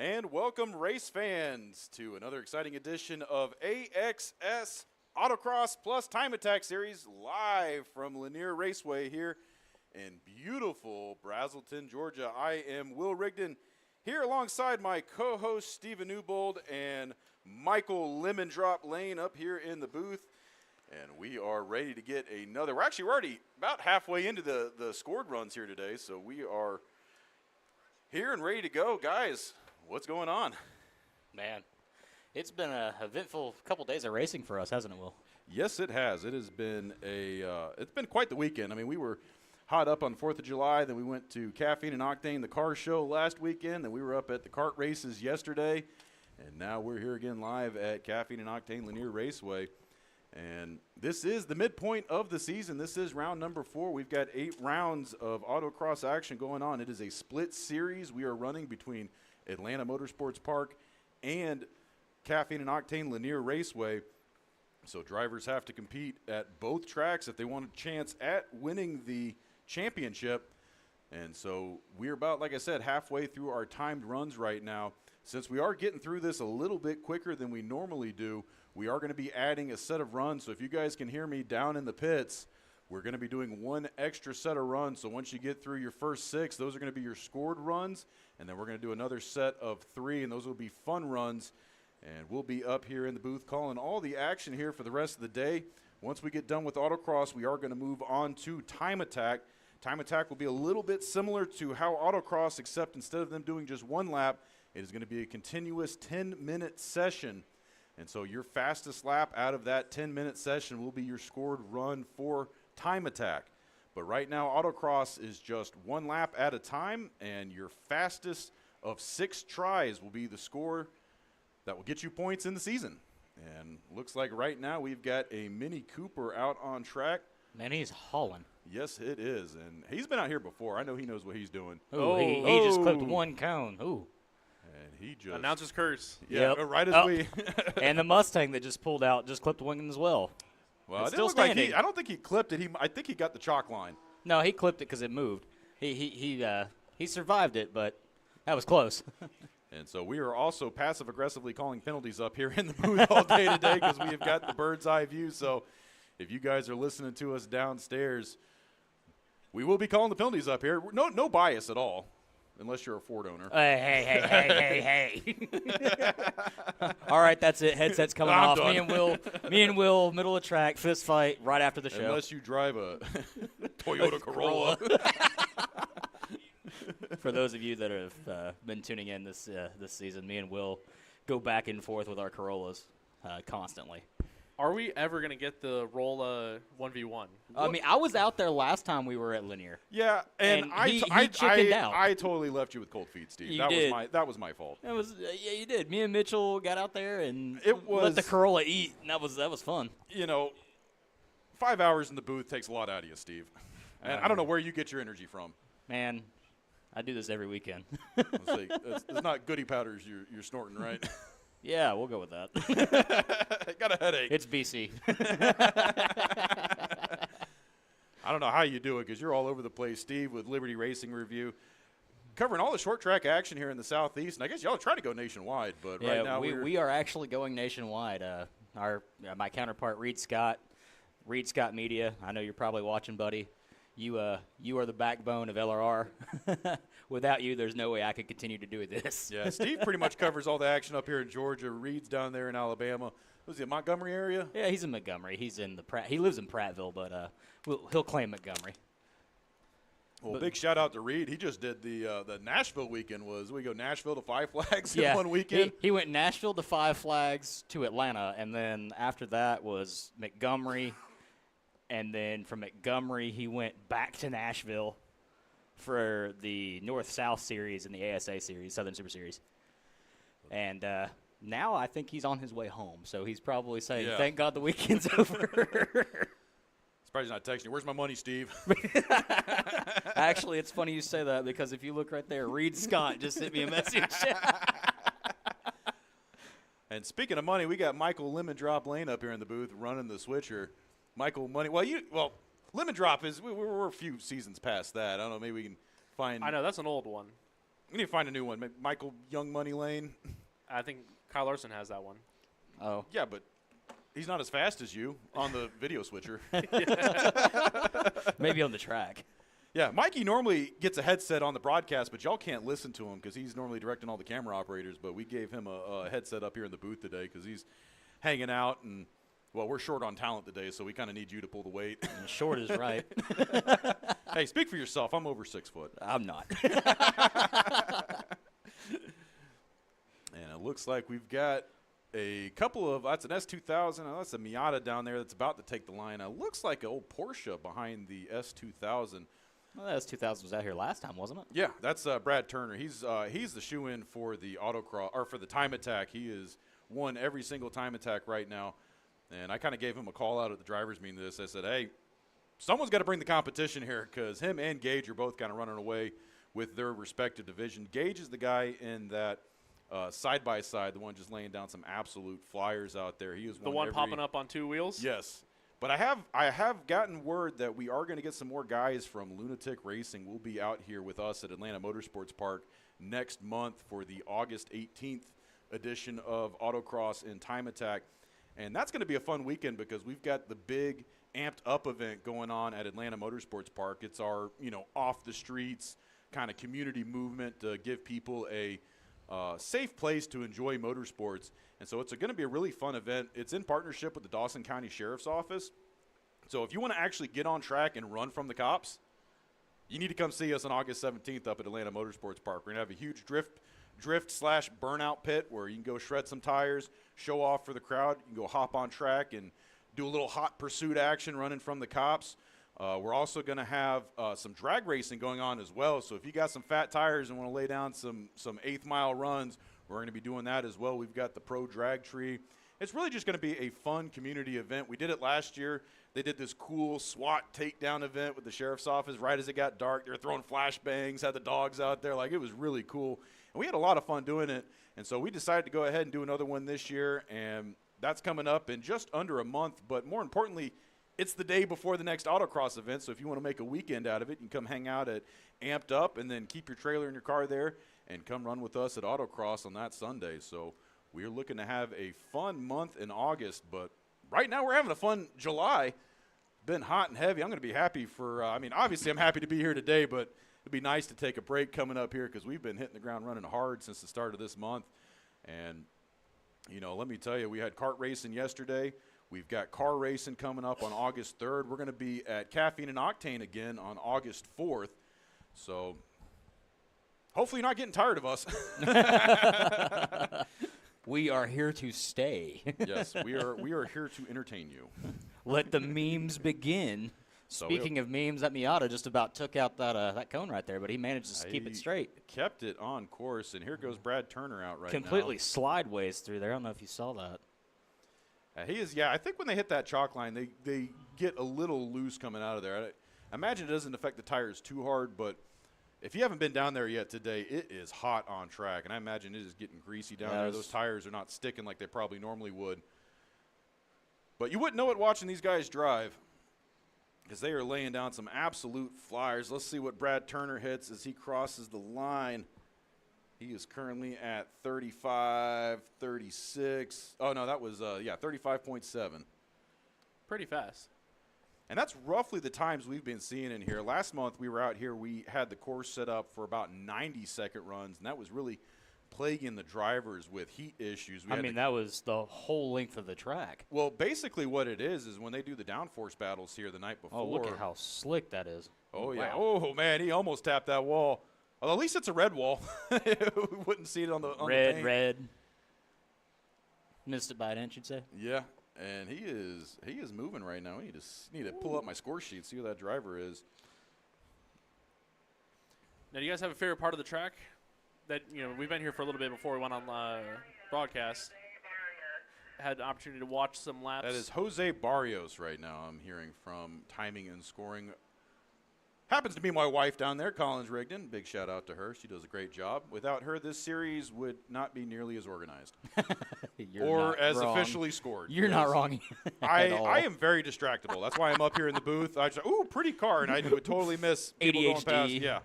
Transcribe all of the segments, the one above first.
And welcome, race fans, to another exciting edition of AXS Autocross Plus Time Attack Series, live from Lanier Raceway here in beautiful Brazelton, Georgia. I am Will Rigdon, here alongside my co-host Stephen Newbold and Michael Lemon Drop Lane up here in the booth. And we are ready to get another. We're already about halfway into the scored runs here today, so we are here and ready to go. Guys, what's going on? Man, it's been an eventful couple days of racing for us, hasn't it, Will? Yes, it has. It has been it's been quite the weekend. I mean, we were hot up on 4th of July, then we went to Caffeine and Octane, the car show last weekend, then we were up at the kart races yesterday, and now we're here again live at Caffeine and Octane Lanier Raceway. And this is the midpoint of the season. This is round number 4. We've got 8 rounds of autocross action going on. It is a split series we are running between Atlanta Motorsports Park and Caffeine and Octane Lanier Raceway. So drivers have to compete at both tracks if they want a chance at winning the championship. And so we're about, like I said, halfway through our timed runs right now. Since we are getting through this a little bit quicker than we normally do, we are going to be adding a set of runs. So if you guys can hear me down in the pits, we're going to be doing one extra set of runs. So once you get through your first 6, those are going to be your scored runs. And then we're going to do another set of 3, and those will be fun runs. And we'll be up here in the booth calling all the action here for the rest of the day. Once we get done with autocross, we are going to move on to time attack. Time attack will be a little bit similar to how autocross, except instead of them doing just one lap, it is going to be a continuous 10-minute session. And so your fastest lap out of that 10-minute session will be your scored run for time attack. But right now, autocross is just one lap at a time, and your fastest of 6 tries will be the score that will get you points in the season. And looks like right now we've got a Mini Cooper out on track. Man, he's hauling. Yes, it is. And he's been out here before. I know he knows what he's doing. Ooh, he just clipped one cone. Ooh. And he just announcer's curse. Yeah, Yep. right as we And the Mustang that just pulled out just clipped one as well. Well, it's it still looked like standing. I don't think he clipped it. I think he got the chalk line. No, he clipped it because it moved. He survived it, but that was close. And so we are also passive-aggressively calling penalties up here in the booth all day today because we have got the bird's eye view. So if you guys are listening to us downstairs, we will be calling the penalties up here. No bias at all, unless you're a Ford owner. Hey. All right, that's it. Headset's coming I'm off. done. Me and Will, middle of track, fist fight right after the show. Unless you drive a Toyota Corolla. For those of you that have been tuning in this season, me and Will go back and forth with our Corollas constantly. Are we ever going to get the Rolla 1v1? I mean, I was out there last time we were at Lanier. Yeah, and he chickened out. I totally left you with cold feet, Steve. You that did. That was my fault. It was yeah, you did. Me and Mitchell got out there and was let the Corolla eat, and that was fun. You know, 5 hours in the booth takes a lot out of you, Steve. And I don't know where you get your energy from. Man, I do this every weekend. It's not goody powders you're snorting, right? Yeah, we'll go with that. Got a headache. It's BC. I don't know how you do it because you're all over the place, Steve, with Liberty Racing Review, covering all the short track action here in the Southeast. And I guess y'all try to go nationwide, but right now we are actually going nationwide. My counterpart, Reed Scott Media. I know you're probably watching, buddy. You are the backbone of LRR. Without you, there's no way I could continue to do this. Yeah, Steve pretty much covers all the action up here in Georgia. Reed's down there in Alabama. Was he in Montgomery area? Yeah, he's in Montgomery. He lives in Prattville, but he'll claim Montgomery. Well, big shout out to Reed. He just did the Nashville weekend. We go Nashville to Five Flags in one weekend. He went Nashville to Five Flags to Atlanta, and then after that was Montgomery. And then from Montgomery, he went back to Nashville for the North-South Series and the ASA Series, Southern Super Series. And now I think he's on his way home. So he's probably saying, thank God the weekend's over. Surprised he's not texting you. Where's my money, Steve? Actually, it's funny you say that because if you look right there, Reed Scott just sent me a message. And speaking of money, we got Michael Lemon Drop Lane up here in the booth running the switcher. Michael Money. Well, Lemon Drop is we're a few seasons past that. I don't know. Maybe we can find. I know that's an old one. We need to find a new one. Maybe Michael Young Money Lane. I think Kyle Larson has that one. Oh. Yeah, but he's not as fast as you on the video switcher. Maybe on the track. Yeah, Mikey normally gets a headset on the broadcast, but y'all can't listen to him because he's normally directing all the camera operators. But we gave him a headset up here in the booth today because he's hanging out. And, well, we're short on talent today, so we kind of need you to pull the weight. And short is right. Hey, speak for yourself. I'm over 6 foot. I'm not. And it looks like we've got a couple of – that's an S2000. That's a Miata down there that's about to take the line. It looks like an old Porsche behind the S2000. Well, that S2000 was out here last time, wasn't it? Yeah, that's Brad Turner. He's the shoe-in for the Autocross or for the Time Attack. He has won every single Time Attack right now. And I kind of gave him a call out at the drivers' meeting. I said, hey, someone's got to bring the competition here because him and Gage are both kind of running away with their respective division. Gage is the guy in that side-by-side, the one just laying down some absolute flyers out there. He is the one popping up on 2 wheels? Yes. But I have gotten word that we are going to get some more guys from Lunatic Racing. We'll be out here with us at Atlanta Motorsports Park next month for the August 18th edition of Autocross and Time Attack. And that's going to be a fun weekend because we've got the big amped-up event going on at Atlanta Motorsports Park. It's our, off-the-streets kind of community movement to give people a safe place to enjoy motorsports. And so it's going to be a really fun event. It's in partnership with the Dawson County Sheriff's Office. So if you want to actually get on track and run from the cops, you need to come see us on August 17th up at Atlanta Motorsports Park. We're going to have a huge drift/burnout pit where you can go shred some tires, show off for the crowd. You can go hop on track and do a little hot pursuit action running from the cops. We're also going to have some drag racing going on as well. So if you got some fat tires and want to lay down some eighth-mile runs, we're going to be doing that as well. We've got the Pro Drag Tree. It's really just going to be a fun community event. We did it last year. They did this cool SWAT takedown event with the sheriff's office right as it got dark. They were throwing flashbangs, had the dogs out there. It was really cool. And we had a lot of fun doing it. And so we decided to go ahead and do another one this year. And that's coming up in just under a month. But more importantly, it's the day before the next Autocross event. So if you want to make a weekend out of it, you can come hang out at Amped Up and then keep your trailer in your car there and come run with us at Autocross on that Sunday. So we're looking to have a fun month in August. But right now we're having a fun July. Been hot and heavy. I'm going to be happy for obviously I'm happy to be here today, but it'd be nice to take a break coming up here because we've been hitting the ground running hard since the start of this month. And, let me tell you, we had kart racing yesterday. We've got car racing coming up on August 3rd. We're going to be at Caffeine and Octane again on August 4th. So hopefully you're not getting tired of us. We are here to stay. Yes, we are here to entertain you. Let the memes begin. So Speaking of memes, that Miata just about took out that cone right there, but he managed to keep it straight. Kept it on course, and here goes Brad Turner out right Completely now. slideways through there. I don't know if you saw that. He is, I think when they hit that chalk line, they get a little loose coming out of there. I imagine it doesn't affect the tires too hard, but if you haven't been down there yet today, it is hot on track, and I imagine it is getting greasy down there. Those tires are not sticking like they probably normally would. But you wouldn't know it watching these guys drive because they are laying down some absolute flyers. Let's see what Brad Turner hits as he crosses the line. He is currently at 35, 36. Oh, no, that was, 35.7. Pretty fast. And that's roughly the times we've been seeing in here. Last month we were out here, we had the course set up for about 90-second runs, and that was really plaguing the drivers with heat issues. That was the whole length of the track. Well, basically what it is when they do the downforce battles here the night before. Oh, look at how slick that is. Oh, yeah. Wow. Oh, man, he almost tapped that wall. Well, at least it's a red wall. We wouldn't see it on the paint. Red. Missed it by an inch, you'd say? Yeah, and he is moving right now. I need to pull up my score sheet, see who that driver is. Now, do you guys have a favorite part of the track? That we've been here for a little bit before we went on broadcast. Had the opportunity to watch some laps. That is Jose Barrios right now. I'm hearing from Timing and Scoring. Happens to be my wife down there, Collins Rigdon. Big shout out to her. She does a great job. Without her, this series would not be nearly as organized or as wrong. Officially scored. You're not wrong. I am very distractible. That's why I'm up here in the booth. Ooh, pretty car, and I would totally miss people going past. ADHD. Yeah.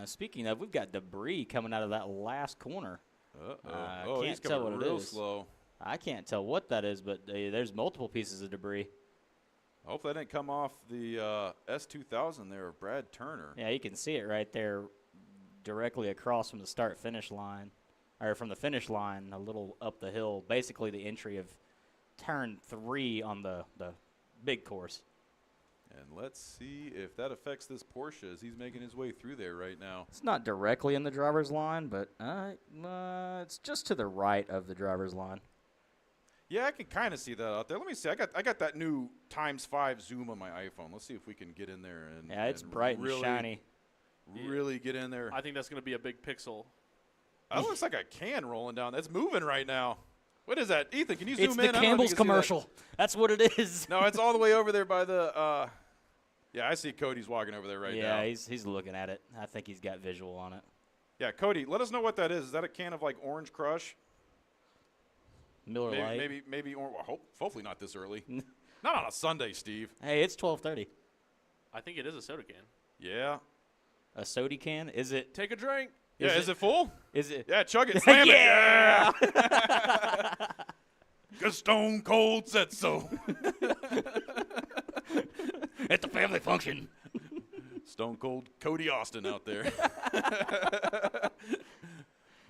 Speaking of, we've got debris coming out of that last corner. Oh, he's can't tell coming what it real is. slow. I can't tell what that is, but there's multiple pieces of debris. Hopefully that didn't come off the S2000 there of Brad Turner. Yeah, you can see it right there directly across from the start-finish line, or from the finish line a little up the hill, basically the entry of turn 3 on the big course. And let's see if that affects this Porsche as he's making his way through there right now. It's not directly in the driver's line, but it's just to the right of the driver's line. Yeah, I can kind of see that out there. Let me see. I got that new ×5 zoom on my iPhone. Let's see if we can get in there and Yeah, it's bright and shiny. Really get in there. I think that's going to be a big pixel. That looks like a can rolling down. That's moving right now. What is that, Ethan? Can you zoom It's in? the I don't know if you Campbell's can see that. commercial. That's what it is. No, it's all the way over there by the. Yeah, I see Cody's walking over there right now. Yeah, he's looking at it. I think he's got visual on it. Yeah, Cody, let us know what that is. Is that a can of like Orange Crush? Miller Lite. Maybe. Hopefully not this early. Not on a Sunday, Steve. Hey, it's 12:30. I think it is a soda can. Yeah. A soda can? Is it? Take a drink. Yeah, is it full? Is it? Yeah, chug it, slam Yeah! it. Yeah. Because Stone Cold said so. At the family function. Stone Cold Cody Austin out there.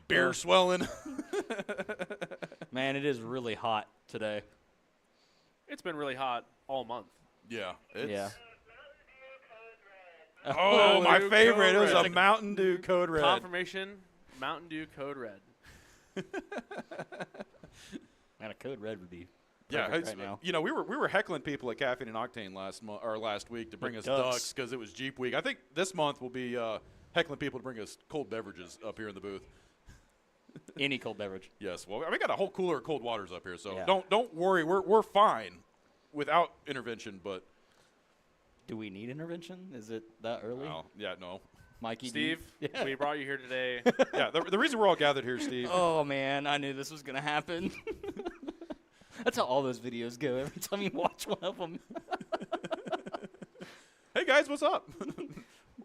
Beer swelling. Man, it is really hot today. It's been really hot all month. Yeah. Yeah. Oh, my Dew favorite. Code It was Red. a Mountain Dew Code Red. Confirmation, Mountain Dew Code Red. Man, a Code Red would be Yeah, perfect right now. you know, we were heckling people at Caffeine and Octane last week to bring us ducks because it was Jeep week. I think this month we'll be heckling people to bring us cold beverages up here in the booth. Any cold beverage. Yes, well, we got a whole cooler of cold waters up here, so Yeah. don't worry, we're fine without intervention. But Do we need intervention? Is it that early? well, yeah, no, Mikey, Steve, Yeah. we brought you here today. yeah. The reason we're all gathered here, Steve. Oh, man, I knew this was going to happen. That's how all those videos go every time you watch one of them. Hey guys, what's up?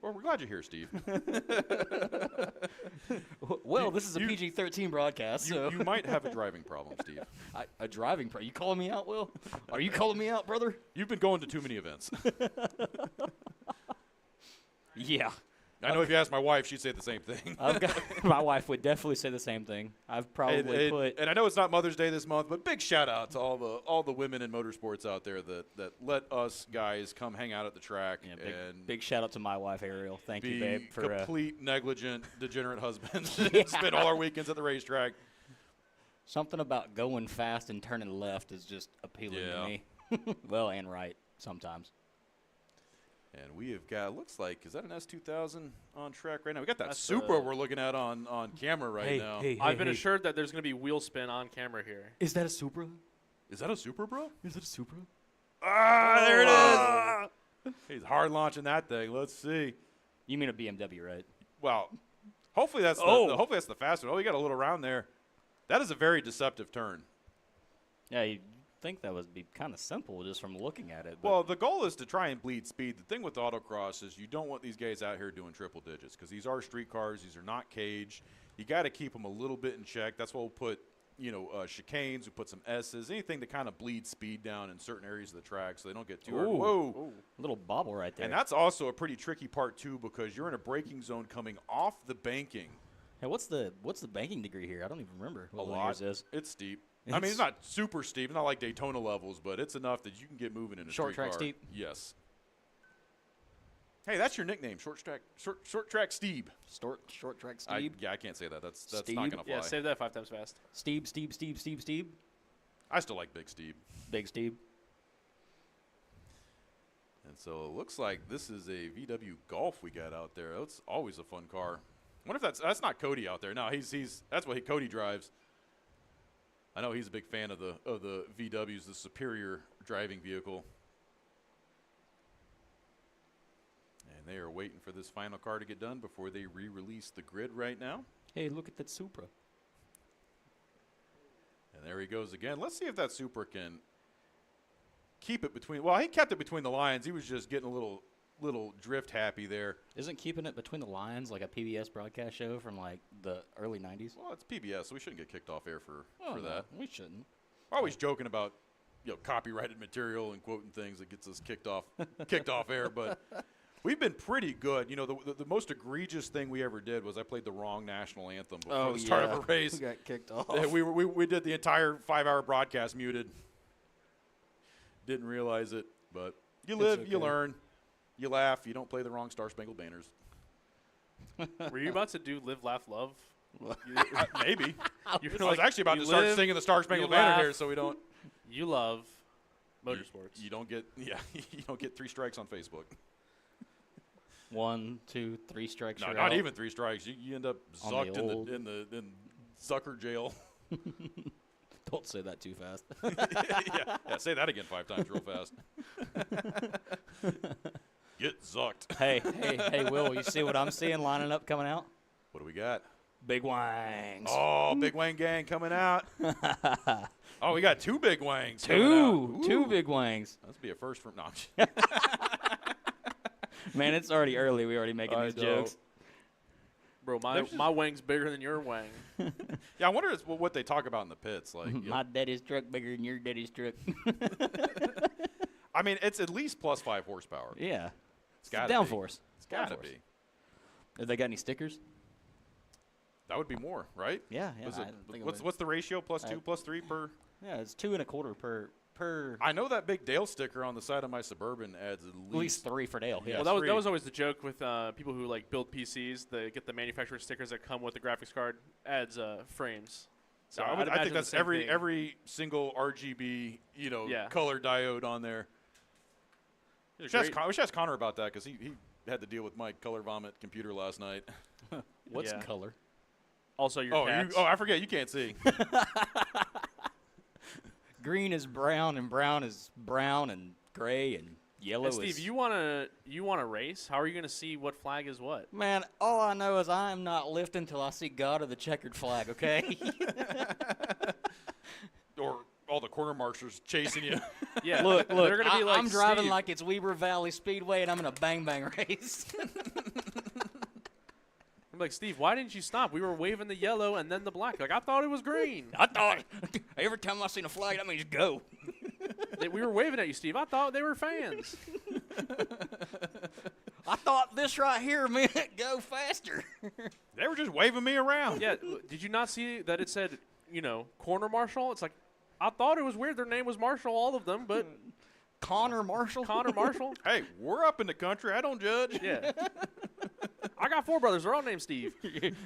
Well, we're glad you're here, Steve. Well, this is a PG-13 broadcast, so. You might have a driving problem, Steve. A driving You calling me out, Will? Are you calling me out, brother? You've been going to too many events. Yeah. I know if you asked my wife, she'd say the same thing. My wife would definitely say the same thing. I've probably and I know it's not Mother's Day this month, but big shout out to all the women in motorsports out there that let us guys come hang out at the track and big shout out to my wife Ariel. Thank you, babe, for complete negligent, degenerate husbands. Yeah. Spend all our weekends at the racetrack. something about going fast and turning left is just appealing to me. Well, and right sometimes. And we have got, looks like, is that an S2000 on track right now? We got that That's Supra we're looking at on camera right now. I've been assured that there's going to be wheel spin on camera here. Is that a Supra? Is that a Supra, bro? Is it a Supra? Ah, there it is. He's hard launching that thing. Let's see. You mean a BMW, right? Well, hopefully that's hopefully that's the fast one. Oh, we got a little round there. That is a very deceptive turn. Yeah, you'd think that would be kind of simple just from looking at it. Well, the goal is to try and bleed speed. The thing with autocross is you don't want these guys out here doing triple digits because these are street cars. These are not caged. You got to keep them a little bit in check. That's why we'll put, chicanes. We put some S's, anything to kind of bleed speed down in certain areas of the track so they don't get too hard. Whoa. A little bobble right there. And that's also a pretty tricky part, too, because you're in a braking zone coming off the banking. Hey, what's the banking degree here? I don't even remember what A Lanier's lot. is. It's steep. I mean, it's not super steep. It's not like Daytona levels, but it's enough that you can get moving in a Short street track car. steep? Yes. Hey, that's your nickname, short track Steve. Short track Steve. I can't say that. That's Steve? not gonna fly. Yeah, save that 5 times fast. Steve. I still like Big Steve. Big Steve. And so it looks like this is a VW Golf we got out there. That's always a fun car. I wonder if that's not Cody out there. No, that's what Cody drives. I know he's a big fan of the VWs, the superior driving vehicle. And they are waiting for this final car to get done before they re-release the grid right now. Hey, look at that Supra. And there he goes again. Let's see if that Supra can keep it between. Well, he kept it between the lines. He was just getting a little little drift happy there. Isn't Keeping It Between the Lines like a PBS broadcast show from like the early 90s? Well, it's PBS, so we shouldn't get kicked off air for No, that. we shouldn't. We're always joking about copyrighted material and quoting things that gets us kicked off air, but we've been pretty good. The most egregious thing we ever did was I played the wrong national anthem before the start of a race. We got kicked off. Yeah, we did the entire 5-hour broadcast muted. Didn't realize it, but you live, okay. you learn, you laugh. You don't play the wrong Star Spangled Banners. Were you about to do Live, Laugh, Love? Maybe. I was like, actually about you to start live, singing the Star Spangled you Banner laugh. here, so we don't. You love motorsports. You don't get you don't get 3 strikes on Facebook. 1, 2, 3 strikes. No, you're not out. even 3 strikes. You end up On the zucked old- in Zucker jail. Don't say that too fast. yeah, say that again 5 times real fast. Get zucked. hey, Will, you see what I'm seeing lining up coming out? What do we got? Big Wangs. Oh, Big Wang Gang coming out. Oh, we got 2 Big Wangs coming out. Two Big Wangs. Let's be a first from no. Man, it's already early. We already making I these know. jokes. Bro, There's my wang's bigger than your wang. Yeah, I wonder what they talk about in the pits. Like, My daddy's truck bigger than your daddy's truck. I mean, it's at least plus 5 horsepower. Yeah. It's gotta downforce. It's gotta Downforce. be. Have they got any stickers? That would be more, right? Yeah. Was I it, think it what's would. the ratio? Plus 2, plus 3 per? Yeah, it's 2 1/4 per. I know that big Dale sticker on the side of my Suburban adds at Least 3 for Dale. Yeah. Yeah. Well, that Three. was always the joke with people who like build PCs. They get the manufacturer stickers that come with the graphics card. Adds frames. So I I'd think imagine the that's same thing. every single RGB Yeah. color diode on there. They're We should great. ask Connor about that because he had to deal with my color vomit computer last night. What's Yeah. color? Also, your cats. I forget you can't see. Green is brown, and brown is brown, and gray, and yellow And Steve, is. you wanna race? How are you gonna see what flag is what? Man, all I know is I'm not lifting till I see God of the checkered flag. Okay. Or all the corner marshers chasing you. Yeah, Look, they're gonna be like I'm driving Steve. like it's Weber Valley Speedway, and I'm in a bang race. I'm like, Steve, why didn't you stop? We were waving the yellow and then the black. Like I thought it was green. I thought every time I seen a flag, that means go. We were waving at you, Steve. I thought they were fans. I thought this right here meant go faster. They were just waving me around. Yeah, did you not see that it said, corner marshal? It's like, I thought it was weird. Their name was Marshall, all of them, but Connor Marshall. Connor Marshall. Hey, we're up in the country. I don't judge. Yeah. I got 4 brothers. They're all named Steve.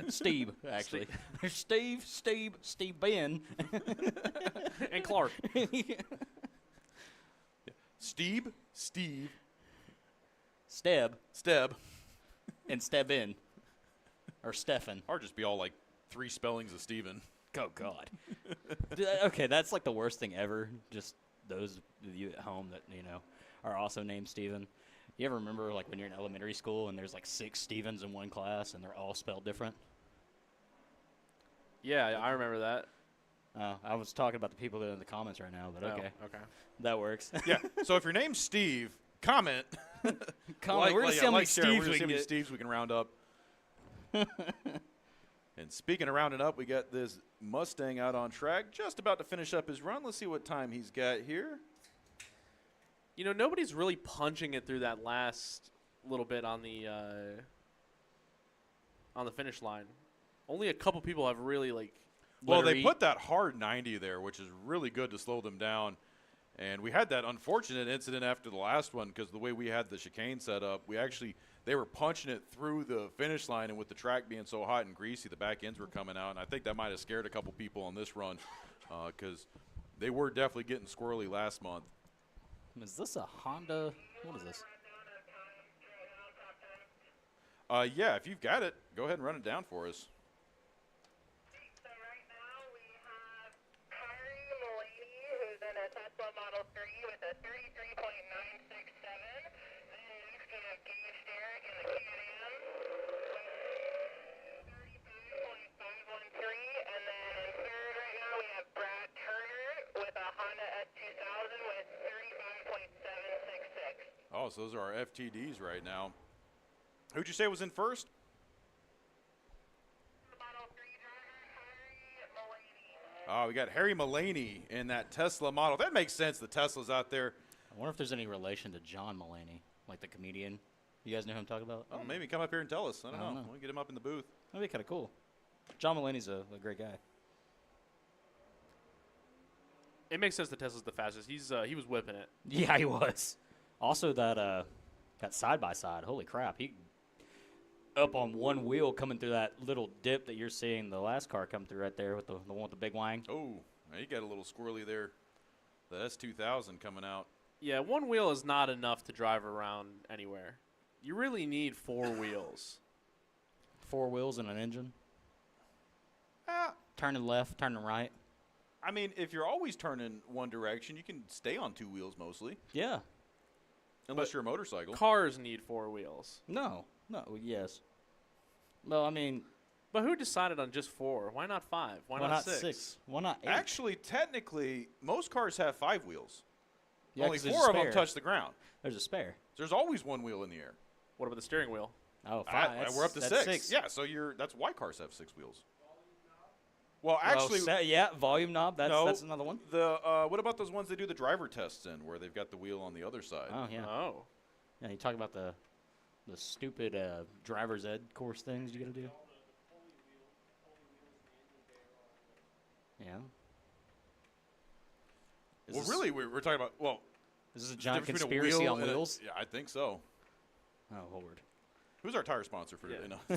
Steve, actually. Steve Ben. And Clark. Steve, Steb Steb. and Steb in. Or Stefan. Or just be all like 3 spellings of Steven. Oh, God. Okay, that's like the worst thing ever. Just those of you at home that, are also named Steven. You ever remember, like, when you're in elementary school and there's, like, 6 Stevens in one class and they're all spelled different? Yeah, I remember that. I was talking about the people that are in the comments right now, but okay. Oh, okay. That works. Yeah. So if your name's Steve, comment. Comment. We're going to see how many share. Steves We're gonna we see can how many get. Steves we can round up. And speaking of rounding up, we got this Mustang out on track, just about to finish up his run. Let's see what time he's got here. Nobody's really punching it through that last little bit on the finish line. Only a couple people have really Well, they literally- put that hard 90 there, which is really good to slow them down. And we had that unfortunate incident after the last one because the way we had the chicane set up, they were punching it through the finish line, and with the track being so hot and greasy, the back ends were coming out. And I think that might have scared a couple people on this run because they were definitely getting squirrely last month. Is this a Honda? What is this? Yeah, if you've got it, go ahead and run it down for us. So right now we have Lanier, who's in a Tesla Model 3 with a 33.967. Then next we have Gage Derrick in the Can-Am with 35.513. And then in third right now we have Brad Turner with a Honda S2000 with 35.766. Oh, so those are our FTDs right now. Who'd you say was in first? Model 3 driver, Harry Mulaney. Oh, we got Harry Mulaney in that Tesla model. That makes sense. The Tesla's out there. I wonder if there's any relation to John Mulaney, like the comedian. You guys know who I'm talking about? Oh, maybe come up here and tell us. I don't know. We'll get him up in the booth. That'd be kind of cool. John Mulaney's a great guy. It makes sense that Tesla's the fastest. He was whipping it. Yeah, he was. Also, that side by side. Holy crap! He up on one wheel coming through that little dip that you're seeing the last car come through right there with the one with the big wang. Oh, he got a little squirrely there. The S2000 coming out. Yeah, one wheel is not enough to drive around anywhere. You really need 4 wheels. 4 wheels and an engine. Ah, Turning left, turning right. I mean, if you're always turning one direction, you can stay on 2 wheels mostly, Yeah. unless you're a motorcycle. Cars need 4 wheels. No. Yes. Well, I mean, But who decided on just 4? Why not 5? Why not 6? Why not 8? Actually, technically, most cars have 5 wheels. Yeah, Only 'cause there's 4 a of them spare. touch the ground. There's a spare. There's always 1 wheel in the air. What about the steering wheel? Oh, 5. We're up to that's 6. Yeah, so that's why cars have 6 wheels. Well, actually, volume knob. no, That's another one. What about those ones they do the driver tests in, where they've got the wheel on the other side? Oh yeah. Oh. Yeah, you talk about the stupid driver's ed course things you got to do. Yeah. Well, really, we're talking about Is this a the giant difference between a conspiracy wheel on and wheels? yeah, I think so. Oh Lord. Who's our tire sponsor for today? Yeah. No.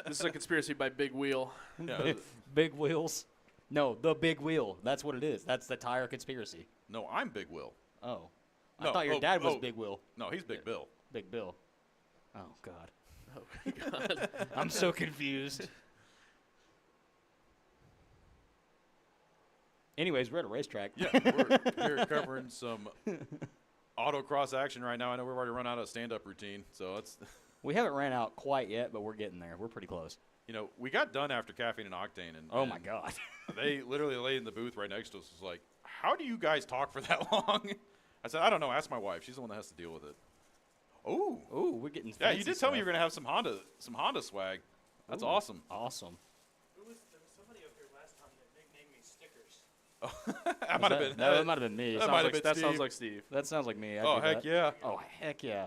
This is a conspiracy by Big Wheel. Yeah, Big wheels. No, the big wheel. That's what it is. That's the tire conspiracy. no, I'm Big Will. Oh. I No, thought your oh, dad was oh. Big Will. No, he's Big Bill. Big Bill. Oh God. Oh, God. I'm so confused. Anyways, we're at a racetrack. Yeah, we're here covering some autocross action right now. I know we've already run out of stand-up routine, so it's We haven't ran out quite yet, but we're getting there. We're pretty close. we got done after Caffeine and Octane, and Oh my God. they literally laid in the booth right next to us. Was like, how do you guys talk for that long? I said, I don't know. Ask my wife. She's the one that has to deal with it. Oh, Ooh, we're getting yeah. fancy You did tell me you stuff. were gonna have some Honda swag. That's Ooh, awesome. Awesome. There was somebody up here last time that nicknamed me Stickers. That might have been. No, that might have been me. That Sounds might have like- been that sounds Steve. like Steve. That sounds like me. I'd Oh do heck that. yeah! Oh heck yeah.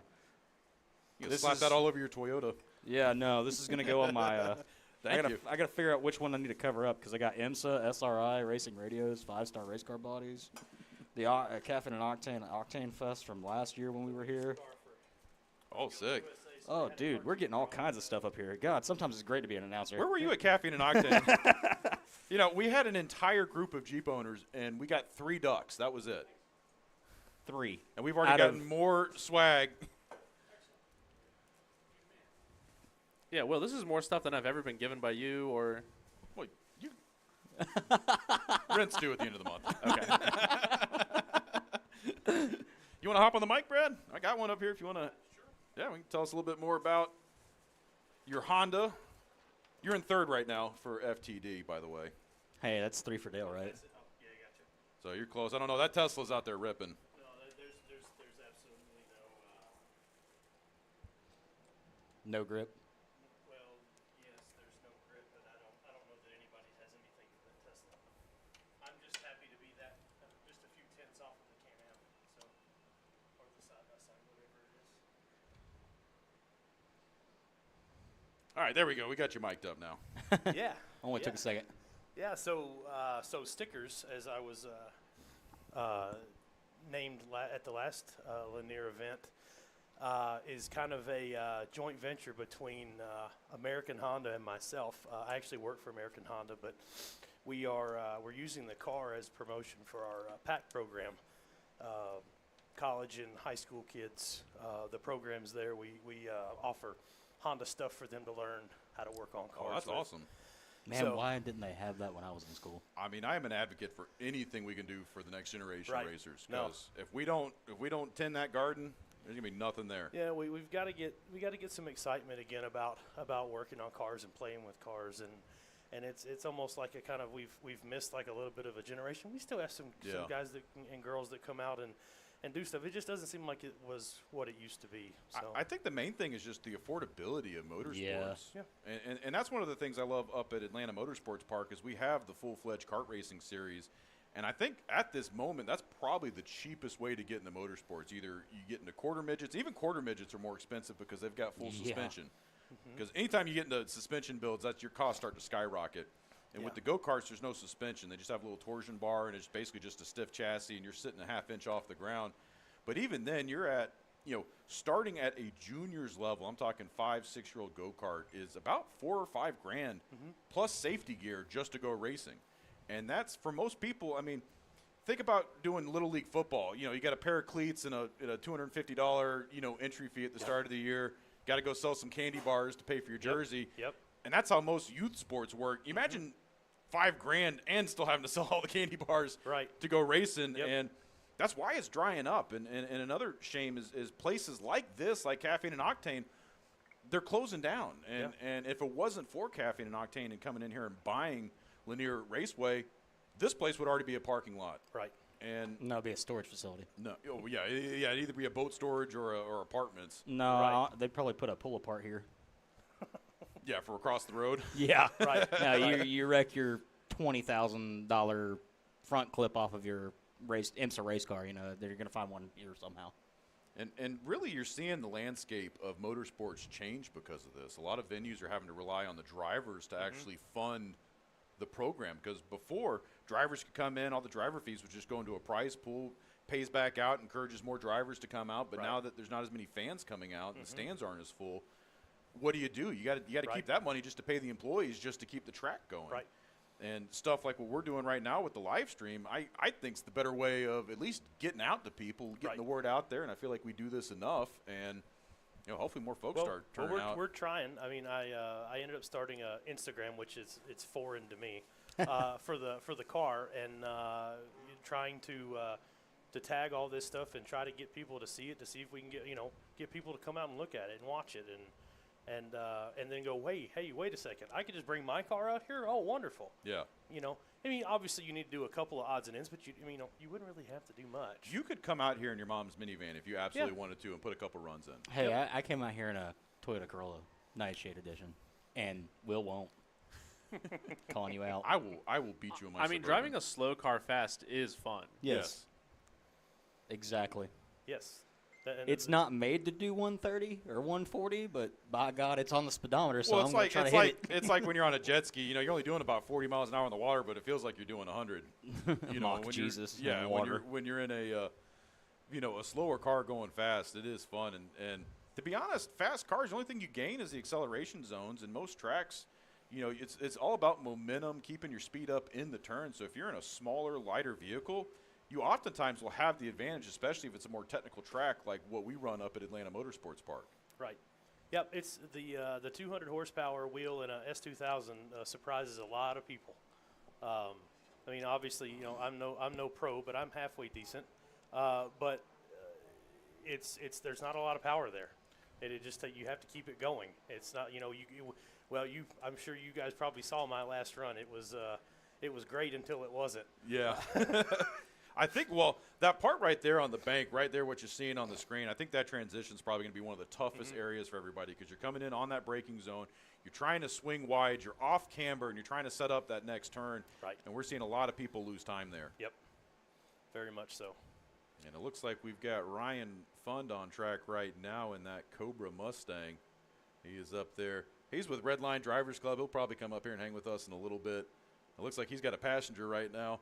You This slap is- that all over your Toyota. Yeah, no, this is gonna go on my. Thank you. I gotta figure out which one I need to cover up because I got IMSA, SRI, racing radios, 5-star race car bodies, the Caffeine and Octane Fest from last year when we were here. Oh, sick. Oh, dude, we're getting all kinds of stuff up here. God, sometimes it's great to be an announcer. Where were you at Caffeine and Octane? We had an entire group of Jeep owners, and we got 3 ducks. That was it. 3. And we've already Out gotten of- more swag. Yeah, well, this is more stuff than I've ever been given by you or. Well, you rent's due at the end of the month. Okay. You want to hop on the mic, Brad? I got one up here if you want to. Yeah, we can tell us a little bit more about your Honda. You're in 3rd right now for FTD, by the way. Hey, that's 3 for Dale, right? Yeah, I got you. So you're close. I don't know. That Tesla's out there ripping. No, there's absolutely no. No grip. Well, yes, there's no grip, but I don't know that anybody has anything for that Tesla. I'm just happy to be that just a few tenths off of the Can-Am, so or the side by side, whatever it is. All right, there we go. We got you mic'd up now. Yeah. Only took a second. Yeah. So Stickers, as I was named at the last Lanier event, is kind of a joint venture between American Honda and myself. I actually work for American Honda, but we're using the car as promotion for our PAC program. College and high school kids, the programs there, we offer Honda stuff for them to learn how to work on cars. Oh, that's with. awesome. Man, So- why didn't they have that when I was in school? I mean, I am an advocate for anything we can do for the next generation Right. racers. No. Because if we don't tend that garden, there's gonna be nothing there. Yeah, we've got to get some excitement again about working on cars and playing with cars, and it's almost like a kind of we've missed like a little bit of a generation. We still have some Yeah. guys and girls that come out and do stuff. It just doesn't seem like it was what it used to be. So I think the main thing is just the affordability of motorsports. Yeah. And that's one of the things I love up at Atlanta Motorsports Park is we have the full-fledged kart racing series. And I think at this moment, that's probably the cheapest way to get into motorsports. Either you get into quarter midgets. Even quarter midgets are more expensive because they've got full suspension. Because anytime you get into suspension builds, that's your costs start to skyrocket. And with the go-karts, there's no suspension. They just have a little torsion bar, and it's basically just a stiff chassis, and you're sitting a half inch off the ground. But even then, you're at, starting at a juniors level, I'm talking 5, 6-year-old go-kart, is about $4 or $5 grand plus safety gear just to go racing. And that's, for most people, I mean, think about doing Little League football. You got a pair of cleats and a $250, entry fee at the start of the year. Got to go sell some candy bars to pay for your jersey. Yep. And that's how most youth sports work. Imagine $5 grand and still having to sell all the candy bars to go racing. Yep. And that's why it's drying up. And another shame is places like this, like Caffeine and Octane, they're closing down. And if it wasn't for Caffeine and Octane and coming in here and buying Lanier Raceway, this place would already be a parking lot. Right. And no, it'd be a storage facility. No, it'd either be a boat storage or apartments. No, they'd probably put a pull apart here. Yeah, for across the road. Yeah, right. No, you wreck your $20,000 front clip off of your IMSA race car. They're going to find one here somehow. And really, you're seeing the landscape of motorsports change because of this. A lot of venues are having to rely on the drivers to actually fund the program, because before, drivers could come in, all the driver fees would just go into a prize pool, pays back out, encourages more drivers to come out. But now that there's not as many fans coming out and the stands aren't as full, what do? You got to keep that money just to pay the employees, just to keep the track going. Right. And stuff like what we're doing right now with the live stream, I think's the better way of at least getting out to people, getting the word out there. And I feel like we do this enough, and hopefully more folks start turning out. We're trying. I mean, I ended up starting a Instagram, which it's foreign to me, for the car, and trying to tag all this stuff and try to get people to see it, to see if we can get people to come out and look at it and watch it, and then go, wait a second, I could just bring my car out here? Oh, wonderful. Yeah. I mean, obviously you need to do a couple of odds and ends, but you wouldn't really have to do much. You could come out here in your mom's minivan if you absolutely wanted to and put a couple runs in. Hey, I came out here in a Toyota Corolla Nightshade Edition, and Will won't. Calling you out. I will beat you in my Suburban. Driving a slow car fast is fun. Yes. Exactly. Yes. It's not made to do 130 or 140, but by God, it's on the speedometer, so I'm going to try to hit it. It's like when you're on a jet ski. You're only doing about 40 miles an hour in the water, but it feels like you're doing 100. Mock Jesus. Yeah, when you're in a slower car going fast, it is fun. And to be honest, fast cars, the only thing you gain is the acceleration zones. And most tracks, it's all about momentum, keeping your speed up in the turn. So if you're in a smaller, lighter vehicle, you oftentimes will have the advantage, especially if it's a more technical track like what we run up at Atlanta Motorsports Park. Right. Yep. It's the 200 horsepower wheel in a S2000 surprises a lot of people. I mean, obviously, I'm no pro, but I'm halfway decent. But there's not a lot of power there. It just you have to keep it going. It's not I'm sure you guys probably saw my last run. It was great until it wasn't. Yeah. I think, that part right there on the bank, right there, what you're seeing on the screen, I think that transition is probably going to be one of the toughest areas for everybody, because you're coming in on that braking zone. You're trying to swing wide. You're off camber, and you're trying to set up that next turn. Right. And we're seeing a lot of people lose time there. Yep. Very much so. And it looks like we've got Ryan Fund on track right now in that Cobra Mustang. He is up there. He's with Redline Drivers Club. He'll probably come up here and hang with us in a little bit. It looks like he's got a passenger right now.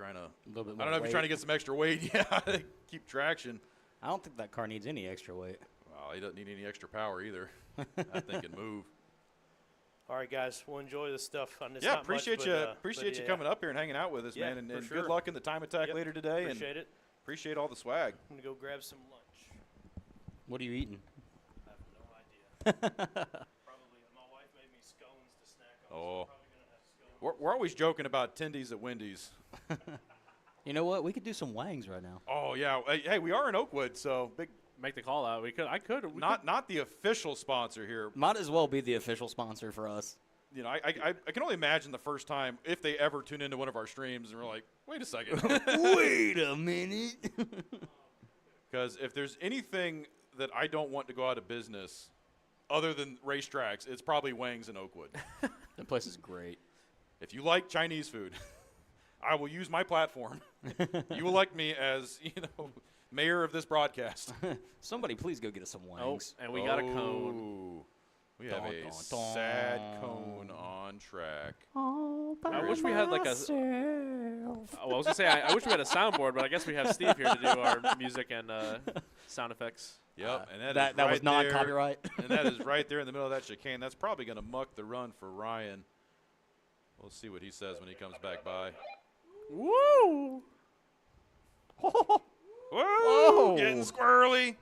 I don't know if he's trying to get some extra weight. Yeah, keep traction. I don't think that car needs any extra weight. Well, he doesn't need any extra power either. I think it move. All right, guys, we'll enjoy this stuff. Appreciate you coming up here and hanging out with us, man. And sure. Good luck in the time attack later today. Appreciate it. Appreciate all the swag. I'm gonna go grab some lunch. What are you eating? I have no idea. Probably my wife made me scones to snack on. Oh. So I'm probably gonna have scones. We're always joking about tendies at Wendy's. You know what? We could do some wangs right now. Oh yeah. Hey, we are in Oakwood, so big. Make the call out. We could. Not the official sponsor here. Might as well be the official sponsor for us. you know, I can only imagine the first time if they ever tune into one of our streams and we're like, wait a second. Wait a minute. Because if there's anything that I don't want to go out of business other than racetracks, it's probably Wang's in Oakwood. That place is great. If you like Chinese food, I will use my platform. You elect me as, mayor of this broadcast. Somebody please go get us some Oh, wings. and we got a cone. We have Dun, a dun, dun. sad cone on track. I wish we had like a. Well, I was gonna say I wish we had a soundboard, but I guess we have Steve here to do our music and sound effects. Yep, and That right was non-copyright. and that is right there in the middle of that chicane. That's probably going to muck the run for Ryan. We'll see what he says when he comes back by. Woo! Whoa! Whoa. Getting squirrely.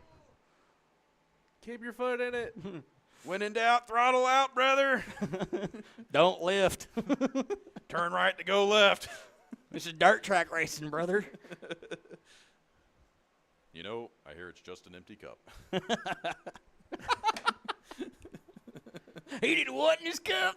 Keep your foot in it. When in doubt, throttle out, brother. Don't lift. Turn right to go left. This is dirt track racing, brother. I hear it's just an empty cup. He did what in his cup?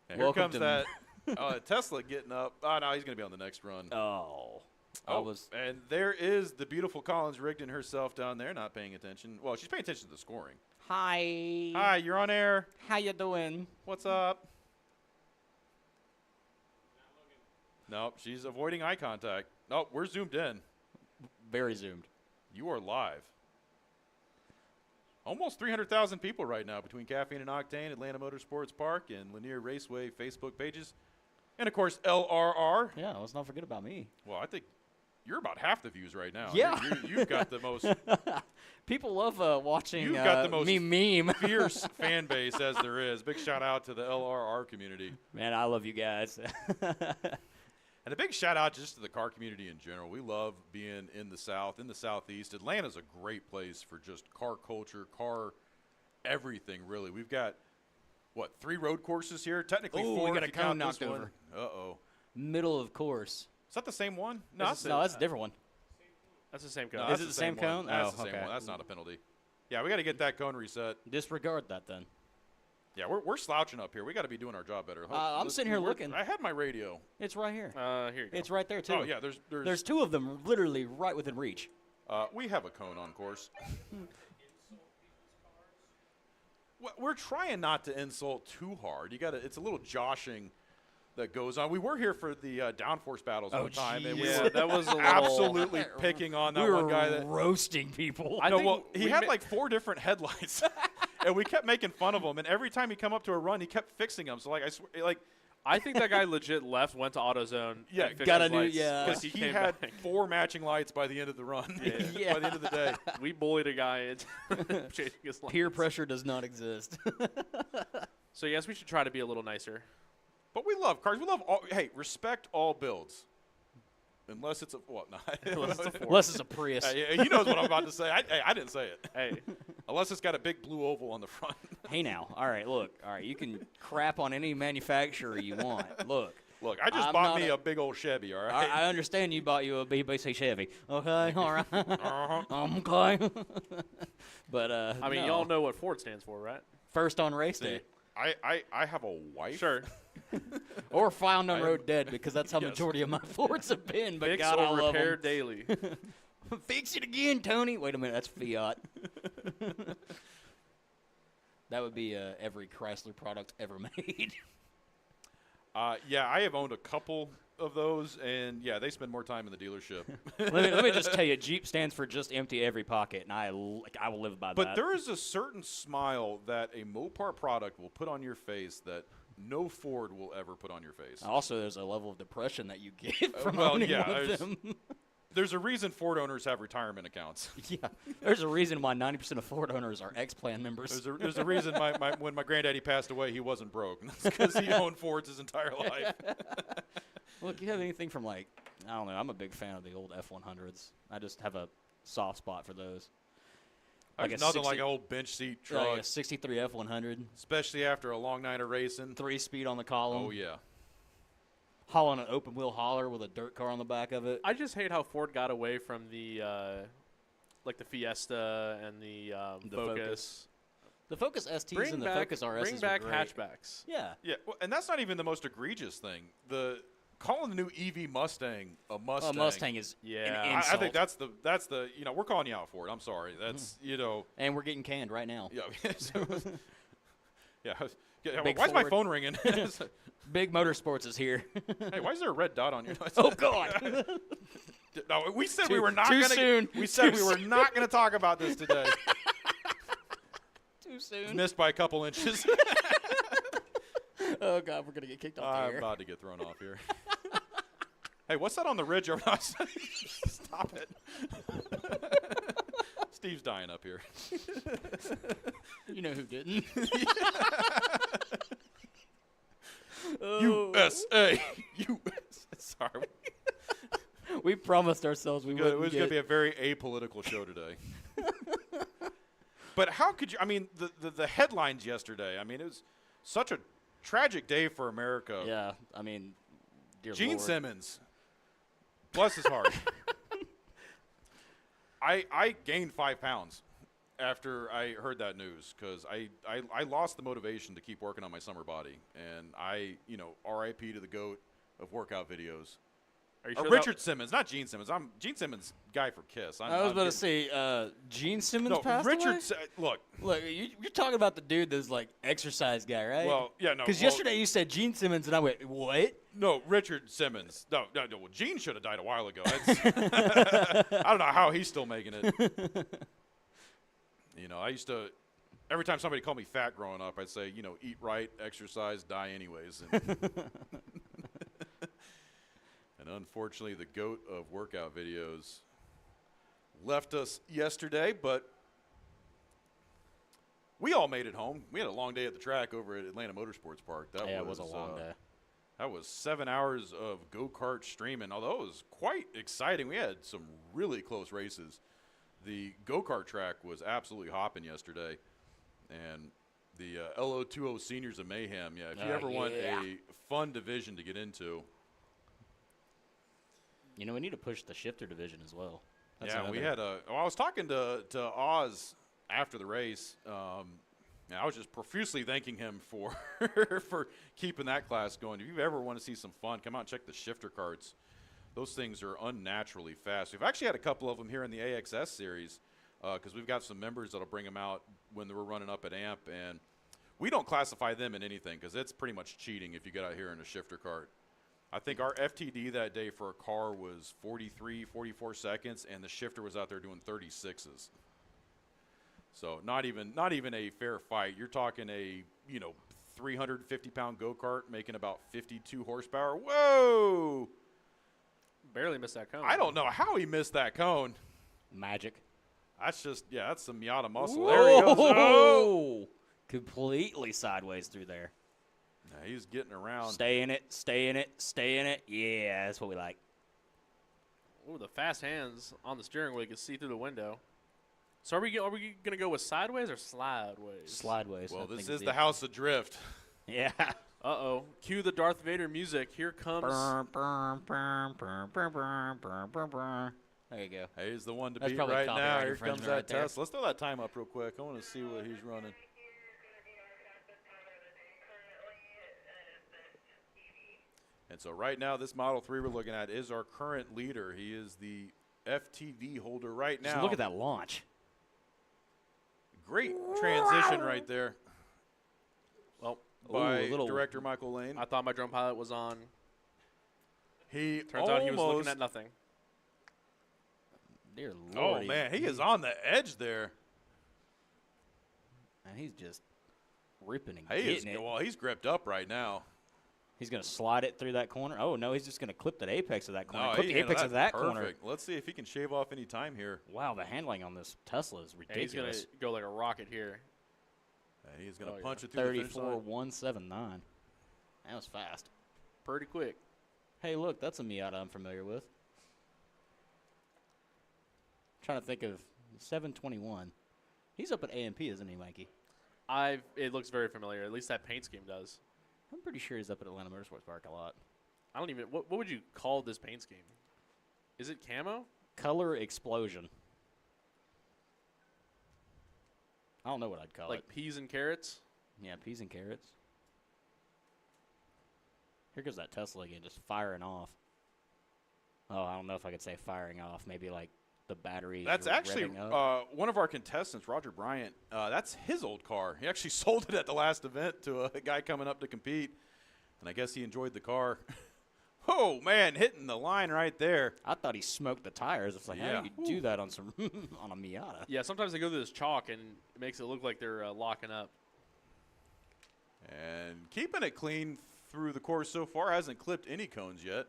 And here Welcome comes to that Tesla getting up. Oh, no, he's going to be on the next run. Oh. And there is the beautiful Collins Rigdon herself down there, not paying attention. Well, she's paying attention to the scoring. Hi. Hi, you're on air. How you doing? What's up? Nope, she's avoiding eye contact. Nope, we're zoomed in. Very zoomed. You are live. Almost 300,000 people right now between Caffeine and Octane, Atlanta Motorsports Park, and Lanier Raceway Facebook pages. And, of course, LRR. Yeah, let's not forget about me. Well, I think you're about half the views right now. Yeah. You've got the most People love watching You've got the most me meme. fierce fan base as there is. Big shout out to the LRR community. Man, I love you guys. And a big shout out just to the car community in general. We love being in the South, in the Southeast. Atlanta's a great place for just car culture, car everything, really. We've got, 3 road courses here? Technically Ooh, 4. we got if a you count cone this knocked one. over. Uh-oh. Middle of course. Is that the same one? That's a different one. That's the same No, cone. that's Is it the same one. cone? That's Oh, the same okay. one. That's not a penalty. Yeah, we got to get that cone reset. Disregard that then. Yeah, we're slouching up here. We got to be doing our job better. I'm sitting here looking. I had my radio. It's right here. Here you go. It's right there too. Oh yeah, There's 2 of them literally right within reach. we have a cone on course. We're trying not to insult too hard. It's a little joshing that goes on. We were here for the downforce battles one time, and we Yeah, were that was a little. absolutely picking on that We were one guy. That roasting people. I no, think well, he we had ma- like 4 different headlights, and we kept making fun of him. And every time he come up to a run, he kept fixing them. So I swear, I think that guy legit left, went to AutoZone. Yeah, and fixed got a his new- lights, yeah. 'cause he came had back. 4 matching lights by the end of the run. Yeah. Yeah. By the end of the day. We bullied a guy into changing his lights. Peer pressure does not exist. So yes, we should try to be a little nicer. But we love cars. We love all. Hey, respect all builds. Unless it's a what? No. Unless it's a Prius. He knows what I'm about to say. I didn't say it. Hey, Unless it's got a big blue oval on the front. Hey now, all right, look, all right, you can crap on any manufacturer you want. Look, Look, I just I'm bought not me a- a big old Chevy. All right. I understand you bought you a BBC Chevy. Okay, all right, Uh-huh. okay. But I mean, no. y'all know what Ford stands for, right? First on race day, I have a wife. Sure. or found on I- road dead because that's how Yes. majority of my Fords have been. But Fix God, I or love repair 'em. daily. Fix it again, Tony. Wait a minute, that's Fiat. That would be every Chrysler product ever made. Yeah, I have owned a couple of those, and yeah, they spend more time in the dealership. let me just tell you, Jeep stands for just empty every pocket, and I will live by But that. there is a certain smile that a Mopar product will put on your face that no Ford will ever put on your face. Also, there's a level of depression that you get from well, owning yeah, one of there's- them. There's a reason Ford owners have retirement accounts. Yeah, there's a reason why 90% of Ford owners are X-Plan members. There's a reason when my granddaddy passed away, he wasn't broke. That's because he owned Fords his entire life. Look, you have anything from I don't know. I'm a big fan of the old F100s. I just have a soft spot for those. Like There's a nothing 60 like an old bench seat Like truck, a 63 F100, especially after a long night of racing. 3-speed on the column. Oh yeah. Hauling an open wheel hauler with a dirt car on the back of it. I just hate how Ford got away from the like the Fiesta and the The Focus. Focus. The Focus STs Bring and the back, Focus RSs bring back were great. hatchbacks. Yeah. Yeah, well, and that's not even the most egregious thing. Calling the new EV Mustang a Mustang. A Mustang is Yeah. an I insult. think that's the we're calling you out for it. I'm sorry. That's And we're getting canned right now. yeah. So, yeah. Big Why's my Ford. phone ringing? Big Motorsports is here. Hey, why is there a red dot on your? Oh God. No, we said we Too- were not too gonna. soon. We said Too we were not going to talk about this today. Too soon. Missed by a couple inches. Oh God, we're gonna get kicked off the I'm air. about to get thrown off here. Hey, what's that on the ridge over? Stop it. Steve's dying up here. You know who didn't? Oh. USA. Sorry. We promised ourselves we It wouldn't was going to be a very apolitical show today. But how could you? I mean, the headlines yesterday. I mean, it was such a tragic day for America. Yeah, I mean, dear Gene Lord. Simmons, bless his heart. I gained 5 pounds after I heard that news because I lost the motivation to keep working on my summer body, and RIP to the GOAT of workout videos. Are you Or sure Richard Simmons, not Gene Simmons. I'm Gene Simmons, guy for Kiss. I was about to say, Gene Simmons no, passed Richard. away? Look, Look, you're talking about the dude that's like exercise guy, right? well, yeah, no. Because well, yesterday you said Gene Simmons, and I went, what? no, Richard Simmons. No. Well, Gene should have died a while ago. That's, I don't know how he's still making it. I used to. Every time somebody called me fat growing up, I'd say, eat right, exercise, die anyways. And unfortunately, the GOAT of workout videos left us yesterday, but we all made it home. We had a long day at the track over at Atlanta Motorsports Park. Yeah, it was a long day. That was 7 hours of go-kart streaming, although it was quite exciting. We had some really close races. The go-kart track was absolutely hopping yesterday. And the LO20 Seniors of Mayhem, yeah, if you ever want a fun division to get into. We need to push the shifter division as well. That's Yeah, we another- had I was talking to Oz after the race. And I was just profusely thanking him for for keeping that class going. If you ever want to see some fun, come out and check the shifter carts. Those things are unnaturally fast. We've actually had a couple of them here in the AXS series because we've got some members that'll bring them out when we're running up at AMP. And we don't classify them in anything because it's pretty much cheating if you get out here in a shifter cart. I think our FTD that day for a car was 43, 44 seconds, and the shifter was out there doing 36s. So not even a fair fight. You're talking a 350-pound go-kart making about 52 horsepower. Whoa! Barely missed that cone. I don't know how he missed that cone. Magic. That's that's some Miata muscle. There he goes. Oh! Completely sideways through there. Yeah, he's getting around. Stay in it, stay in it, stay in it. Yeah, that's what we like. Ooh, the fast hands on the steering wheel. You can see through the window. So are we going to go with sideways or slideways? Slideways. Well, I this think is the house of drift. Yeah. Uh-oh. Cue the Darth Vader music. Here comes. There you go. He's the one to That's beat probably right now. copyright Here comes infringement that right there. Tesla. Let's throw that time up real quick. I want to see what he's running. And so right now, this Model 3 we're looking at is our current leader. He is the FTV holder right now. Just look at that launch. Great transition right there Well, by little- director Michael Lane. I thought my drone pilot was on. He Turns out he was looking at nothing. Dear Oh, Lord. man, he is on the edge there. And he's just ripping and He is, getting it. well, he's gripped up right now. He's going to slide it through that corner. Oh, no, he's just going to clip the apex of that corner. No, clip he the apex handled of that corner. perfect. Let's see if he can shave off any time here. Wow, the handling on this Tesla is Yeah, he's going ridiculous. to go like a rocket here. He's going to Oh, yeah. punch it through the finish line. 34,179. That was fast. Pretty quick. Hey, look, that's a Miata I'm familiar with. Trying to think of 721. He's up at AMP, isn't he, Mikey? It looks very familiar. At least that paint scheme does. I'm pretty sure he's up at Atlanta Motorsports Park a lot. I don't even. What would you call this paint scheme? Is it camo? Color Explosion. I don't know what I'd call Like it. peas and carrots. Yeah, peas and carrots. Here goes that Tesla again, just firing off. Oh, I don't know if I could say firing off. Maybe like the battery. That's actually revving up. one of our contestants, Roger Bryant. That's his old car. He actually sold it at the last event to a guy coming up to compete, and I guess he enjoyed the car. Oh man, hitting the line right there. I thought he smoked the tires. It's like, Yeah. how do you do that on some on a Miata? Yeah, sometimes they go through this chalk and it makes it look like they're locking up. And keeping it clean through the course so far, hasn't clipped any cones yet.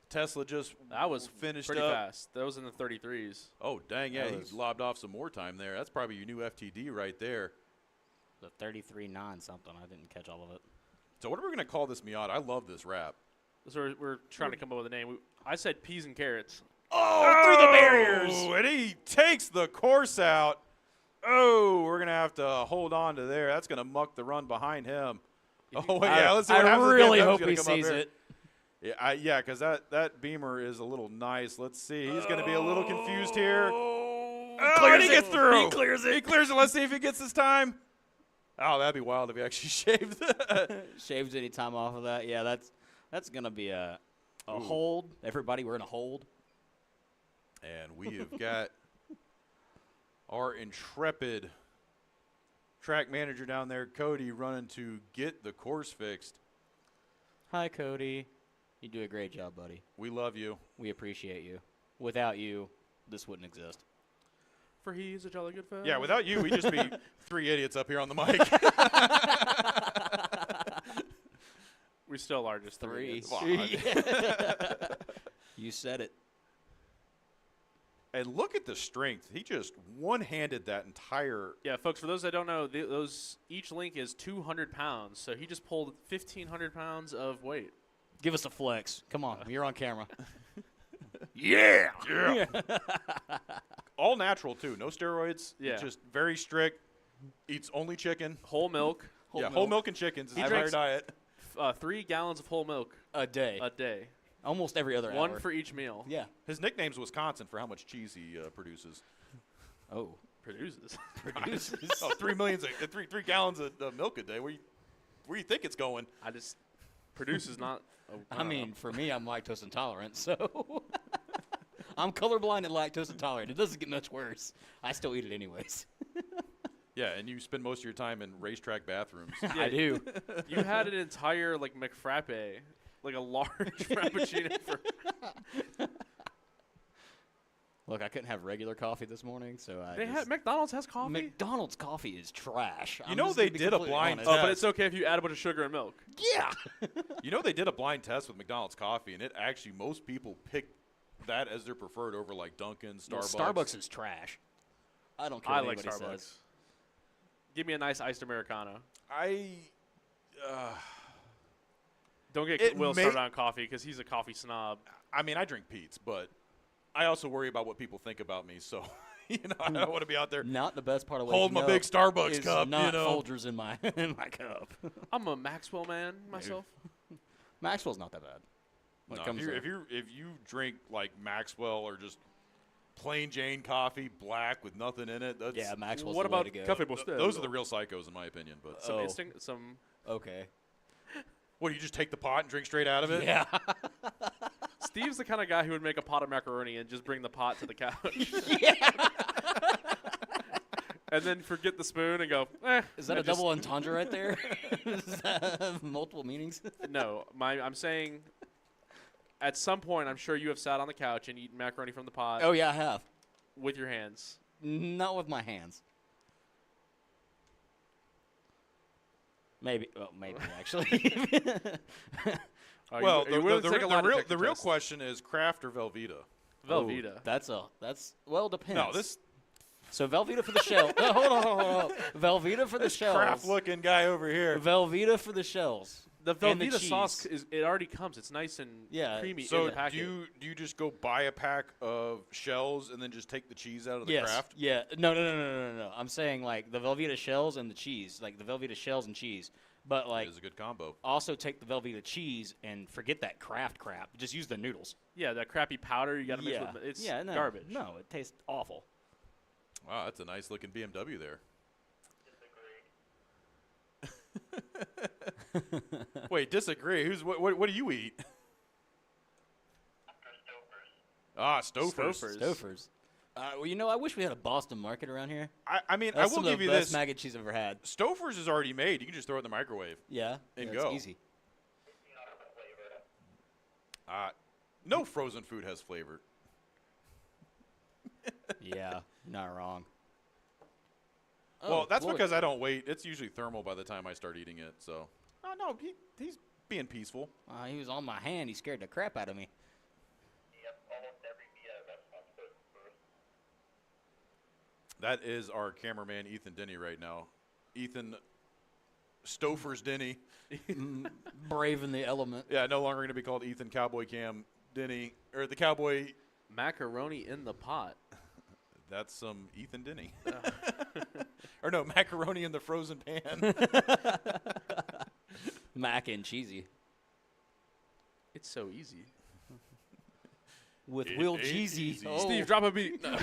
Tesla just That was finished pretty up. fast. That was in the 33s. Oh dang, yeah, That he was- lobbed off some more time there. That's probably your new FTD right there. The 33.9 something. I didn't catch all of it. So what are we gonna call this Miata? I love this wrap. So we're trying to come up with a name. I said peas and carrots. Oh, through the barriers! And he takes the course out. Oh, we're gonna have to hold on to there. That's gonna muck the run behind him. Oh yeah, let's see what happens. I again. really That was hope gonna he come up sees here. it. Yeah, because that Beamer is a little nice. Let's see. He's gonna be a little confused here. Oh, and he gets through. He clears it. He clears it. Let's see if he gets this time. Oh, that'd be wild if he actually shaved. Shaves any time off of that. Yeah, that's gonna be a hold. Everybody, we're in a hold. And we have got our intrepid track manager down there, Cody, running to get the course fixed. Hi, Cody. You do a great job, buddy. We love you. We appreciate you. Without you, this wouldn't exist. For he's a jolly good fellow. Yeah, without you, we'd just be three idiots up here on the mic. We still are just three. Three. You said it. And look at the strength. He just one-handed that entire. Yeah, folks, for those that don't know, those each link is 200 pounds. So he just pulled 1,500 pounds of weight. Give us a flex. Come on, you're on camera. Yeah. All natural, too. No steroids. Yeah. It's just very strict. Eats only chicken. Whole milk. Whole milk and chickens is He his drinks- entire diet. 3 gallons of whole milk A day. a day. Almost every other One hour. for each meal. Yeah. His nickname's Wisconsin for how much cheese he produces. Oh. Produces. Oh, 3 gallons of milk a day. Where you think it's going? I just produces not. I mean, for me, I'm lactose intolerant, so I'm colorblind and lactose intolerant. It doesn't get much worse. I still eat it anyways. Yeah, and you spend most of your time in racetrack bathrooms. I do. You had an entire like McFrappe, like a large frappuccino for. Look, I couldn't have regular coffee this morning, so I just, McDonald's has coffee. McDonald's coffee is trash. You I'm know just they gonna be did a completely blind honest. Oh, but test. it's okay if you add a bunch of sugar and milk. Yeah. You know they did a blind test with McDonald's coffee, and it actually most people picked that as their preferred over like Dunkin', Well, Starbucks. Starbucks is trash. I don't care I what like anybody Starbucks. says. Give me a nice iced Americano. Don't get It Will may- started on coffee because he's a coffee snob. I mean, I drink Pete's, but I also worry about what people think about me. So, I don't want to be out there. Not the best part of Hold waking my big up Starbucks is cup, Not you know. Folgers in my in my cup. I'm a Maxwell man myself. Maxwell's not that bad. When it No, comes to if you drink like Maxwell or just plain Jane coffee, black with nothing in it, that's, yeah, Maxwell's What the about way to go. Cafe Bostel? those are the real psychos in my opinion. But Some Oh. instinct, some. Okay. what do you just take the pot and drink straight out of it? Yeah. Steve's the kind of guy who would make a pot of macaroni and just bring the pot to the couch. And then forget the spoon and go, Is that a and just- double entendre right there? Does that have multiple meanings? No, I'm saying at some point I'm sure you have sat on the couch and eaten macaroni from the pot Oh yeah, I have. with your hands. Not with my hands. Maybe. Well, maybe actually. Are Well, you, are you willing to take a lie the real detector test? question is Kraft or Velveeta. Velveeta. That's well depends. No, this So Velveeta for the shell. Oh, hold on. Velveeta for the shells. Kraft-looking guy over here. Velveeta for the shells. The And the Velveeta sauce cheese. it already comes. It's nice and Yeah. creamy in So the packet. do you just go buy a pack of shells and then just take the cheese out of the Yes. Kraft? Yeah. No. I'm saying like the Velveeta shells and the cheese, like the Velveeta shells and cheese. But like It is a good combo. also take the Velveeta cheese and forget that Kraft crap. Just use the noodles. Yeah, that crappy powder you got to mix yeah. with. It's no, garbage. No, it tastes awful. Wow, that's a nice looking BMW there. Wait, disagree. What do you eat? Ah, Stouffer's. Stouffer's. Well, you know, I wish we had a Boston market around here. I mean, That's I will some of give the you best this. mac and cheese I've ever had. Stouffer's is already made. You can just throw it in the microwave. Yeah, And it's go. easy. No frozen food has flavor. Yeah, not wrong. Well, that's boy. because I don't wait. It's usually thermal by the time I start eating it. So, oh no, he's being peaceful. He was on my hand. He scared the crap out of me. That is our cameraman Ethan Denny right now. Ethan Stouffer's Denny. Braving the element. Yeah, no longer going to be called Ethan Cowboy Cam Denny or the Cowboy. Macaroni in the pot. That's some Ethan Denny. Or no, macaroni in the frozen pan. Mac and cheesy. It's so easy. With It Will ain't Jeezy. easy. Oh. Steve, drop a beat. No.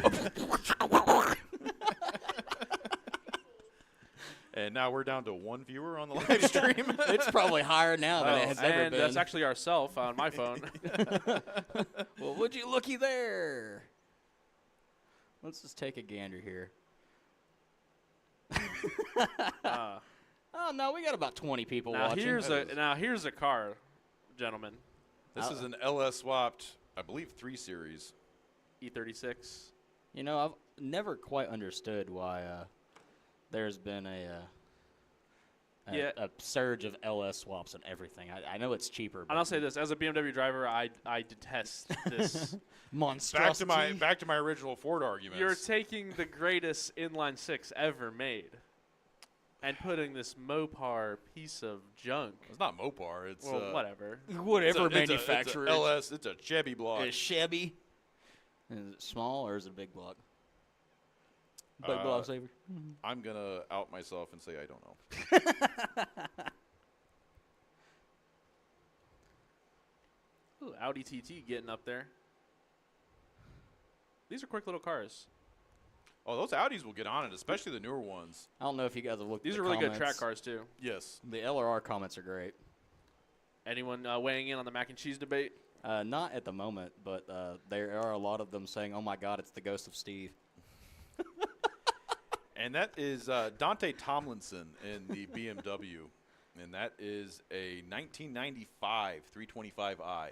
And now we're down to one viewer on the live stream. It's probably higher now than it has ever and been. that's actually ourself on my phone. Well, would you looky there? Let's just take a gander here. Oh no, we got about 20 people now watching. here's a car, gentlemen. This is an LS swapped, I believe, 3 Series. E36. You know, I've never quite understood why there's been a surge of LS swaps and everything. I know it's cheaper. And I'll say this: as a BMW driver, I detest this. monstrosity. Back to my original Ford arguments. You're taking the greatest inline six ever made and putting this Mopar piece of junk. It's not Mopar. It's Whatever. Whatever it's a manufacturer. LS. It's a Chevy block. Is Chevy. Is it small or is it a big block? Big block saver. I'm gonna out myself and say I don't know. Ooh, Audi TT getting up there. These are quick little cars. Oh, those Audis will get on it, especially the newer ones. I don't know if you guys have looked These at are the really good comments. track cars too. Yes. The LRR comments are great. Anyone weighing in on the mac and cheese debate? Not at the moment, but there are a lot of them saying, "Oh my God, it's the ghost of Steve." And that is Dante Tomlinson in the BMW. And that is a 1995 325i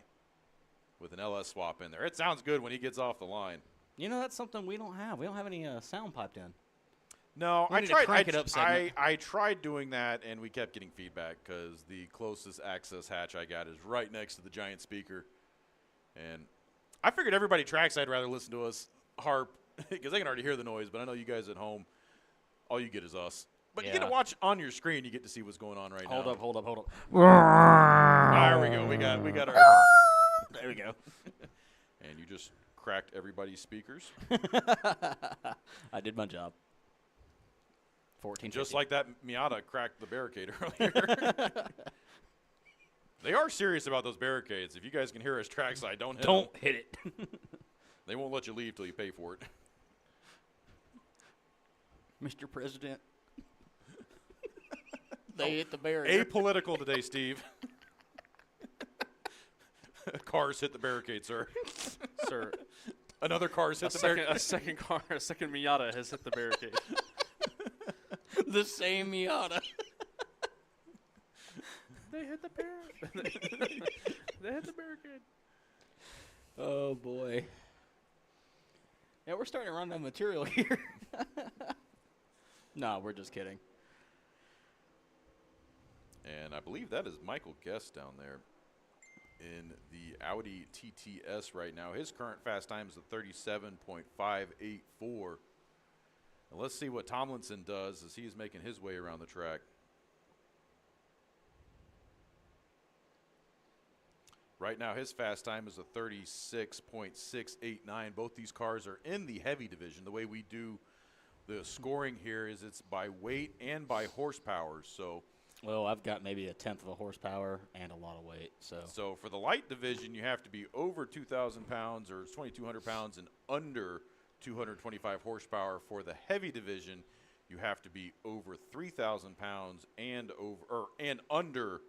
with an LS swap in there. It sounds good when he gets off the line. You know, that's something we don't have. We don't have any sound piped in. No, We I need a tried. crank it up segment. I tried doing that, and we kept getting feedback because the closest access hatch I got is right next to the giant speaker. And I figured everybody trackside rather listen to us harp because they can already hear the noise. But I know you guys at home, all you get is us. But you get to Yeah. watch on your screen. You get to see what's going on right now. Hold up. There we go. We got our. There we go. And you just cracked everybody's speakers. I did my job. 14. Just like that Miata cracked the barricade earlier. They are serious about those barricades. If you guys can hear us trackside, don't hit them. hit it. They won't let you leave till you pay for it. Mr. President. They hit the barrier. Apolitical today, Steve. Cars hit the barricade, sir. Sir, Another car's hit the barricade. a second Miata has hit the barricade. The same Miata. They hit the barricade. They hit the barricade. Oh, boy. Yeah, we're starting to run out of material here. No, we're just kidding. And I believe that is Michael Guest down there in the Audi TTS right now. His current fast time is a 37.584. And let's see what Tomlinson does as he's making his way around the track. Right now, his fast time is a 36.689. Both these cars are in the heavy division. The way we do the scoring here is it's by weight and by horsepower. So I've got maybe a tenth of a horsepower and a lot of weight. So for the light division, you have to be over 2,000 pounds or 2,200 pounds and under 225 horsepower. For the heavy division, you have to be over 3,000 pounds and under,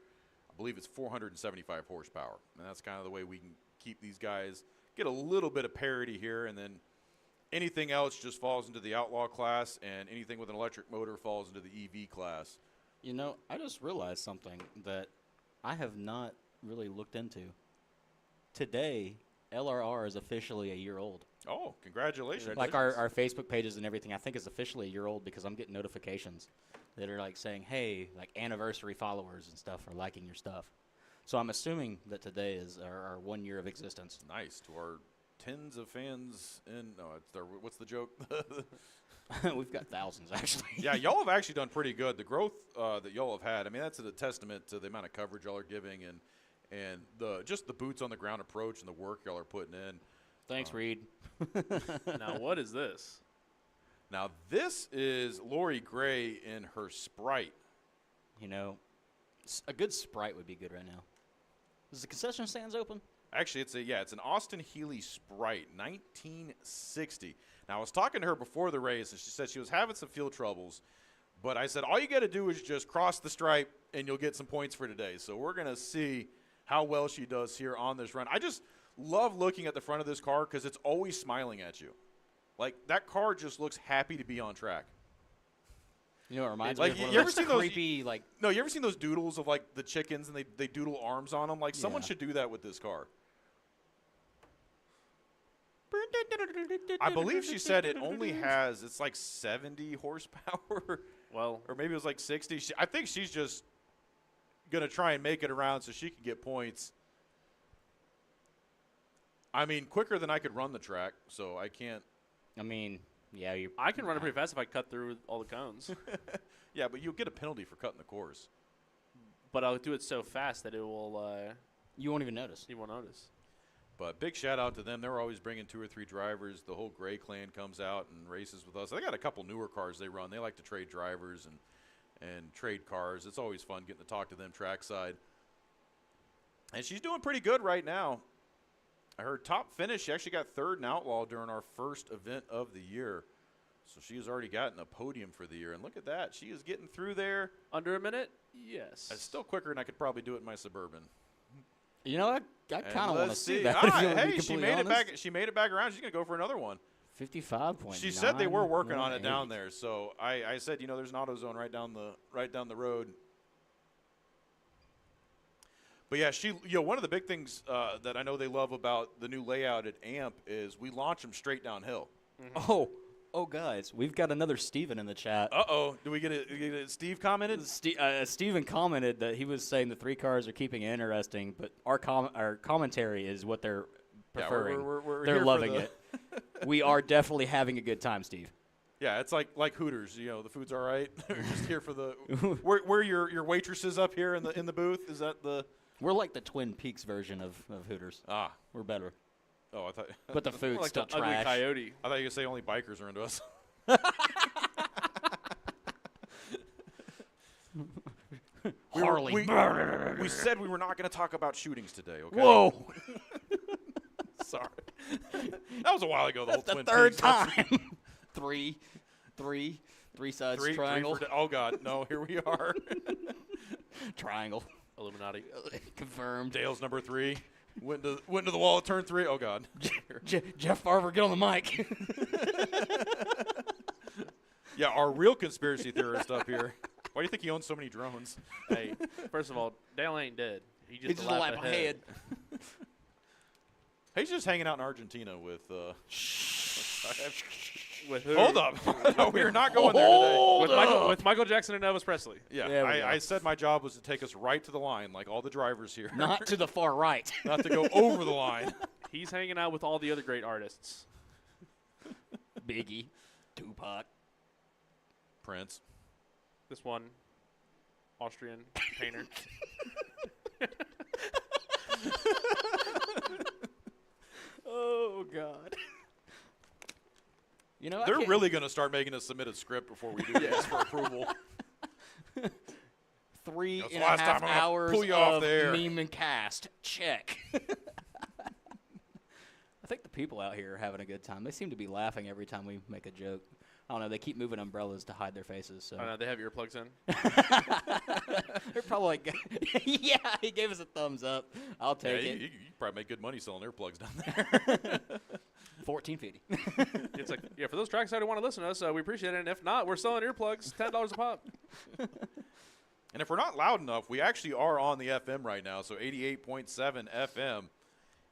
I believe it's 475 horsepower. And that's kind of the way we can keep these guys, get a little bit of parity here, and then anything else just falls into the outlaw class, and anything with an electric motor falls into the EV class. You know, I just realized something that I have not really looked into. Today, LRR is officially a year old. Oh, congratulations. Like our Facebook pages and everything, I think is officially a year old because I'm getting notifications that are like saying, hey, like anniversary followers and stuff are liking your stuff. So I'm assuming that today is our 1 year of existence. Nice. To our tens of fans what's the joke? We've got thousands, actually. Yeah, y'all have actually done pretty good. The growth that y'all have had, I mean, that's a testament to the amount of coverage y'all are giving and just the boots on the ground approach and the work y'all are putting in. Thanks, Reed. Now, what is this? Now, this is Lori Gray in her Sprite. You know, a good Sprite would be good right now. Is the concession stands open? Actually, it's an Austin Healey Sprite, 1960. Now, I was talking to her before the race, and she said she was having some fuel troubles. But I said, all you got to do is just cross the stripe, and you'll get some points for today. So we're going to see how well she does here on this run. I just love looking at the front of this car because it's always smiling at you. Like, that car just looks happy to be on track. You know, it reminds like, me of you ever those seen those creepy, like... No, you ever seen those doodles of, like, the chickens, and they doodle arms on them? Like, someone Yeah. should do that with this car. I believe she said it only has, it's like 70 horsepower. Well, or maybe it was like 60. I think she's just going to try and make it around so she can get points. I mean, quicker than I could run the track, so I can't. I mean, yeah, you. I can run it pretty fast if I cut through all the cones. Yeah, but you'll get a penalty for cutting the course. But I'll do it so fast that it will. You won't even notice. You won't notice. But big shout out to them. They're always bringing 2 or 3 drivers. The whole Gray clan comes out and races with us. They got a couple newer cars they run. They like to trade drivers and trade cars. It's always fun getting to talk to them trackside. And she's doing pretty good right now. Her top finish, she actually got 3rd in Outlaw during our first event of the year. So she has already gotten a podium for the year. And look at that. She is getting through there. Under a minute? Yes. It's still quicker than I could probably do it in my Suburban. You know, I kind of want to see that. All if you right, wanna be hey, she completely made it honest. back. She made it back around. She's gonna go for another one. 55.9. She said they were working on it down there. So I said, you know, there's an AutoZone right down the road. But yeah, one of the big things that I know they love about the new layout at AMP is we launch them straight downhill. Mm-hmm. Oh, guys, we've got another Steven in the chat. Uh-oh. Do we get it? Steve commented? Steven commented that he was saying the 3 cars are keeping it interesting, but our commentary is what they're preferring. Yeah, we're they're here for loving it. We are definitely having a good time, Steve. Yeah, it's like Hooters. You know, the food's all right. We're just here for the. Where your waitresses up here in the booth? Is that the? We're like the Twin Peaks version of Hooters. Ah, we're better. Oh, I thought. But the food's like still the ugly trash. coyote. I thought you were gonna say only bikers are into us. Harley. We said we were not going to talk about shootings today. Okay. Whoa! Sorry. That was a while ago. The That's whole the Twin third Peaks. time. three sides Three triangle. oh God, no! Here we are. Triangle. Illuminati. Confirmed. Dale's number 3. Went to the wall at turn 3. Oh God. Jeff Farver, get on the mic. Yeah, our real conspiracy theorist up here. Why do you think he owns so many drones? Hey, first of all, Dale ain't dead. He's He's just a lap ahead. He's just hanging out in Argentina with. With who? Hold up. No, we're not going there today. With Michael Jackson and Elvis Presley. Yeah, There we go. I said my job was to take us right to the line, like all the drivers here. Not to the far right. Not to go over the line. He's hanging out with all the other great artists. Biggie, Tupac. Prince. This one, Austrian painter. Oh God. You know, They're really going to start making us submit a script before we do this for approval. 3 That's the and a last half time I'm gonna hours pull you off of there. meme and cast. Check. I think the people out here are having a good time. They seem to be laughing every time we make a joke. I don't know. They keep moving umbrellas to hide their faces. So I don't know. They have earplugs in. they're probably like, yeah, he gave us a thumbs up. I'll Yeah, take it. you probably make good money selling earplugs down there. $14.50. It's like, yeah, for those tracks that want to listen to us, we appreciate it. And if not, we're selling earplugs, $10 a pop. And if we're not loud enough, we actually are on the FM right now, so 88.7 FM.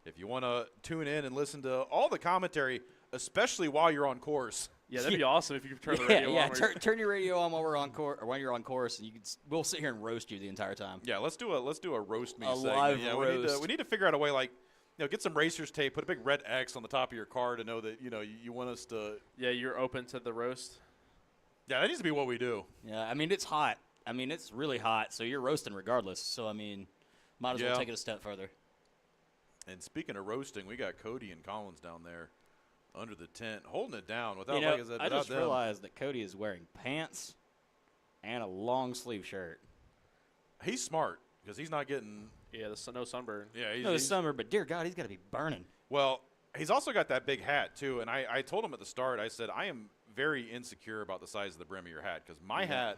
If you want to tune in and listen to all the commentary, especially while you're on course. Yeah, that'd be awesome if you could turn the Yeah, radio yeah. on. Turn your radio on while we're on course, or when you're on course, and we'll sit here and roast you the entire time. Yeah, let's do a roast me A segment. live Yeah, roast. We need to figure out a way, like, get some racer's tape, put a big red X on the top of your car to know that you want us to. Yeah, you're open to the roast. Yeah, that needs to be what we do. Yeah, I mean, it's hot. I mean, it's really hot, so you're roasting regardless. So, I mean, might as well Yeah. take it a step further. And speaking of roasting, we got Cody and Collins down there under the tent, holding it down without, You know, like I said, I without just them. realized that Cody is wearing pants and a long sleeve shirt. He's smart because he's not getting. Yeah, no sunburn. Yeah, No, it's summer, but dear God, he's got to be burning. Well, he's also got that big hat too, and I told him at the start. I said I am very insecure about the size of the brim of your hat because my hat,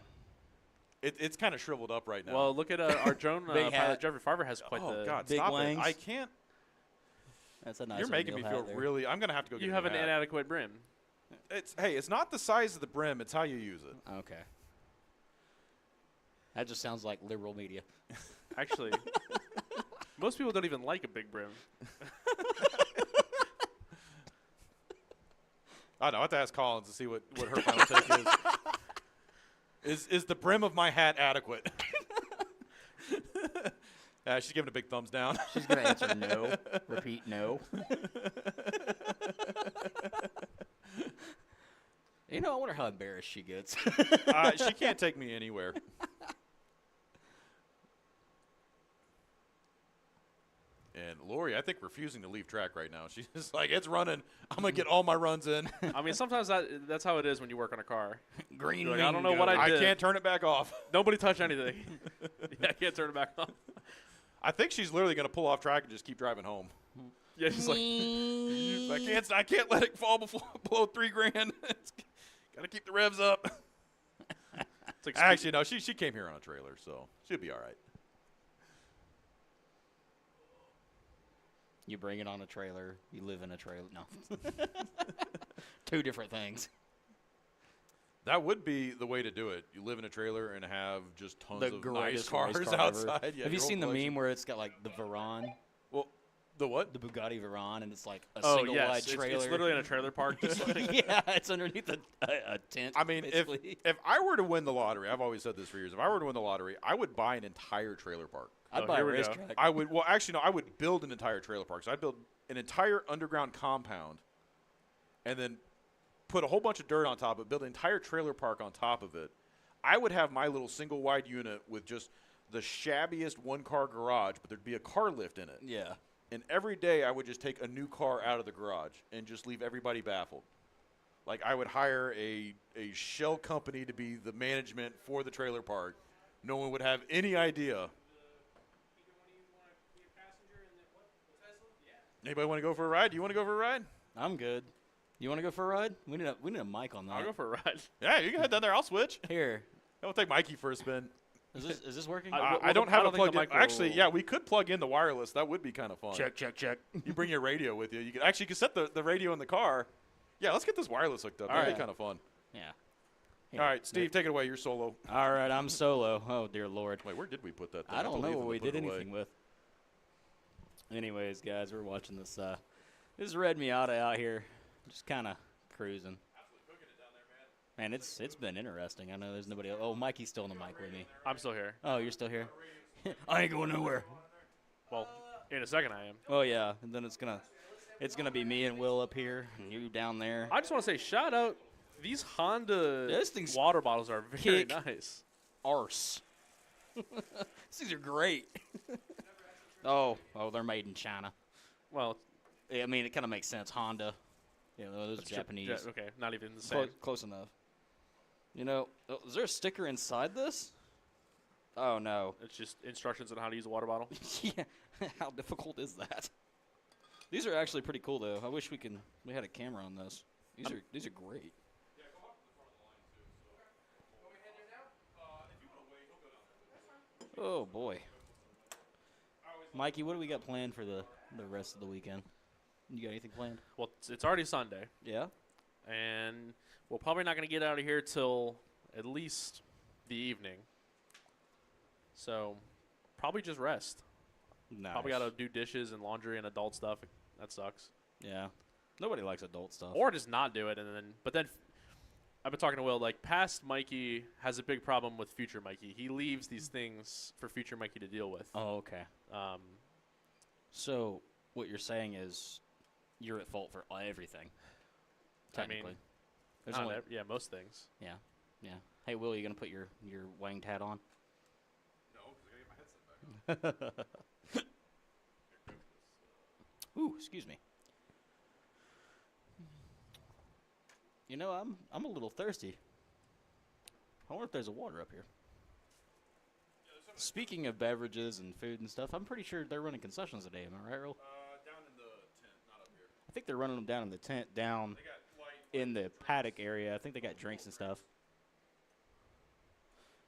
it's kind of shriveled up right now. Well, look at our drone Big pilot, hat. Jeffrey Farver has quite oh the. God, big stop wings. it! I can't. That's a nice You're making me oatmeal feel hat there. really. I'm gonna have to go. You get have a an new hat. inadequate brim. It's not the size of the brim; it's how you use it. Okay. That just sounds like liberal media. Actually, most people don't even like a big brim. I know. I have to ask Collins to see what her final take is. Is the brim of my hat adequate? She's giving a big thumbs down. She's going to answer no. Repeat no. You know, I wonder how embarrassed she gets. She can't take me anywhere. And Lori, I think, refusing to leave track right now. She's just like, it's running. I'm going to get all my runs in. I mean, sometimes that's how it is when you work on a car. Green You're like, I don't know what I I did. can't turn it back off. Nobody touch anything. Yeah, I can't turn it back on. I think she's literally going to pull off track and just keep driving home. Yeah, she's like, I can't let it fall below $3,000. Got to keep the revs up. it's like Actually, no, she came here on a trailer, so she'll be all right. You bring it on a trailer. You live in a trailer. No. Two different things. That would be the way to do it. You live in a trailer and have just tons The of nice greatest cars race car outside. ever. Yeah, Have you your whole seen the collection. meme where it's got like the Veyron, Well, the what? the Bugatti Veyron, and it's like a oh single yes, wide it's trailer? literally in a trailer park. Just like, Yeah, it's underneath a tent. I mean, basically. if I were to win the lottery, I've always said this for years. If I were to win the lottery, I would buy an entire trailer park. I'd Oh, buy a here we go. racetrack. I would. Well, actually, no. I would build an entire trailer park. So I'd build an entire underground compound, and then put a whole bunch of dirt on top of it. Build an entire trailer park on top of it. I would have my little single wide unit with just the shabbiest one car garage, but there'd be a car lift in it. Yeah. And every day I would just take a new car out of the garage and just leave everybody baffled. Like I would hire a shell company to be the management for the trailer park. No one would have any idea. Anybody want to go for a ride? Do you want to go for a ride? I'm good. You want to go for a ride? We need a mic on that. I'll go for a ride. Yeah, you can head down there. I'll switch. Here. I'll take Mikey for a spin. Is this working? I don't have I a don't think plug the in. mic will- Actually, yeah, we could plug in the wireless. That would be kind of fun. check. You bring your radio with you. You could set the radio in the car. Yeah, let's get this wireless hooked up. All That'd right. be kind of fun. Yeah. All right, Steve, take it away. You're solo. All right, I'm solo. Oh dear Lord. Wait, where did we put that thing? I don't know believe what we we put did it away. anything with. Anyways, guys, we're watching this. This is Red Miata out here, just kind of cruising. Man, it's been interesting. I know there's nobody else. Oh, Mikey's still on the mic with me. I'm still here. Oh, you're still here? I ain't going nowhere. Well, in a second I am. Oh yeah, and then it's gonna be me and Will up here, and you down there. I just want to say shout out. These Honda This thing's water bottles are very kick. nice. Arse. These things are great. oh, they're made in China. Well, I mean, it kind of makes sense. Honda. You know, those are that's ju- Japanese. yeah, okay, not even the same. Close enough. You know, is there a sticker inside this? Oh, no. It's just instructions on how to use a water bottle. Yeah. How difficult is that? These are actually pretty cool, though. I wish we had a camera on this. These are great. Yeah, go up to the front of the line too. So. Are we heading now? If you want to wait, he'll go down there. Oh boy, Mikey, what do we got planned for the rest of the weekend? You got anything planned? Well, it's already Sunday, Yeah. and we're probably not going to get out of here till at least the evening. So probably just rest. Nice. Probably got to do dishes and laundry and adult stuff. That sucks. Yeah. Nobody likes adult stuff. Or just not do it, and then I've been talking to Will. Like, past Mikey has a big problem with future Mikey. He leaves these things for future Mikey to deal with. Oh, okay. So what you're saying is you're at fault for everything. Technically. There's only, most things. yeah. Hey, Will, you gonna put your wanged hat on? No, because I got my headset back. Ooh, excuse me. You know, I'm a little thirsty. I wonder if there's a water up here. Speaking of beverages and food and stuff, I'm pretty sure they're running concessions today. Am I right, Earl? Down in the tent, not up here. I think they're running them down in the tent, down They got light. in the paddock area. I think they got drinks and stuff.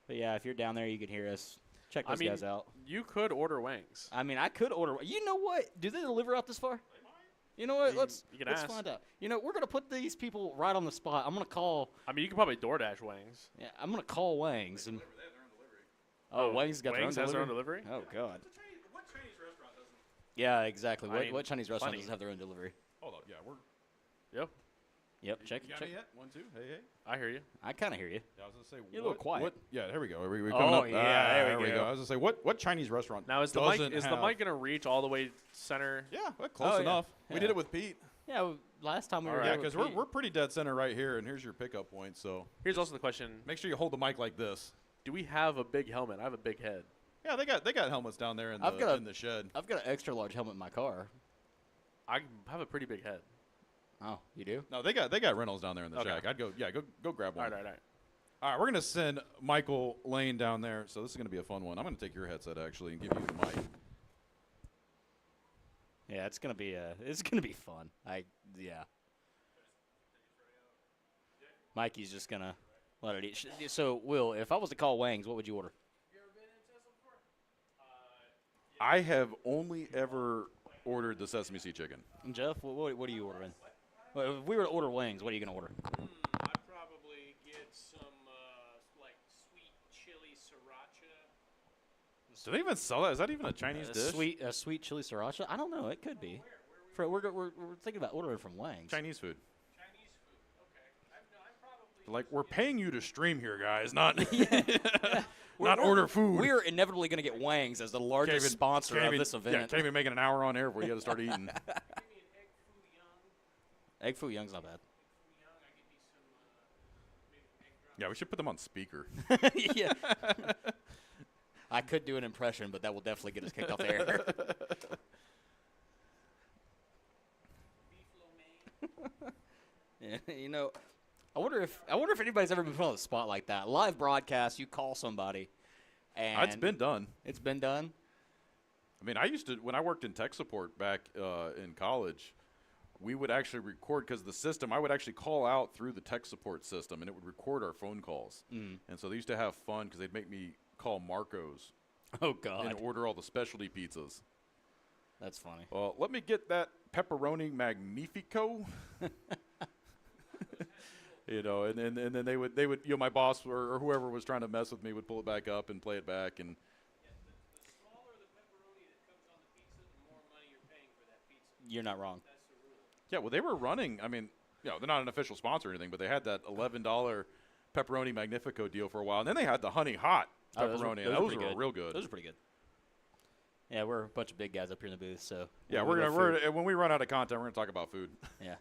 But yeah, if you're down there, you can hear us. Check those guys out. You could order wings. I mean, I could order. You know what? Do they deliver out this far? You know what? Let's ask. find out. You know, we're gonna put these people right on the spot. I'm gonna call. I mean, you could probably DoorDash wings. Yeah, I'm gonna call Wangs and. They have their own delivery. Oh, Wangs got Wings their own has delivery. their own delivery? Oh God. What Chinese restaurant doesn't? Yeah, exactly. I mean, What Chinese restaurant funny. doesn't have their own delivery? Hold up, yeah, we're. Yep, Yep. Check. You got check. me yet? 1, 2. Hey. I hear you. I kind of hear you. Yeah, I was gonna say. You're a little quiet. Yeah, here we go. We Oh, coming up. yeah, there we go. go. I was gonna say, what Chinese restaurant? Now, is the doesn't mic have- gonna reach all the way center? Yeah, well, close Oh, yeah. enough. We Yeah. did it with Pete. Yeah. Last time we were. All here right. Yeah, with because Pete. we're pretty dead center right here, and here's your pickup point. So Here's also the question: make sure you hold the mic like this. do we have a big helmet? I have a big head. Yeah, they got helmets down there in I've the got a- in the shed. I've got an extra large helmet in my car. I have a pretty big head. Oh, you do? No, they got rentals down there in the Okay. shack. I'd go grab All one. right. All right, we're gonna send Michael Lane down there. So this is gonna be a fun one. I'm gonna take your headset actually and give you the mic. Yeah, it's gonna be fun. Yeah. Mikey's just gonna let it eat. So, Will, if I was to call Wangs, what would you order? I have only ever ordered the sesame seed chicken. And Jeff, what are you ordering? Well, if we were to order wings, what are you gonna order? I'd probably get some like sweet chili sriracha. Do they even sell that? Is that even a Chinese dish? Sweet chili sriracha? I don't know. It could be. We're thinking about ordering from Wangs. Chinese food. Chinese food. Okay. I'm probably Like we're paying you to stream here, guys, not We're- order food. We're inevitably gonna get Wangs as the largest sponsor of this event. Yeah, can't even make it an hour on air before you got to start eating. give me an egg foo young. Egg foo young's not bad. Foo young. I give me some maybe an egg drop. Yeah, we should put them on speaker. Yeah. I could do an impression, but that will definitely get us kicked off the air. Beef lo mein. Yeah, you know, I wonder if anybody's ever been put on the spot like that. Live broadcast, you call somebody, and It's been done. It's been done. I mean, I used to when I worked in tech support back in college. We would actually record because the system. I would actually call out through the tech support system, and it would record our phone calls. And so they used to have fun because they'd make me call Marco's Oh God, and order all the specialty pizzas. that's funny. Let me get that pepperoni magnifico. You know, and then they would my boss or whoever was trying to mess with me would pull it back up and play it back and. The smaller the pepperoni that comes on the pizza, the more money you're paying for that pizza. You're not wrong. That's the rule. Yeah, well, they were running. I mean, you know, they're not an official sponsor or anything, but they had that $11 pepperoni magnifico deal for a while, and then they had the honey hot pepperoni, and those were real good. Those are pretty good. Yeah, we're a bunch of big guys up here in the booth, so Yeah, we love food. when we run out of content, we're gonna talk about food. Yeah.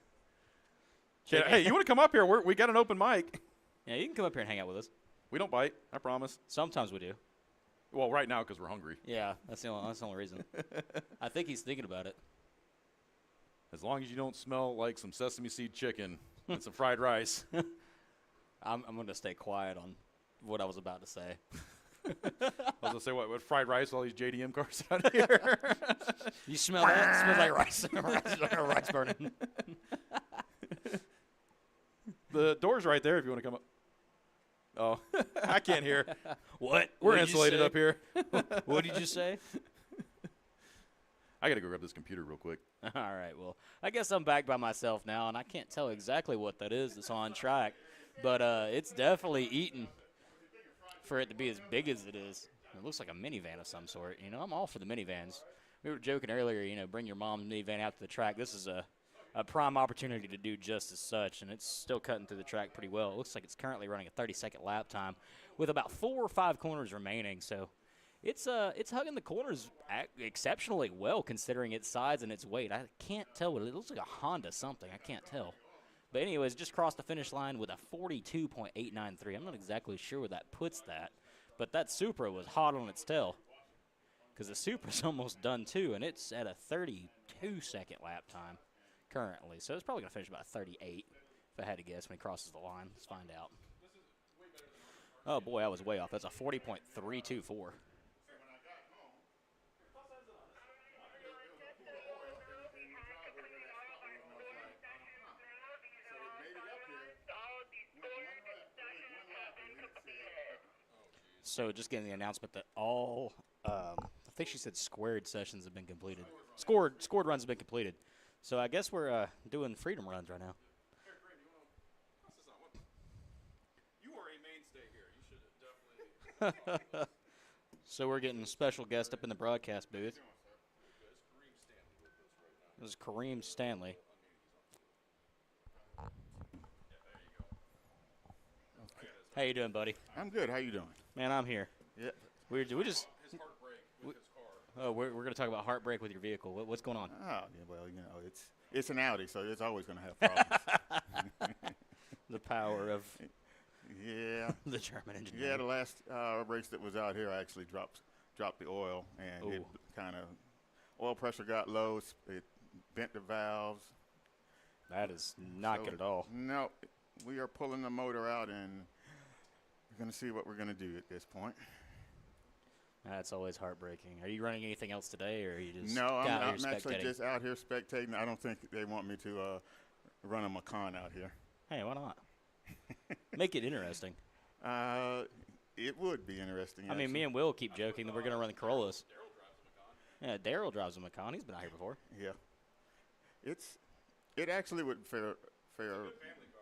Yeah, hey, you want to come up here? We got an open mic. Yeah, you can come up here and hang out with us. We don't bite, I promise. Sometimes we do. Well, right now because we're hungry. Yeah, that's the only reason. I think he's thinking about it. As long as you don't smell like some sesame seed chicken and some fried rice. I'm going to stay quiet on what I was about to say. I was gonna say what fried rice? All these JDM cars out here. You smell that? It smells like rice burning. The door's right there if you want to come up. Oh, I can't hear. What? We're What did you insulated say? up here. What did you say? I got to go grab this computer real quick. All right, well, I guess I'm back by myself now, and I can't tell exactly what that is that's on track, but it's definitely eating for it to be as big as it is. It looks like a minivan of some sort. You know, I'm all for the minivans. We were joking earlier, you know, bring your mom's minivan out to the track. This is a prime opportunity to do just as such, and it's still cutting through the track pretty well. It looks like it's currently running a 30-second lap time with about 4 or 5 corners remaining, so it's hugging the corners exceptionally well considering its size and its weight. I can't tell what it looks like. A Honda something. I can't tell. But anyways, just crossed the finish line with a 42.893. I'm not exactly sure where that puts that, but that Supra was hot on its tail because the Supra's almost done too, and it's at a 32-second lap time currently. So it's probably going to finish about 38 if I had to guess when he crosses the line. Let's find out. Oh, boy, I was way off. That's a 40.324. So just getting the announcement that all, I think she said squared sessions have been completed. Scored runs have been completed. So I guess we're doing freedom runs right now. You are a mainstay here. You should definitely. So we're getting a special guest up in the broadcast booth. This is Kareem Stanley. How you doing, buddy? I'm good. How you doing? Man, I'm here. Yeah. We just. Oh, we're going to talk about heartbreak with your vehicle. What's going on? Oh, yeah. Well, you know, it's an Audi, so it's always going to have problems. The power of Yeah. the German engine. Yeah. The last race that was out here, I actually dropped the oil, and it Ooh. kind of oil pressure got low. It bent the valves. That is not good at all. No, we are pulling the motor out, and we're going to see what we're going to do at this point. That's always heartbreaking. Are you running anything else today, or are you just No, out I'm here actually spectating? just out here spectating. I don't think they want me to run a Macan out here. Hey, why not? Make it interesting. It would be interesting. I mean, me and Will keep joking that we're going to run the Corollas. Yeah, Daryl drives a Macan. He's been out here before. Yeah. It actually would fare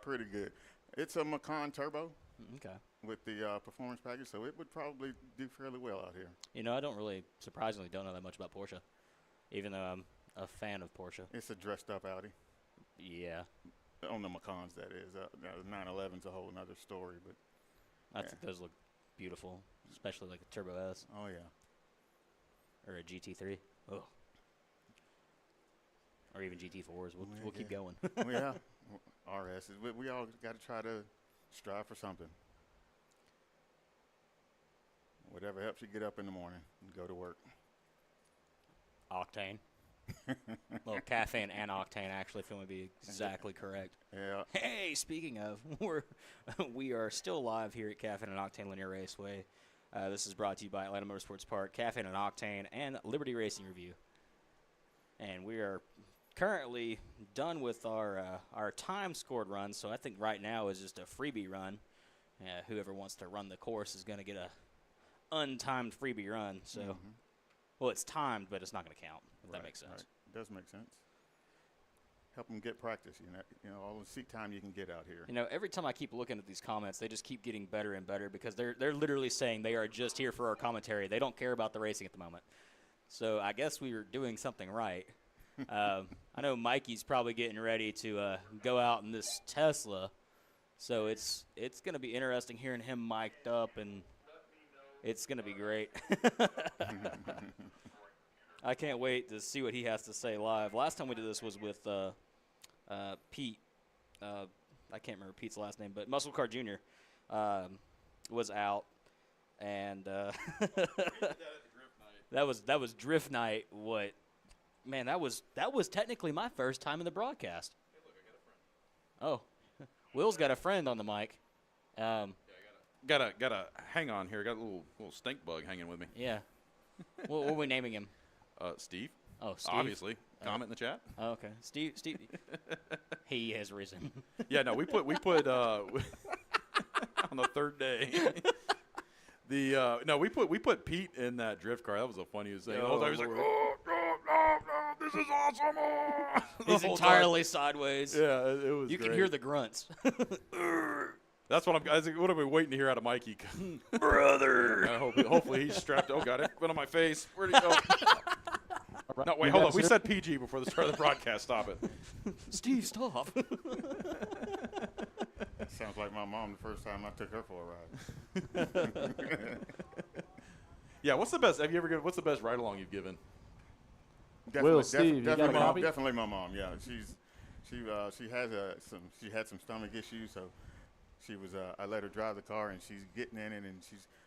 pretty good. It's a Macan Turbo Okay. with the performance package, so it would probably do fairly well out here. You know, I surprisingly don't know that much about Porsche, even though I'm a fan of Porsche. It's a dressed-up Audi. Yeah. On the Macans, that is. The 911's a whole other story, but I think those look beautiful, especially like a Turbo S oh yeah. or a GT3. Oh. Or even GT4s. We'll keep going. Well, yeah, RS. We all got to try to strive for something. Whatever helps you get up in the morning and go to work. Octane. Well, Caffeine and Octane, actually, if you want to be exactly correct. Yeah. Hey, speaking of, we are still live here at Caffeine and Octane Lanier Raceway. This is brought to you by Atlanta Motorsports Park, Caffeine and Octane, and Liberty Racing Review. And we are currently done with our time scored run, so I think right now is just a freebie run. Whoever wants to run the course is going to get a untimed freebie run. So, well, it's timed, but it's not going to count. If that makes sense. Right. It does make sense. Help them get practice. You know all the seat time you can get out here. You know, every time I keep looking at these comments, they just keep getting better and better because they're literally saying they are just here for our commentary. They don't care about the racing at the moment. So I guess we were doing something right. I know Mikey's probably getting ready to go out in this Tesla, so it's going to be interesting hearing him mic'd up, and it's going to be great. I can't wait to see what he has to say live. Last time we did this was with Pete. I can't remember Pete's last name, but Muscle Car Jr. Was out, and that was Drift Night. What? Man, that was technically my first time in the broadcast. Hey, look, I got a friend. Oh, Will's got a friend on the mic. Gotta hang on here. Got a little stink bug hanging with me. Yeah. What are we naming him? Steve. Oh, Steve. Obviously. Comment in the chat. Oh, okay. Steve. He has risen. Yeah, no, we put on the third day. We put Pete in that drift car. That was the funniest thing. The whole time he was like, no, this is awesome. He's entirely sideways. Yeah, it was. You great. can hear the grunts. That's what what am I waiting to hear out of Mikey? Brother. Hopefully he's strapped. Oh God, it went on my face. Where'd he go? No, wait, hold on. We said PG before the start of the broadcast. Stop it. Steve, stop. Sounds like my mom the first time I took her for a ride. Yeah, what's the best? Have you ever given? What's the best ride along you've given? Definitely, you got a copy? definitely my mom. Yeah, she had some stomach issues, so she was. I let her drive the car, and she's getting in it, and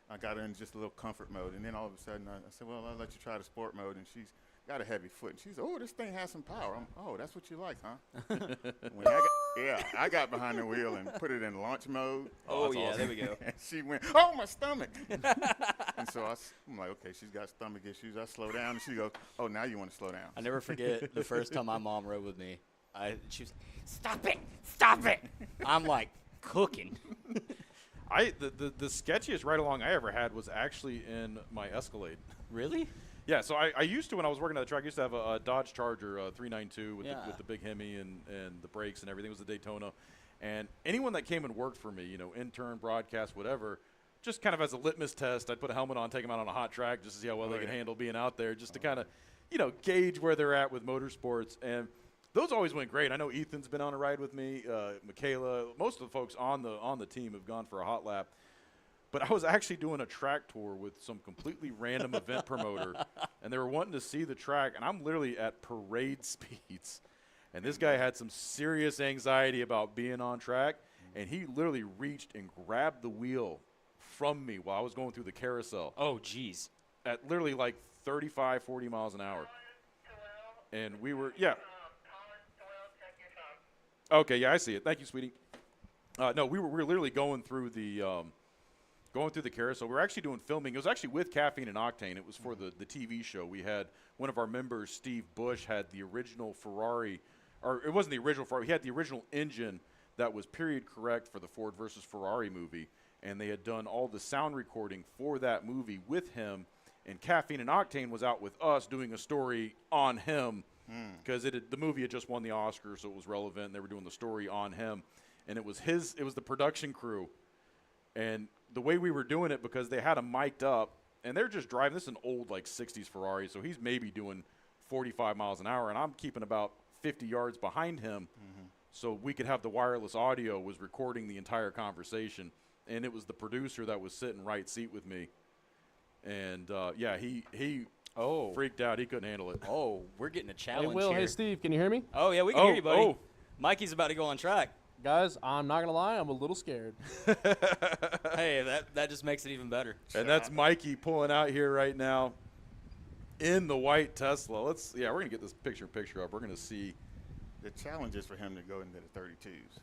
I got her in just a little comfort mode, and then all of a sudden I said, well, I'll let you try the sport mode, and she's got a heavy foot, and she's, oh, this thing has some power. That's what you like, huh? I got behind the wheel and put it in launch mode. Oh yeah, awesome. There we go. And she went, oh, my stomach. And so I'm like, okay, she's got stomach issues. I slow down, and she goes, oh, now you want to slow down. I never forget the first time my mom rode with me. She was like, stop it. I'm like, cooking. The sketchiest ride along I ever had was actually in my Escalade. Really? Yeah, so I used to, when I was working at the track, I used to have a Dodge Charger 392 with the big Hemi and the brakes and everything. It was the Daytona. And anyone that came and worked for me, intern, broadcast, whatever, just kind of as a litmus test, I'd put a helmet on, take them out on a hot track just to see how well they could handle being out there, just to kind of, gauge where they're at with motorsports. And those always went great. I know Ethan's been on a ride with me, Michaela. Most of the folks on the team have gone for a hot lap. But I was actually doing a track tour with some completely random event promoter, and they were wanting to see the track, and I'm literally at parade speeds. And this guy had some serious anxiety about being on track, and he literally reached and grabbed the wheel from me while I was going through the carousel. Oh, geez. At literally like 35, 40 miles an hour. And we were, yeah. Okay, yeah, I see it. Thank you, sweetie. No, we were literally going through the carousel. We were actually doing filming. It was actually with Caffeine and Octane. It was for the TV show. We had one of our members, Steve Bush, had the original Ferrari, or it wasn't the original Ferrari. He had the original engine that was period correct for the Ford versus Ferrari movie, and they had done all the sound recording for that movie with him. And Caffeine and Octane was out with us doing a story on him because the movie had just won the Oscar, so it was relevant. And they were doing the story on him, and it was the production crew. And the way we were doing it, because they had him mic'd up, and they're just driving. This is an old, 60s Ferrari, so he's maybe doing 45 miles an hour, and I'm keeping about 50 yards behind him so we could have the wireless audio was recording the entire conversation. And it was the producer that was sitting right seat with me. And, he freaked out. He couldn't handle it. Oh, we're getting a challenge Hey, Will. here. Hey, Steve. Can you hear me? Oh, yeah, we can hear you, buddy. Mikey's about to go on track. Guys, I'm not going to lie. I'm a little scared. Hey, that just makes it even better. And that's Mikey pulling out here right now in the white Tesla. We're going to get this picture up. We're going to see. The challenge is for him to go into the 32s.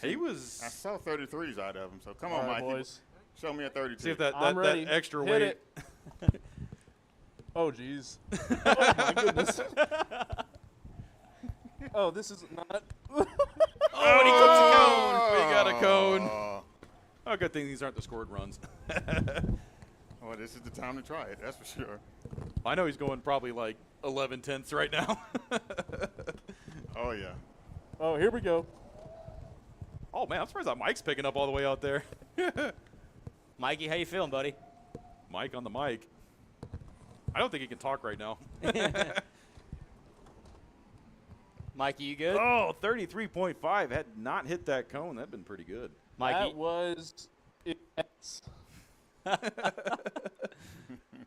I saw 33s out of him, so come on, Mikey. Boys. Show me a 32. See if that extra Hit weight. It. Oh, jeez. Oh, my goodness. Oh, this is not. Oh, and he clips a cone. We got a cone. Oh, good thing these aren't the scored runs. Well, this is the time to try it, that's for sure. I know he's going probably 11 tenths right now. Oh, yeah. Oh, here we go. Oh, man, I'm surprised that mic's picking up all the way out there. Mikey, how you feeling, buddy? Mike on the mic. I don't think he can talk right now. Mikey, you good? Oh, 33.5. Had not hit that cone. That'd been pretty good. Mikey. That was intense. Can't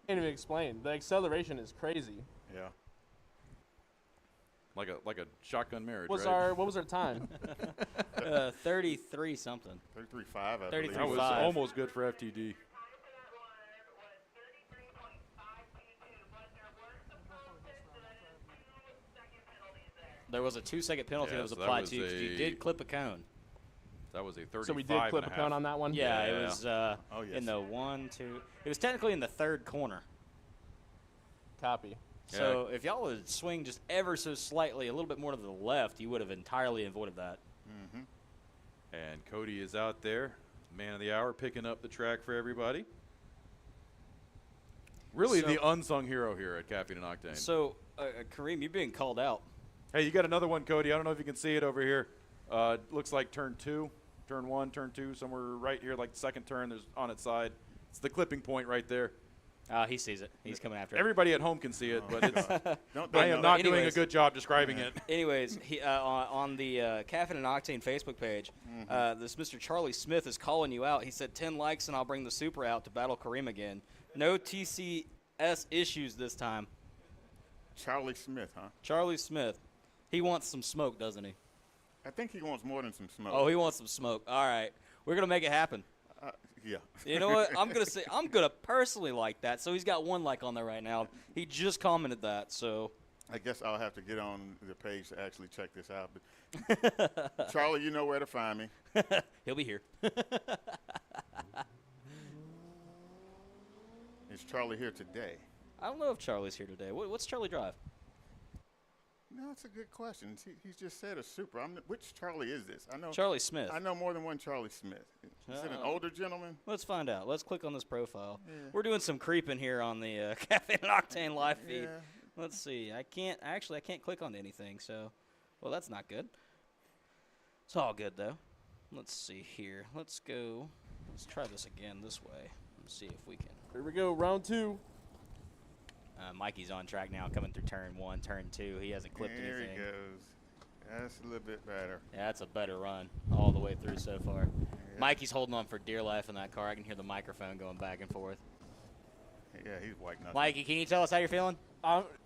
even explain. The acceleration is crazy. Yeah. Like a shotgun marriage, What right? was our time? 33 something. 33.5, I believe. 33.5. That was almost good for FTD. There was a 2-second penalty that was Yes, that applied was to you because you a- did clip a cone. That was a 35. So we did clip a and cone half. on that one? Yeah, it Yeah. was Oh, yes. in the 1, 2. It was technically in the third corner. Copy. So if y'all would swing just ever so slightly, a little bit more to the left, you would have entirely avoided that. Mm-hmm. And Cody is out there, man of the hour, picking up the track for everybody. Really So- the unsung hero here at Caffeine and Octane. So, Kareem, you're being called out. Hey, you got another one, Cody. I don't know if you can see it over here. Looks like turn 2, turn 1, turn 2, somewhere right here, like the second turn. There's on its side. It's the clipping point right there. He sees it. He's coming after it. Everybody at home can see it, but it's, Don't I am not doing a Anyways. good job describing it. Anyways, he, on the Caffeine and Octane Facebook page, this Mr. Charlie Smith is calling you out. He said 10 likes and I'll bring the Super out to battle Kareem again. No TCS issues this time. Charlie Smith, huh? Charlie Smith. He wants some smoke, doesn't he? I think he wants more than some smoke. Oh, he wants some smoke. All right. We're going to make it happen. Yeah. You know what? I'm gonna personally like that. So he's got 1 like on there right now. He just commented that. So I guess I'll have to get on the page to actually check this out. But Charlie, you know where to find me. he'll be here. Is Charlie here today? I don't know if Charlie's here today. What's Charlie drive? No, that's a good question. He's just said a super. Which Charlie is this? I know. Charlie Smith. I know more than one Charlie Smith. Is it an older gentleman? Let's find out. Let's click on this profile. Yeah. We're doing some creeping here on the Caffeine and Octane live feed. Yeah. Let's see. I can't click on anything. So, well, that's not good. It's all good though. Let's see here. Let's go. Let's try this again this way. Let's see if we can. Here we go, round 2. Mikey's on track now, coming through turn 1, turn 2. He hasn't clipped There anything. he goes. That's a little bit better. Yeah, that's a better run all the way through so far. Mikey's holding on for dear life in that car. I can hear the microphone going back and forth. Yeah, he's white nothing. Mikey, can you tell us how you're feeling?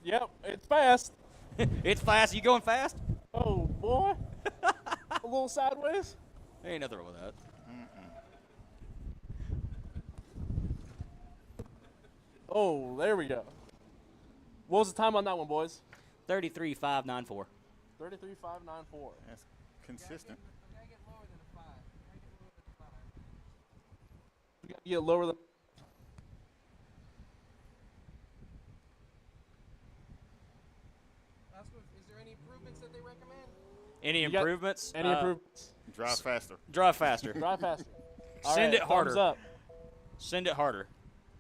Yep, it's fast. It's fast. You going fast? Oh, boy. A little sideways. There ain't nothing wrong with that. Oh, there we go. What was the time on that one, boys? 33.594. 33.594. That's consistent. You gotta get lower than. Is there any improvements that they recommend? Any You got improvements? Any improvements? Drive faster. Drive faster. Drive faster. All Send right, it harder. thumbs up. Send it harder.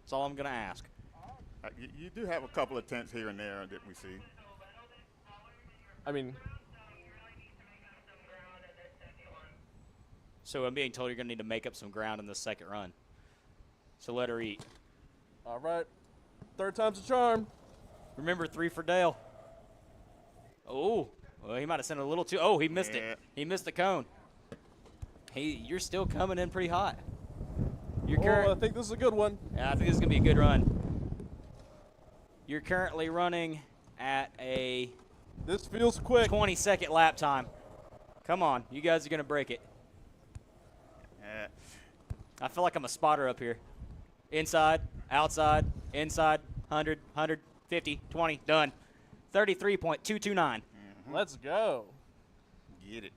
That's all I'm going to ask. You do have a couple of tents here and there that we see. I mean, So I'm being told you're going to need to make up some ground in the second run. So let her eat. all right. Third time's a charm. Remember, 3 for Dale. Oh, well, he might have sent it a little too. Oh, he missed Yeah. it. He missed the cone. You're still coming in pretty hot. You're Oh, I think this is a good one. Yeah, I think this is going to be a good run. You're currently running at a This feels quick. 20-second lap time. Come on, you guys are going to break it. Yeah. I feel like I'm a spotter up here. Inside, outside, inside, 100, 150, 20, done. 33.229. Let's go. Get it.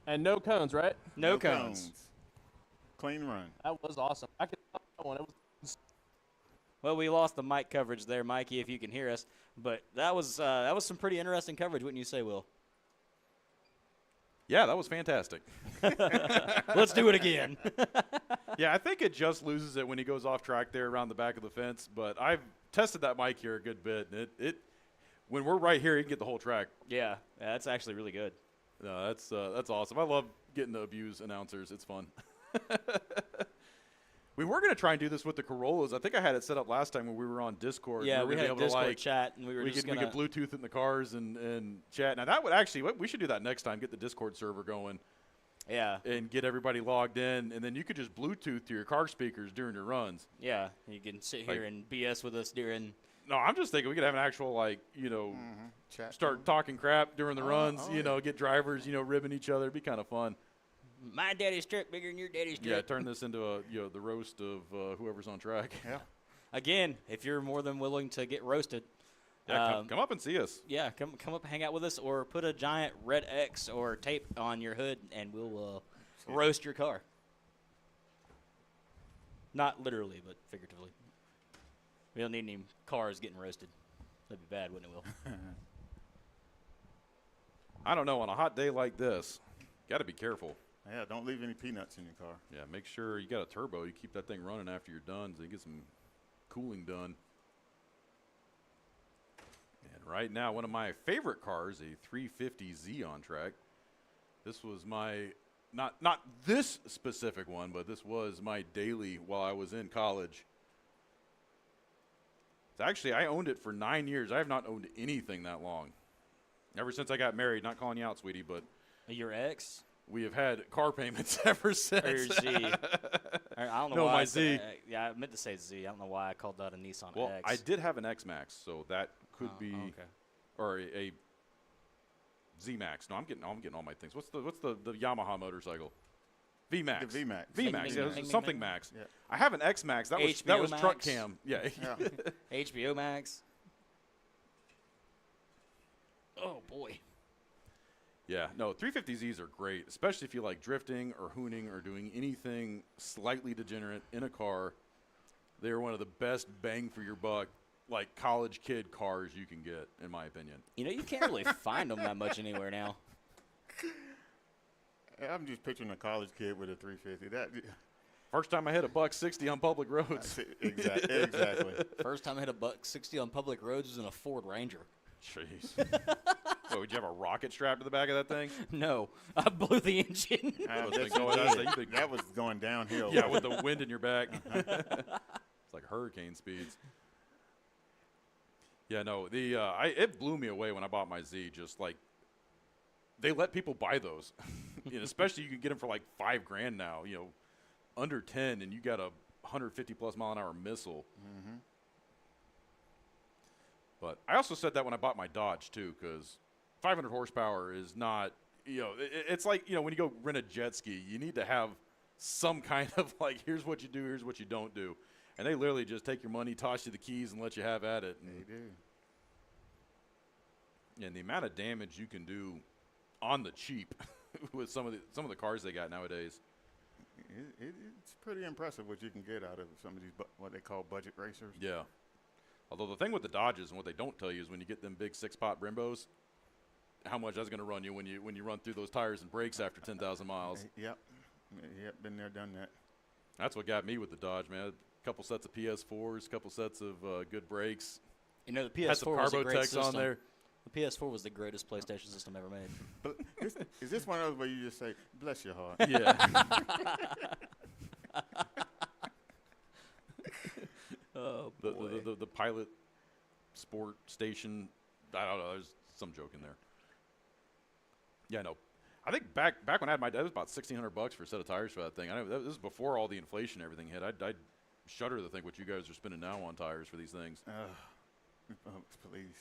And no cones, right? No cones. Clean run. That was awesome. I could that one. It was Well, we lost the mic coverage there, Mikey, if you can hear us. But that was some pretty interesting coverage, wouldn't you say, Will? Yeah, that was fantastic. Let's do it again. Yeah, I think it just loses it when he goes off track there around the back of the fence. But I've tested that mic here a good bit. And it when we're right here, he can get the whole track. Yeah, that's actually really good. No, that's awesome. I love getting to abuse announcers. It's fun. We were going to try and do this with the Corollas. I think I had it set up last time when we were on Discord. Yeah, we were gonna had be a able to, Discord like, chat, and we were just we going could Bluetooth in the cars and chat. Now, that would actually – we should do that next time, get the Discord server going. Yeah. And get everybody logged in, and then you could just Bluetooth to your car speakers during your runs. Yeah, you can sit here and BS with us during – No, I'm just thinking we could have an actual, like, Chat start talking crap during the runs, yeah. get drivers, ribbing each other. It'd be kind of fun. my daddy's truck bigger than your daddy's truck. Yeah, turn this into the roast of whoever's on track. Yeah. Again, if you're more than willing to get roasted, Yeah, come up and see us. Yeah, come up, hang out with us, or put a giant red X or tape on your hood, and we'll roast your car. Not literally, but figuratively. We don't need any cars getting roasted. That'd be bad, wouldn't it, Will? I don't know. On a hot day like this, got to be careful. Yeah, don't leave any peanuts in your car. Yeah, make sure you got a turbo. You keep that thing running after you're done so you get some cooling done. And right now, one of my favorite cars, a 350Z on track. This was my, not this specific one, but this was my daily while I was in college. Actually, I owned it for 9 years. I have not owned anything that long. Ever since I got married, not calling you out, sweetie, but Your ex? we have had car payments ever since. Or your Z? I don't know No, why. my I said, Z. Yeah, I meant to say Z. I don't know why I called that a Nissan Well, X. I did have an X Max, so that could be, okay. or a Z Max. No, I'm getting all my things. What's the Yamaha motorcycle? V Max. The VMAX. V Max. Bing, Yeah, bing, something bing. Max. Yeah. I have an X Max. That was HBO truck Max? cam. Yeah. Yeah. HBO Max. Oh, boy. Yeah, no, 350Zs are great, especially if you like drifting or hooning or doing anything slightly degenerate in a car. They're one of the best bang for your buck, like college kid cars you can get, in my opinion. You know, you can't really find them that much anywhere now. I'm just picturing a college kid with a 350. That First time I hit a $160 on public roads. exactly. First time I hit a $160 on public roads was in a Ford Ranger. Jeez. What, would you have a rocket strapped to the back of that thing? No, I blew the engine. That was going downhill. Yeah, with the wind in your back. It's like hurricane speeds. Yeah, no, it blew me away when I bought my Z. Just like they let people buy those, you know, especially you can get them for like $5,000 now. You know, under 10, and you got a 150+ mile an hour missile. Mm-hmm. But I also said that when I bought my Dodge too, because 500 horsepower is not, you know, it's like, you know, when you go rent a jet ski, you need to have some kind of like, here's what you do, here's what you don't do. And they literally just take your money, toss you the keys, and let you have at it. And, They do. and the amount of damage you can do on the cheap with some of the cars they got nowadays. It's pretty impressive what you can get out of some of these what they call budget racers. Yeah. Although the thing with the Dodges and what they don't tell you is when you get them big 6-pot Brimbos, how much that's going to run you when you run through those tires and brakes after 10,000 miles. Yep, been there, done that. That's what got me with the Dodge, man. A couple sets of PS4s, a couple sets of good brakes. You know, the Had some PS4 was a Carbo great Techs system. on there. The PS4 was the greatest PlayStation system ever made. But is this one of those where you just say, bless your heart? Yeah. Oh, boy. the Pilot Sport Station, I don't know, there's some joke in there. Yeah, no. I think back when I had my dad, it was about $1,600 for a set of tires for that thing. I know this is before all the inflation and everything hit. I'd shudder to think what you guys are spending now on tires for these things. Please.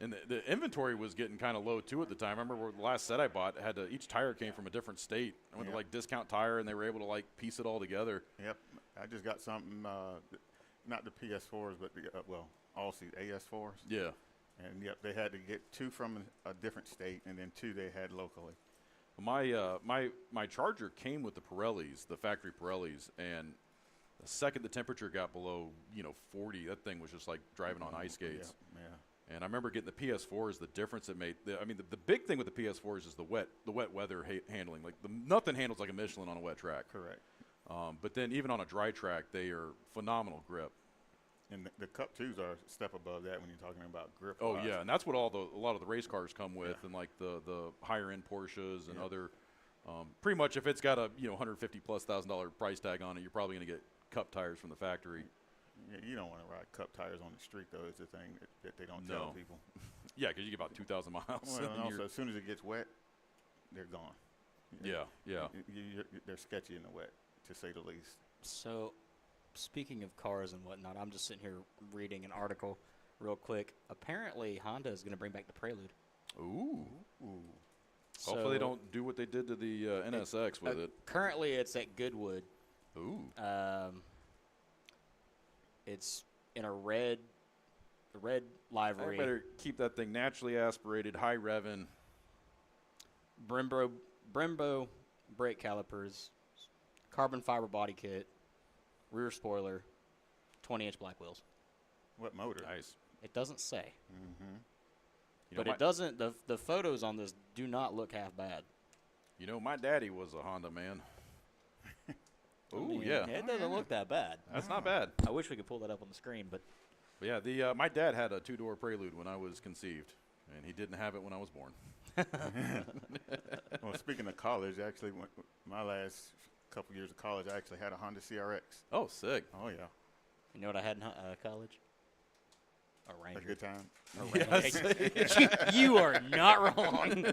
And the inventory was getting kind of low too at the time. I remember the last set I bought each tire came from a different state. I went to like Discount Tire, and they were able to like piece it all together. Yep, I just got something, not the PS4s, but the all AS4s. Yeah. And yep, they had to get 2 from a different state, and then 2 they had locally. My Charger came with the Pirellis, the factory Pirellis, and the second the temperature got below 40, that thing was just like driving on ice skates. Yeah. And I remember getting the PS4s. The difference it made. The big thing with the PS4s is the wet weather handling. Like nothing handles like a Michelin on a wet track. Correct. But then even on a dry track, they are phenomenal grip. And the Cup 2s are a step above that when you're talking about grip. Oh wise. yeah, and that's what a lot of the race cars come with, and like the higher end Porsches and other. Pretty much, if it's got a $150,000+ price tag on it, you're probably going to get Cup tires from the factory. Yeah, you don't want to ride Cup tires on the street, though. Is the thing that they don't tell people. Yeah, because you get about 2,000 miles. Well, and also, as soon as it gets wet, they're gone. Yeah. They're sketchy in the wet, to say the least. So, speaking of cars and whatnot, I'm just sitting here reading an article real quick. Apparently, Honda is going to bring back the Prelude. Ooh. So, Hopefully they don't do what they did to the NSX with it. Currently, it's at Goodwood. Ooh. It's in a red the red I livery. better keep that thing naturally aspirated, high revving. Brembo brake calipers, carbon fiber body kit, rear spoiler, 20-inch black wheels. What motor? Nice. It doesn't say. Mm-hmm. You know, But it doesn't. The photos on this do not look half bad. You know, my daddy was a Honda man. I Ooh, mean, yeah. It doesn't look that bad. That's not bad. I wish we could pull that up on the screen, but But yeah, my dad had a 2-door Prelude when I was conceived, and he didn't have it when I was born. Well, speaking of college, actually, my last couple years of college, I actually had a Honda CRX. Oh, sick. Oh, yeah. you know what I had in college? A A Ranger. good time. Yes. you are not wrong.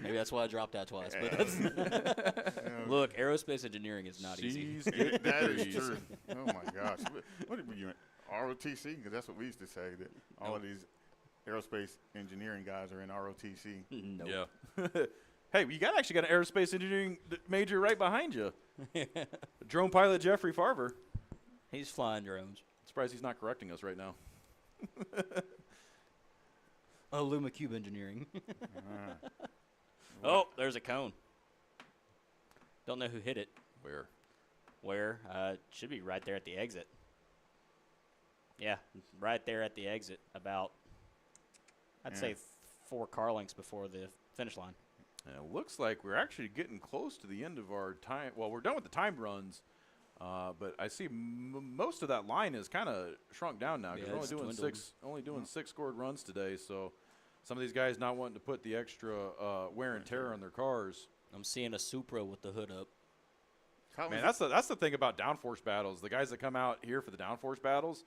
Maybe that's why I dropped out twice. But that's look, aerospace engineering is not easy. Jeez, good That is grief. true. Oh, my gosh. What were you in? ROTC? Because that's what we used to say, that all of these aerospace engineering guys are in ROTC. Nope. Yeah. Hey, you actually got an aerospace engineering major right behind you. Drone pilot Jeffrey Farver. He's flying drones. Surprised he's not correcting us right now. Oh, Luma Cube engineering. Ah. Oh, there's a cone. Don't know who hit it. Where? Where? Should be right there at the exit. Yeah, right there at the exit. About, I'd say 4 car lengths before the finish line. And it looks like we're actually getting close to the end of our time. Well, we're done with the time runs, but I see most of that line is kind of shrunk down now because Yeah, we're it's only doing dwindled. 6 scored runs today. So some of these guys not wanting to put the extra wear and tear on their cars. I'm seeing a Supra with the hood up. Man, that's the thing about downforce battles. The guys that come out here for the downforce battles,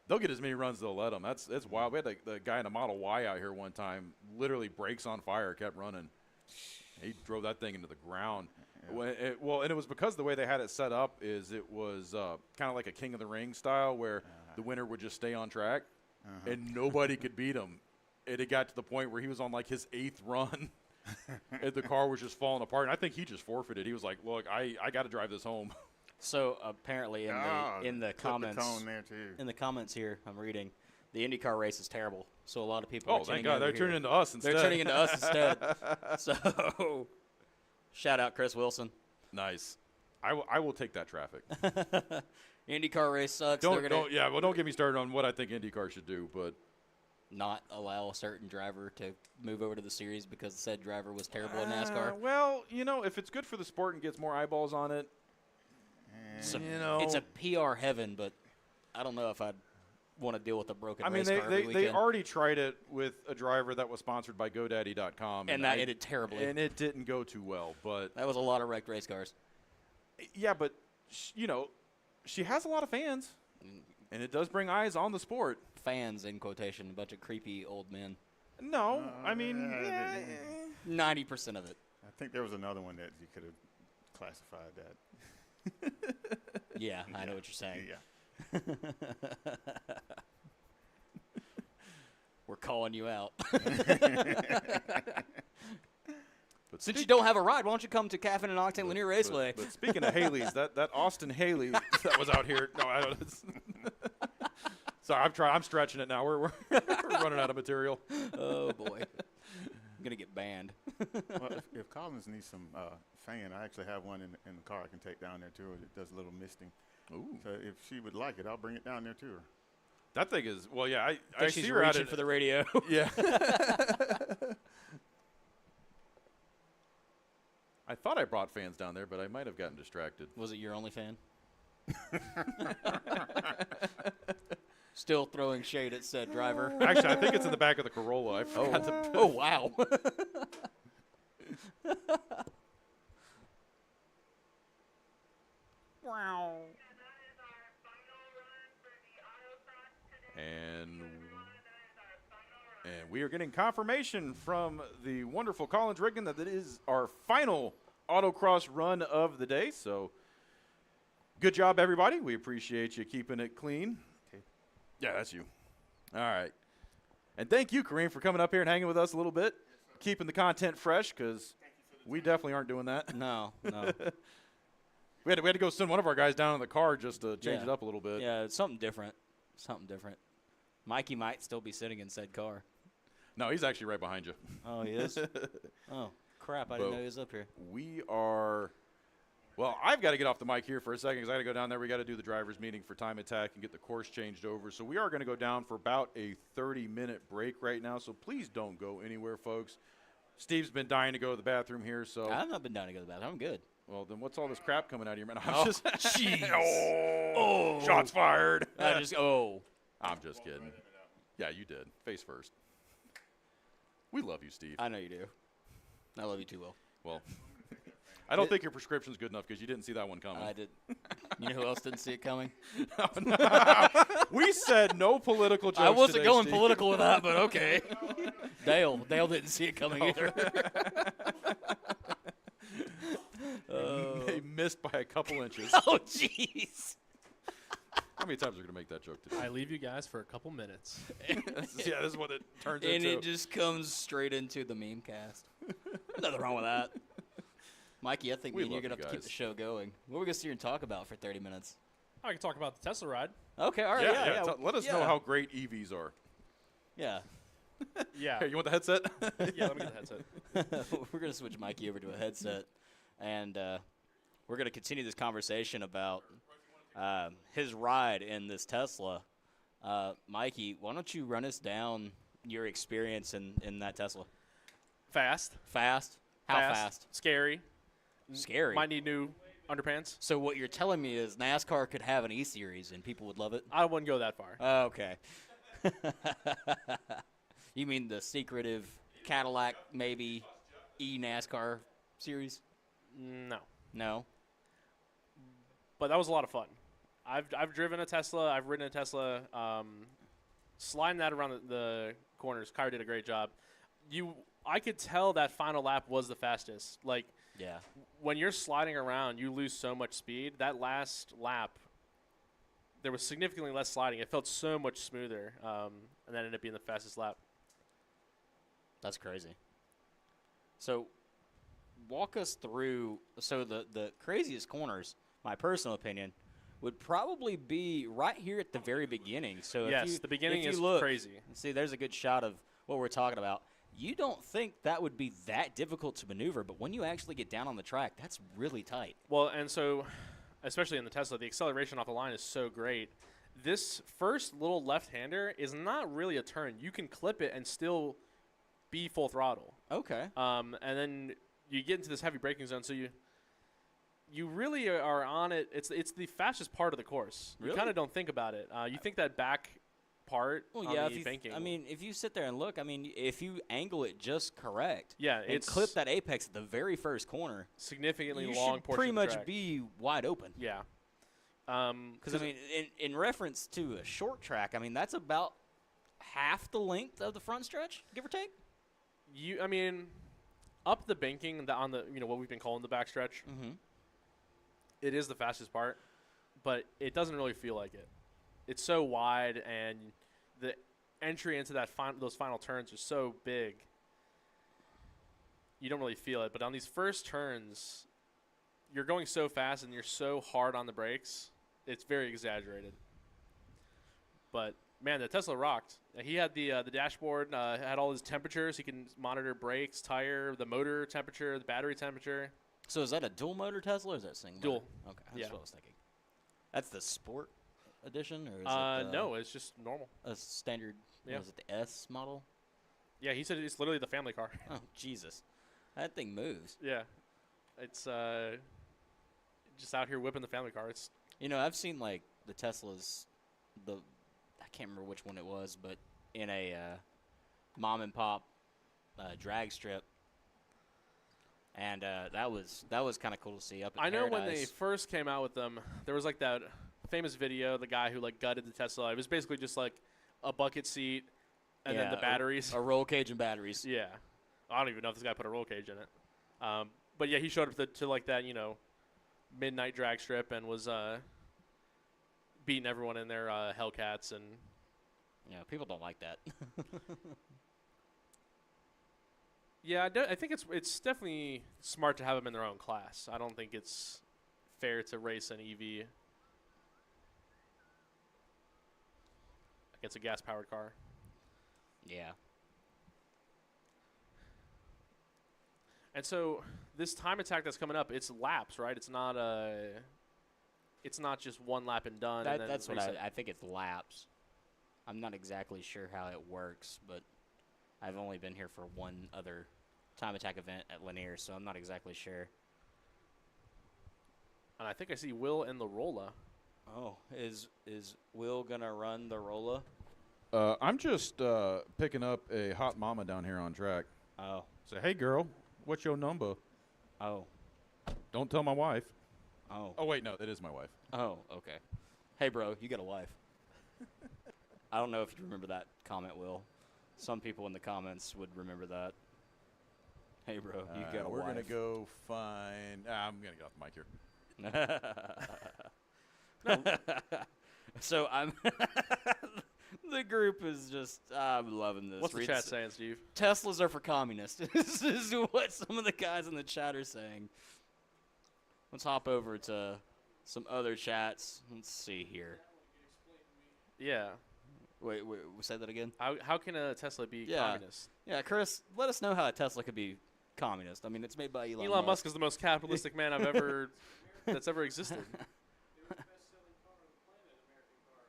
they'll get as many runs as they'll let them. That's wild. We had the guy in a Model Y out here one time, literally brakes on fire, kept running. He drove that thing into the ground. Yeah. And it was because the way they had it set up is it was kind of like a King of the Ring style where the winner would just stay on track and nobody could beat him. And it got to the point where he was on like his 8th run and the car was just falling apart. And I think he just forfeited. He was like, look, I got to drive this home. So apparently in the comments tone there too. in the comments here, I'm reading the IndyCar race is terrible. So a lot of people. Oh, are thank tuning God. over They're here. turning into us instead. They're turning into us instead. So shout out Chris Wilson. Nice. I will take that traffic. IndyCar race sucks. They're gonna Don't get me started on what I think IndyCar should do, but not allow a certain driver to move over to the series because said driver was terrible in NASCAR. Well, if it's good for the sport and gets more eyeballs on it, So you it's a PR heaven, but I don't know if I'd want to deal with a broken I mean, race car every they weekend. already tried it with a driver that was sponsored by GoDaddy.com. And that ended terribly. And it didn't go too well. But, That was a lot of wrecked race cars. yeah, but, she has a lot of fans. And it does bring eyes on the sport. Fans, in quotation, a bunch of creepy old men. No, I mean, yeah, 90% of it. I think there was another one that you could have classified that. Yeah, I know what you're saying. Yeah. We're calling you out. but Since you don't have a ride, why don't you come to Caffeine and Octane Lanier Raceway? But speaking of Haley's, that Austin Haley that was out here. No, I don't. Sorry, I'm stretching it now. We're running out of material. Oh, boy. I'm going to get banned. Well, if Collins needs some fan, I actually have one in the car I can take down there to her. It does a little misting. Ooh, So if she would like it, I'll bring it down there to her. that thing is yeah. I think see she's her out reaching for the radio. Yeah. I thought I brought fans down there, but I might have gotten distracted. Was it your only fan? Still throwing shade at said driver. Actually, I think it's in the back of the Corolla. I forgot to. Oh, wow. Wow. And we are getting confirmation from the wonderful Collins Riggin that it is our final autocross run of the day. So good job, everybody. We appreciate you keeping it clean. Okay. Yeah, that's you. All right. And thank you, Kareem, for coming up here and hanging with us a little bit, keeping the content fresh, because we definitely aren't doing that. No. We had to go send one of our guys down in the car just to change Yeah. it up a little bit. Yeah, it's something different. something different. Mikey might still be sitting in said car. No, he's actually right behind you. Oh, he is? Oh, crap. I didn't know he was up here. We are – well, I've got to get off the mic here for a second because I got to go down there. We got to do the driver's meeting for time attack and get the course changed over. So we are going to go down for about a 30-minute break right now. So please don't go anywhere, folks. Steve's been dying to go to the bathroom here. So I've not been down to go to the bathroom. I'm good. Well, then what's all this crap coming out of your mouth? I'm just – jeez. oh, shots fired. I just I'm just kidding. Yeah, you did. Face first. We love you, Steve. I know you do. I love you too well. Well, I don't think your prescription's good enough because you didn't see that one coming. I did. You know who else didn't see it coming? We said no political jokes I wasn't today, going Steve. political with that, but okay. Dale didn't see it coming either. They missed by a couple inches. Oh, jeez. How many times are we going to make that joke today? I leave you guys for a couple minutes. Yeah, this is what it turns And into. it just comes straight into the meme cast. Nothing wrong with that. Mikey, I think We me and you're love going to you have to keep guys. the show going. What are we going to sit here and talk about for 30 minutes? I can talk about the Tesla ride. Okay, all right. yeah. Yeah. Let us know how great EVs are. Yeah. Yeah. Here, you want the headset? Yeah, let me get the headset. We're going to switch Mikey over to a headset. And we're going to continue this conversation about his ride in this Tesla. Mikey, why don't you run us down your experience in that Tesla? Fast. Fast? How fast? Scary. Scary. Might need new underpants. So what you're telling me is NASCAR could have an E-Series and people would love it? I wouldn't go that far. Okay. You mean the secretive Cadillac, maybe, E-NASCAR series? No. No? But that was a lot of fun. I've driven a Tesla. I've ridden a Tesla. Sliding that around the corners, Kyra did a great job. I could tell that final lap was the fastest. Like, Yeah. when you're sliding around, you lose so much speed. That last lap, there was significantly less sliding. It felt so much smoother, and that ended up being the fastest lap. That's crazy. So walk us through. So the craziest corners, my personal opinion, would probably be right here at the very beginning. So Yes, the beginning if you is look, crazy. See, there's a good shot of what we're talking about. You don't think that would be that difficult to maneuver, but when you actually get down on the track, that's really tight. Well, and so, especially in the Tesla, the acceleration off the line is so great. This first little left-hander is not really a turn. You can clip it and still be full throttle. Okay. And then you get into this heavy braking zone, so you really are on it. It's the fastest part of the course. Really? You kind of don't think about it. You think that back part Well, on yeah. the banking. I mean, if you sit there and look, I mean, if you angle it just correct, yeah, and it's clip that apex at the very first corner, significantly you long should portion pretty of the much track. be wide open. Yeah. Because I mean, in reference to a short track, I mean that's about half the length of the front stretch, give or take. I mean, up the banking on the what we've been calling the backstretch. Mm-hmm. It is the fastest part, but it doesn't really feel like it. It's so wide, and the entry into those final turns are so big. You don't really feel it, but on these first turns, you're going so fast and you're so hard on the brakes. It's very exaggerated. But man, the Tesla rocked. He had the dashboard, had all his temperatures. He can monitor brakes, tire, the motor temperature, the battery temperature. So is that a dual motor Tesla or is that single? Dual. Motor? Okay, that's Yeah. what I was thinking. That's the Sport edition, or is it No, it's just normal. a standard? Yeah. Was it the S model? Yeah, he said it's literally the family car. Oh Jesus, that thing moves. Yeah, it's just out here whipping the family car. It's I've seen like the Teslas, I can't remember which one it was, but in a mom and pop drag strip, and that was kind of cool to see up. At I know when they Paradise. first came out with them, there was like that famous video, the guy who like gutted the Tesla. It was basically just like a bucket seat and then the batteries. a roll cage and batteries. Yeah, I don't even know if this guy put a roll cage in it. But yeah, he showed up to like that midnight drag strip and was beating everyone in their Hellcats and. Yeah, people don't like that. Yeah, I think it's definitely smart to have them in their own class. I don't think it's fair to race an EV. against a gas-powered car. Yeah. And so this time attack that's coming up, it's laps, right? It's not just one lap and done. And then That's what reset. I think it's laps. I'm not exactly sure how it works, but I've only been here for one other time attack event at Lanier, so I'm not exactly sure. And I think I see Will in the Rolla. Oh, is Will gonna run the Rolla? I'm just picking up a hot mama down here on track. Oh, Say, hey, girl, what's your number? oh, Don't tell my wife. oh, Oh, wait, no, that is my wife. oh. Okay. Hey, bro, you got a wife. I don't know if you remember that comment, Will. Some people in the comments would remember that. Hey, bro, you got a We're wife. going to go find. I'm going to get off the mic here. So I'm. The group is just. I'm loving this. What's the Read chat s- saying, Steve? Teslas are for communists. This is what some of the guys in the chat are saying. Let's hop over to some other chats. Let's see here. Yeah. Wait, say that again? How can a Tesla be Yeah. communist? Yeah, Chris, let us know how a Tesla could be communist. I mean, it's made by Elon, Elon Musk is the most capitalistic man I've ever that's ever existed. It was the best-selling car on the planet, American car,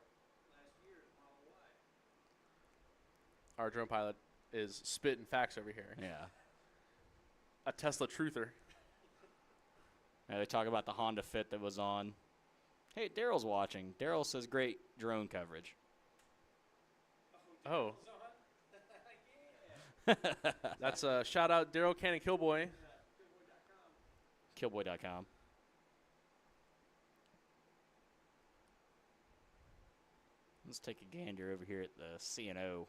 last year, the Model Y. Our drone pilot is spitting facts over here. Yeah. A Tesla truther. Yeah, they talk about the Honda Fit that was on. Hey, Daryl's watching. Daryl says great drone coverage. Oh. That's a shout out Daryl Cannon Killboy. Killboy.com. Let's take a gander over here at the CNO.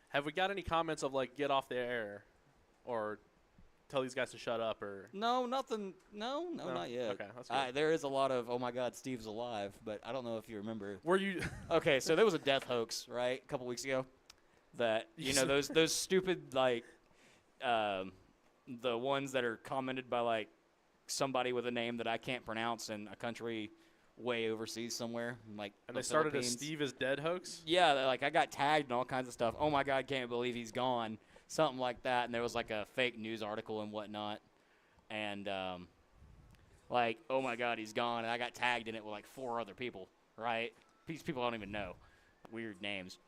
Have we got any comments of like get off the air or tell these guys to shut up or No, nothing. No, not yet. Okay, that's good. There is a lot of, oh my God, Steve's alive, but I don't know if you remember. Were you Okay, so there was a death hoax, right, a couple weeks ago. That those stupid like, the ones that are commented by like somebody with a name that I can't pronounce in a country way overseas somewhere, like and the they started a Philippines. Steve is dead hoax? Yeah, like I got tagged and all kinds of stuff. Oh my God, can't believe he's gone. Something like that, and there was like a fake news article and whatnot, and like, oh my God, he's gone, and I got tagged in it with like 4 other people, right? These people I don't even know, weird names,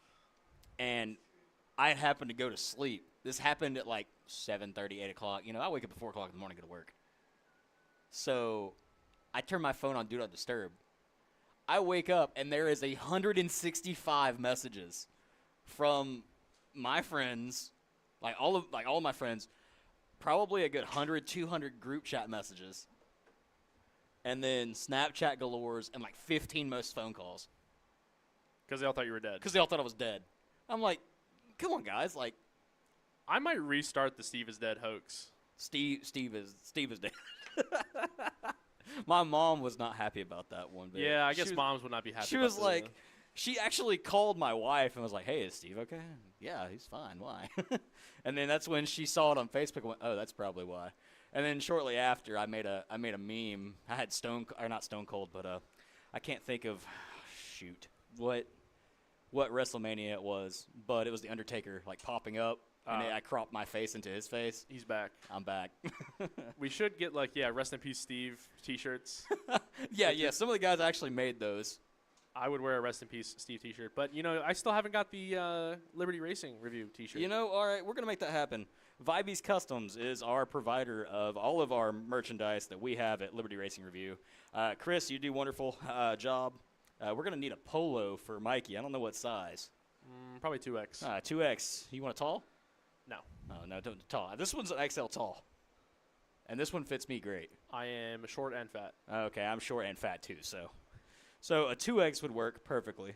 and I happened to go to sleep. This happened at like 7:30, 8 o'clock. You know, I wake up at 4 o'clock in the morning to go to work, so I turn my phone on Do Not Disturb. I wake up and there is 165 messages from my friends. Like all of my friends, probably a good 100, 200 group chat messages, and then Snapchat galores and like 15 most phone calls Because they all thought you were dead. because they all thought I was dead. I'm like, come on, guys! Like, I might restart the Steve is dead hoax. Steve is dead. My mom was not happy about that one bit. Yeah, I She guess was- moms would not be happy. She about was this, like, she actually called my wife and was like, hey, is Steve okay? Yeah, he's fine. Why? And then that's when she saw it on Facebook and went, oh, that's probably why. And then shortly after, I made a meme. I had not Stone Cold, but I can't think of, what WrestleMania it was, but it was The Undertaker, like, popping up. And I cropped my face into his face. he's back. I'm back. We should get like rest in peace Steve t-shirts. Yeah, some of the guys actually made those. I would wear a rest in peace Steve t-shirt, but I still haven't got the Liberty Racing review t-shirt. You know, all right, we're going to make that happen. Vibes Customs is our provider of all of our merchandise that we have at Liberty Racing Review. Chris, you do a wonderful job. We're going to need a polo for Mikey. I don't know what size. Probably 2X. 2X. You want a tall? No. Oh, no, don't tall. This one's an XL tall. And this one fits me great. I am short and fat. Okay, I'm short and fat too, so a 2X would work perfectly.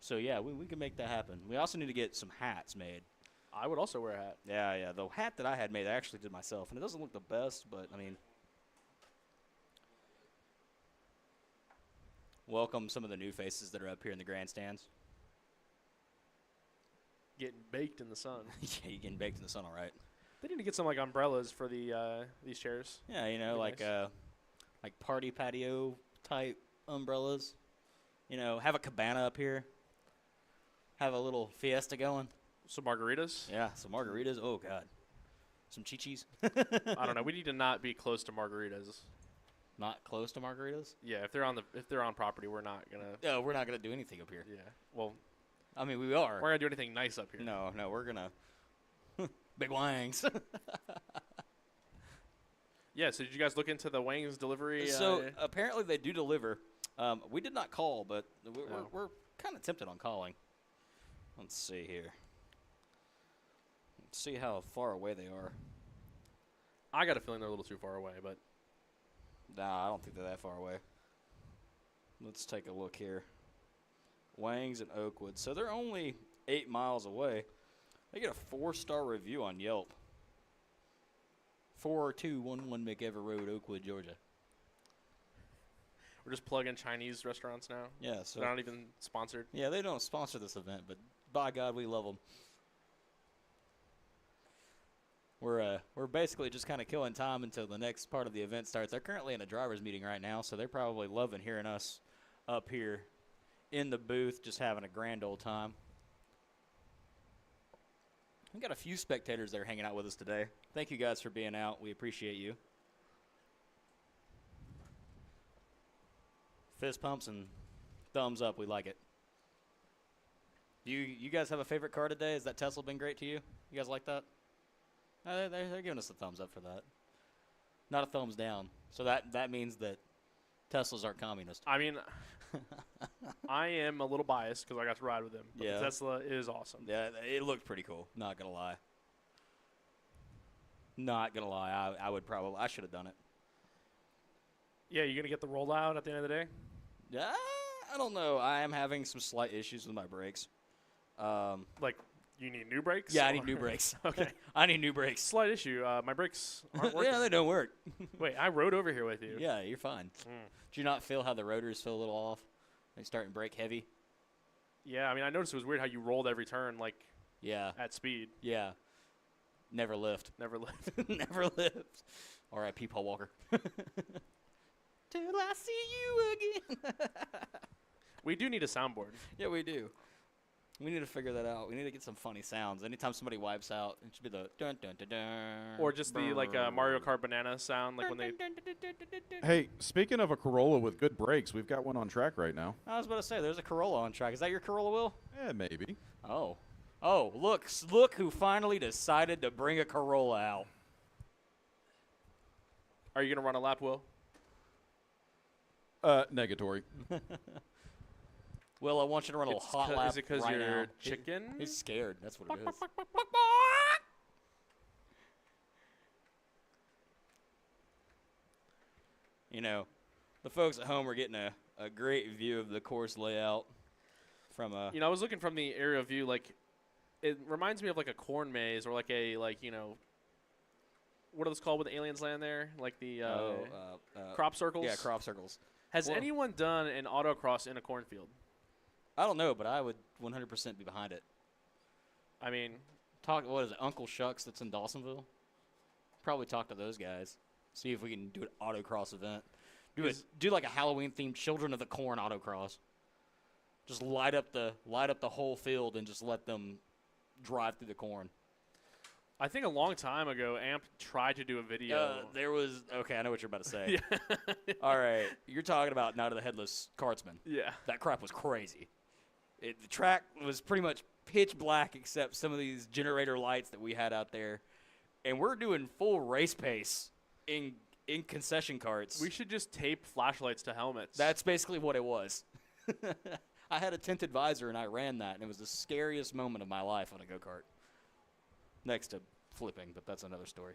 So yeah, we can make that happen. We also need to get some hats made. I would also wear a hat. Yeah. The hat that I had made, I actually did myself, and it doesn't look the best, but I mean, welcome some of the new faces that are up here in the grandstands. Getting baked in the sun. Yeah, you're getting baked in the sun, all right. They need to get some like umbrellas for the these chairs. Yeah, you know, Be nice. like party patio type umbrellas. You know, have a cabana up here. Have a little fiesta going. Some margaritas. Yeah, some margaritas. Oh God, some chichis. I don't know. We need to not be close to margaritas. Not close to margaritas. Yeah, if they're on property, we're not gonna. No, we're not gonna do anything up here. Yeah. Well, I mean, we are. we're gonna do anything nice up here. No, we're gonna big wangs. Yeah. So did you guys look into the Wang's delivery? So apparently they do deliver. We did not call, but Oh. we're kind of tempted on calling. Let's see here. Let's see how far away they are. I got a feeling they're a little too far away, but Nah, I don't think they're that far away. Let's take a look here. Wangs and Oakwood. So they're only 8 miles away. They get a 4-star review on Yelp. 4211 McEver Road, Oakwood, Georgia. we're just plugging Chinese restaurants now. Yeah, so They're not even sponsored. yeah, they don't sponsor this event, but by God, we love them. We're basically just kind of killing time until the next part of the event starts. They're currently in a driver's meeting right now, so they're probably loving hearing us up here in the booth, just having a grand old time. We got a few spectators that are hanging out with us today. Thank you guys for being out. We appreciate you. Fist pumps and thumbs up. We like it. You guys have a favorite car today? Has that Tesla been great to you? You guys like that? They're giving us a thumbs up for that. Not a thumbs down. So that means that Teslas aren't communist. I mean, I am a little biased because I got to ride with him. But Yeah. the Tesla is awesome. Yeah, it looked pretty cool. Not gonna lie. Not gonna lie. I should have done it. Yeah, you gonna get the rollout at the end of the day? Yeah, I don't know. I am having some slight issues with my brakes. Like, you need new brakes? Yeah, I need new brakes. Okay. I need new brakes. Slight issue. My brakes aren't working. Yeah, they don't work. Wait, I rode over here with you. Yeah, you're fine. Do you not feel how the rotors feel a little off? They start to brake heavy. Yeah, I mean, I noticed it was weird how you rolled every turn, like, Yeah, at speed. yeah. Never lift. Never left. Never lift. R.I.P. Paul Walker. Till I see you again. We do need a soundboard. Yeah, we do. We need to figure that out. We need to get some funny sounds. Anytime somebody wipes out, it should be the dun dun dun dun. Or just the, like, Mario Kart banana sound, like when they... Hey, speaking of a Corolla with good brakes, we've got one on track right now. I was about to say, there's a Corolla on track. Is that your Corolla, Will? Yeah, maybe. Oh. Oh, look who finally decided to bring a Corolla out. Are you going to run a lap, Will? Negatory. Will, I want you to run a little hot lap Is it because right you're now. chicken? He's scared. That's what it is. You know, the folks at home are getting a great view of the course layout from a... You know, I was looking from the aerial view, like, it reminds me of, like, a corn maze or, like, a, like, you know, what are those called when the aliens land there? Like the crop circles? Yeah, crop circles. Has Well- anyone done an autocross in a cornfield? I don't know, but I would 100% be behind it. I mean, What is it, Uncle Shucks that's in Dawsonville? Probably talk to those guys. See if we can do an autocross event. Do like a Halloween-themed Children of the Corn autocross. Just light up the whole field and just let them drive through the corn. I think a long time ago, AMP tried to do a video. Okay, I know what you're about to say. Yeah. All right, you're talking about Night of the Headless Cartsman. Yeah. That crap was crazy. The track was pretty much pitch black except some of these generator lights that we had out there. And we're doing full race pace in concession carts. We should just tape flashlights to helmets. That's basically what it was. I had a tinted visor, and I ran that, and it was the scariest moment of my life on a go-kart. Next to flipping, but that's another story.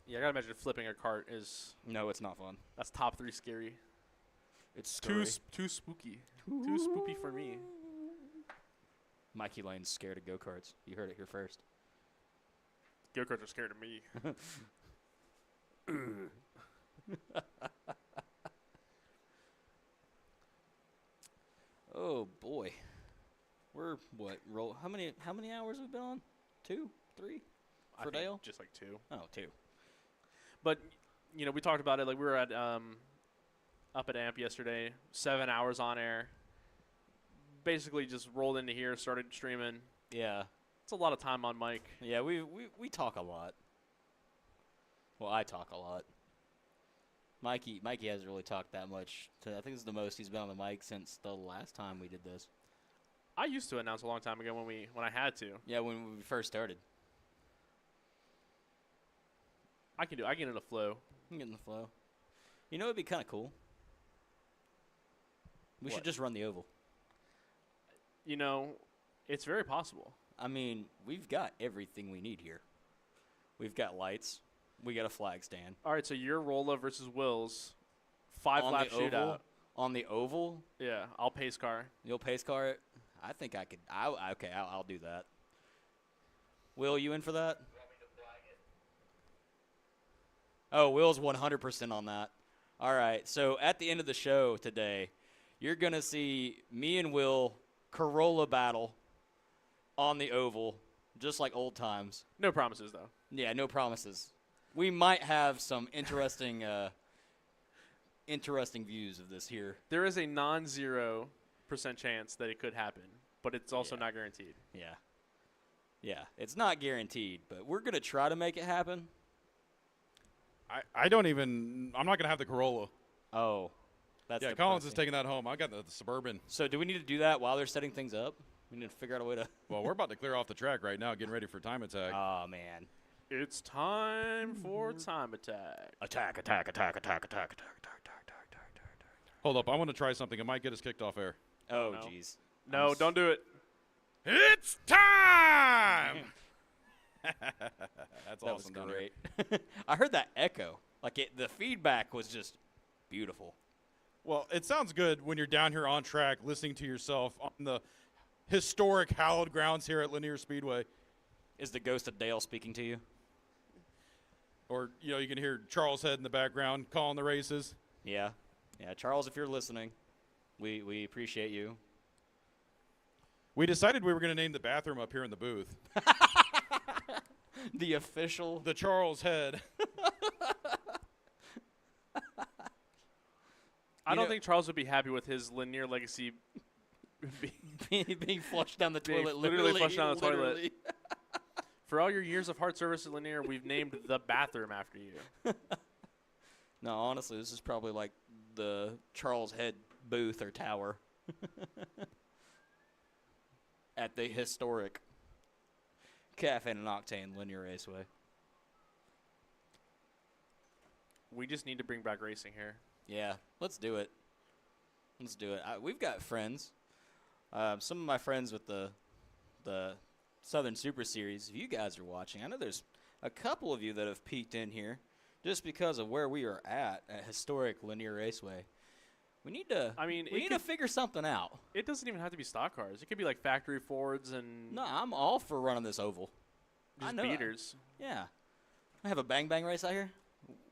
Yeah, I gotta imagine flipping a cart is... No, it's not fun. That's top 3 scary. It's Too scary. spooky. Too spooky for me. Mikey Lane's scared of go-karts. You heard it here first. Go-karts are scared of me. Oh boy, we're what? How many hours have we been on? 2, 3? I For think Dale? just like 2. Oh, 2. But we talked about it. Like we were at up at AMP yesterday, 7 hours on air. Basically, just rolled into here, started streaming. Yeah. It's a lot of time on mic. Yeah, we talk a lot. Well, I talk a lot. Mikey hasn't really talked that much. I think this is the most he's been on the mic since the last time we did this. I used to announce a long time ago when I had to. Yeah, when we first started. I get in a flow. I'm getting the flow. You know, it'd be kind of cool. We should What? just run the oval. It's very possible. I mean, we've got everything we need here. We've got lights. We got a flag stand. All right, so your Rolla versus Will's 5-lap the oval, shootout. On the oval, Yeah, I'll pace car. you'll pace car it. I think I could. I'll do that. Will, you in for that? Oh, Will's 100% on that. All right, so at the end of the show today, you're going to see me and Will Corolla battle on the oval, just like old times. No promises, though. Yeah, no promises. We might have some interesting views of this here. There is a non-0% chance that it could happen, but it's also not guaranteed. Yeah. Yeah, it's not guaranteed, but we're going to try to make it happen. I'm not going to have the Corolla. Oh, that's Yeah, Collins is taking that home. I got the Suburban. So do we need to do that while they're setting things up? We need to figure out a way to. Well, we're about to clear off the track right now, getting ready for time attack. Oh, man. It's time for time attack. Attack. Hold up, I want to try something. It might get us kicked off air. Oh, no. jeez. No, don't do it. It's time! That's That awesome. was down here. great. I heard that echo. The feedback was just beautiful. Well, it sounds good when you're down here on track listening to yourself on the historic hallowed grounds here at Lanier Speedway. Is the ghost of Dale speaking to you? Or, you can hear Charles Head in the background calling the races. Yeah. Yeah, Charles, if you're listening, we appreciate you. We decided we were going to name the bathroom up here in the booth The official. the Charles Head. I don't think Charles would be happy with his Lanier legacy being flushed down the Being toilet. literally flushed down the toilet. literally. For all your years of hard service at Lanier, we've named the bathroom after you. No, honestly, this is probably like the Charles Head booth or tower at the historic Caffeine and Octane Linear Raceway. We just need to bring back racing here. Yeah, let's do it. Let's do it. We've got friends. Some of my friends with the Southern Super Series, if you guys are watching, I know there's a couple of you that have peeked in here just because of where we are at historic Lanier Raceway. We need to. We need to figure something out. It doesn't even have to be stock cars. It could be like factory Fords and No, I'm all for running this oval. just I know. beaters. Yeah, I have a bang bang race out here.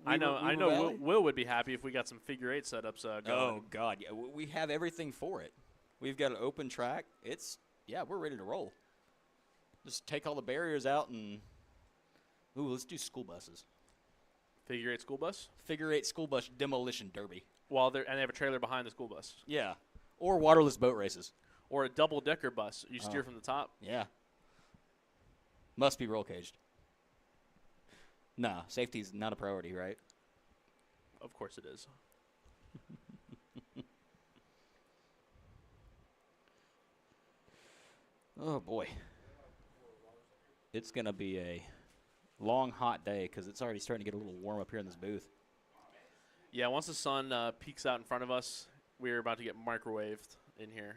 I know. Weaver Will, Valley? Will would be happy if we got some figure 8 setups going. Oh God, yeah, we have everything for it. We've got an open track. We're ready to roll. Just take all the barriers out and let's do school buses. Figure 8 school bus. Figure 8 school bus demolition derby. And they have a trailer behind the school bus, Yeah, or waterless boat races. or a double decker bus. You steer from the top. Yeah, must be roll caged. Nah, safety's not a priority, right? Of course it is. Oh boy, it's gonna be a long, hot day because it's already starting to get a little warm up here in this booth. Yeah, once the sun peeks out in front of us, we're about to get microwaved in here.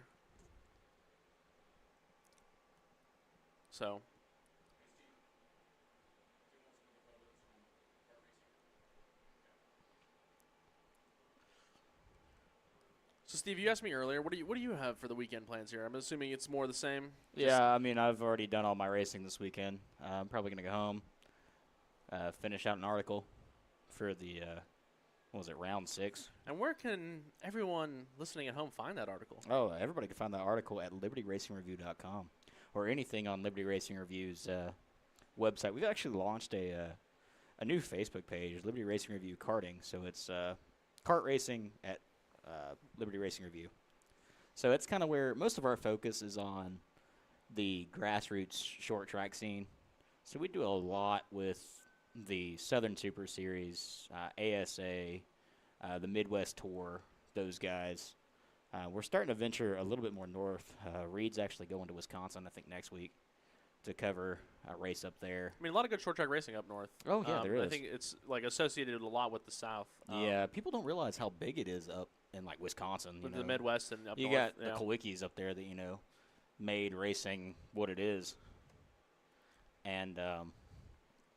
So. So, Steve, you asked me earlier, what do you have for the weekend plans here? I'm assuming it's more the same. Yeah, I mean, I've already done all my racing this weekend. I'm probably going to go home, finish out an article for the, round 6. And where can everyone listening at home find that article? Oh, everybody can find that article at libertyracingreview.com or anything on Liberty Racing Review's website. We've actually launched a new Facebook page, Liberty Racing Review Karting. So it's kart racing at Liberty Racing Review. So it's kind of where most of our focus is on the grassroots short track scene. So we do a lot with the Southern Super Series, ASA, the Midwest Tour, those guys. We're starting to venture a little bit more north. Reed's actually going to Wisconsin, I think, next week to cover a race up there. I mean, a lot of good short track racing up north. Oh, yeah, there is. I think it's like associated a lot with the South. Yeah, people don't realize how big it is up in like Wisconsin. With you know. the Midwest and up You north. got the Kowicki's up there that made racing what it is, and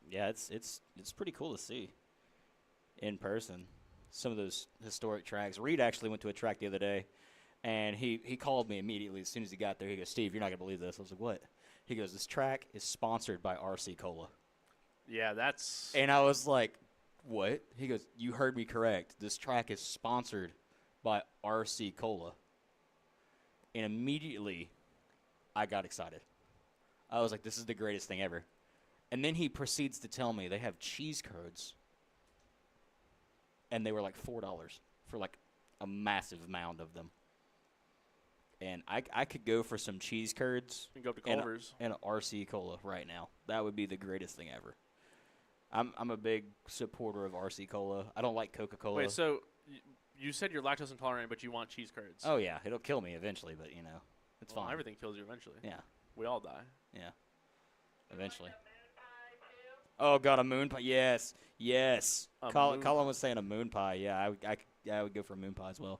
yeah, it's pretty cool to see in person some of those historic tracks. Reed actually went to a track the other day, and he called me immediately as soon as he got there. He goes, "Steve, you're not gonna believe this." I was like, "What?" He goes, "This track is sponsored by RC Cola." Yeah, that's. And I was like, "What?" He goes, "You heard me correct. This track is sponsored by RC Cola." And immediately, I got excited. I was like, "This is the greatest thing ever." And then he proceeds to tell me they have cheese curds, and they were like $4 for like a massive mound of them. And I could go for some cheese curds You can go up to and Culver's. an RC Cola right now. That would be the greatest thing ever. I'm a big supporter of RC Cola. I don't like Coca-Cola. Wait, so you said you're lactose intolerant, but you want cheese curds? Oh, yeah. It'll kill me eventually, but, it's Well, fine. everything kills you eventually. Yeah, We all die. yeah. Eventually. Oh, God, a moon pie. Yes, yes. A Colin moon was saying a moon pie. Yeah, I would go for a moon pie as well.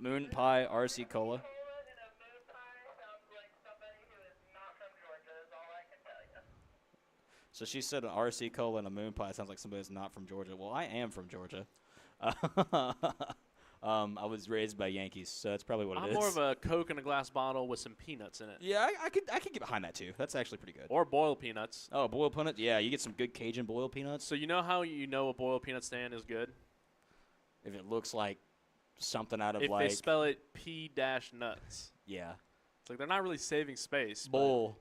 Moon pie, RC Cola. Cola and a moon pie sounds like somebody who is not from Georgia, is all I can tell you. So she said an RC Cola and a moon pie sounds like somebody who's not from Georgia. Well, I am from Georgia. I was raised by Yankees, so that's probably what it I'm is. more of a Coke in a glass bottle with some peanuts in it. Yeah, I could get behind that too. That's actually pretty good. Or boiled peanuts. Oh, boiled peanuts? Yeah, you get some good Cajun boiled peanuts. So you know how you know a boiled peanut stand is good? If it looks like something out of If like they spell it P-nuts. yeah, It's like they're not really saving space. boil,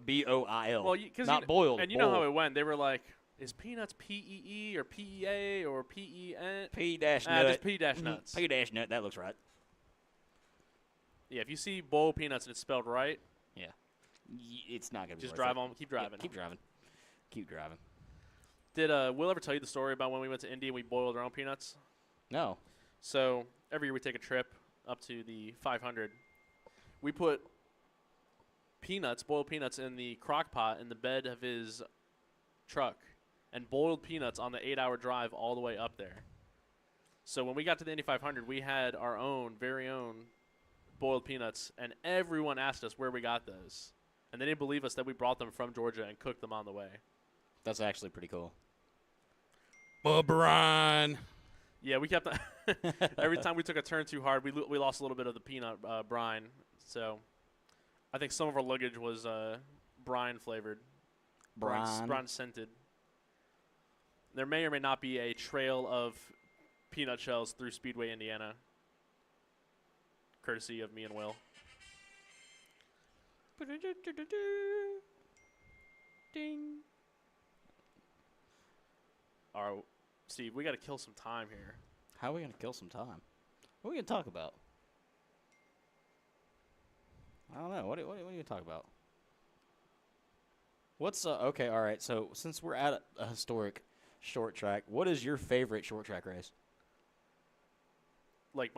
B-O-I-L. Well, cause not boiled. And you know how it went. They were like, is peanuts P-E-E or P-E-A or P-E-N? P-nut. Just P-nuts. P-nut. That looks right. Yeah, if you see boiled peanuts and it's spelled right, It's not gonna be. just worth drive it. on. Keep driving. Yeah, keep driving. Keep driving. Did Will ever tell you the story about when we went to Indy and we boiled our own peanuts? No. So every year we take a trip up to the 500. We put boiled peanuts, in the crock pot in the bed of his truck and boiled peanuts on the 8-hour drive all the way up there. So when we got to the Indy 500, we had our very own boiled peanuts, and everyone asked us where we got those. And they didn't believe us that we brought them from Georgia and cooked them on the way. That's actually pretty cool. Brian. Yeah, we kept every time we took a turn too hard, we lost a little bit of the peanut brine. So I think some of our luggage was brine flavored, brine scented. There may or may not be a trail of peanut shells through Speedway, Indiana, courtesy of me and Will. Ding. All right, Steve, we got to kill some time here. How are we gonna kill some time? What are we gonna talk about? I don't know. What are you gonna talk about? What's okay? All right. So since we're at a historic short track, what is your favorite short track race? Like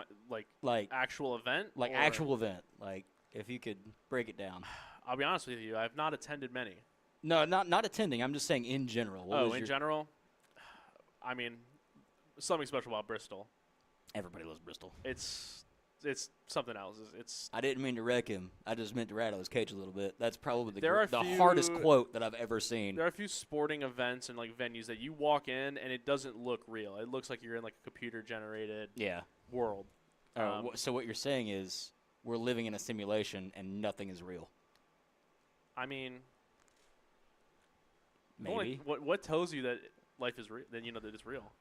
Like actual event? like or- actual event. Like if you could break it down. I'll be honest with you, I have not attended many. No, not attending. I'm just saying in general. What was In your- general, I mean, something special about Bristol. Everybody loves Bristol. It's something else. It's I didn't mean to wreck him. I just meant to rattle his cage a little bit. That's probably There are the few- hardest quote that I've ever seen. there are a few sporting events and like venues that you walk in and it doesn't look real. It looks like you're in like a computer generated Yeah. world. So what you're saying is we're living in a simulation and nothing is real. I mean, Maybe. what tells you that life is real? Then you know that it's real.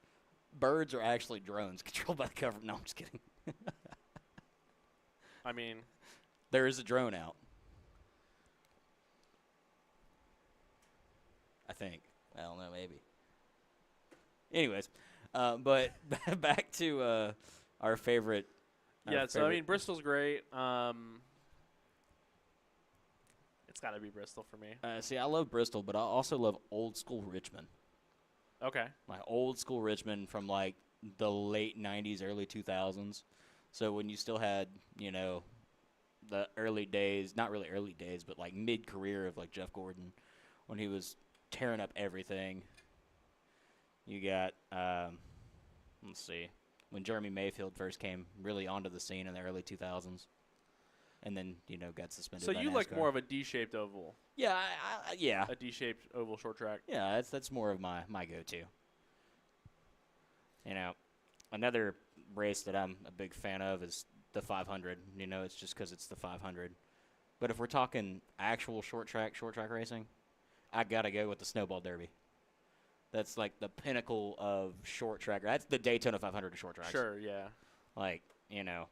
Birds are actually drones controlled by the government. No, I'm just kidding. I mean, There is a drone out. think. I don't know, maybe. Anyways, but back to our favorite. Yeah, so I mean, Bristol's great. It's got to be Bristol for me. See, I love Bristol, but I also love old school Richmond. Okay. My old school Richmond from like the late 90s, early 2000s. So when you still had, you know, the early days, not really early days, but like mid-career of like Jeff Gordon when he was tearing up everything. You got, let's see, when Jeremy Mayfield first came really onto the scene in the early 2000s. And then, you know, got suspended So by you NASCAR. like more of a D-shaped oval? Yeah, yeah. A D-shaped oval short track? Yeah, that's more of my go-to. You know, another race that I'm a big fan of is the 500. You know, it's just because it's the 500. But if we're talking actual short track racing, I got to go with the Snowball Derby. That's like the pinnacle of short track. That's the Daytona 500 of short tracks. Sure, yeah. Like, you know,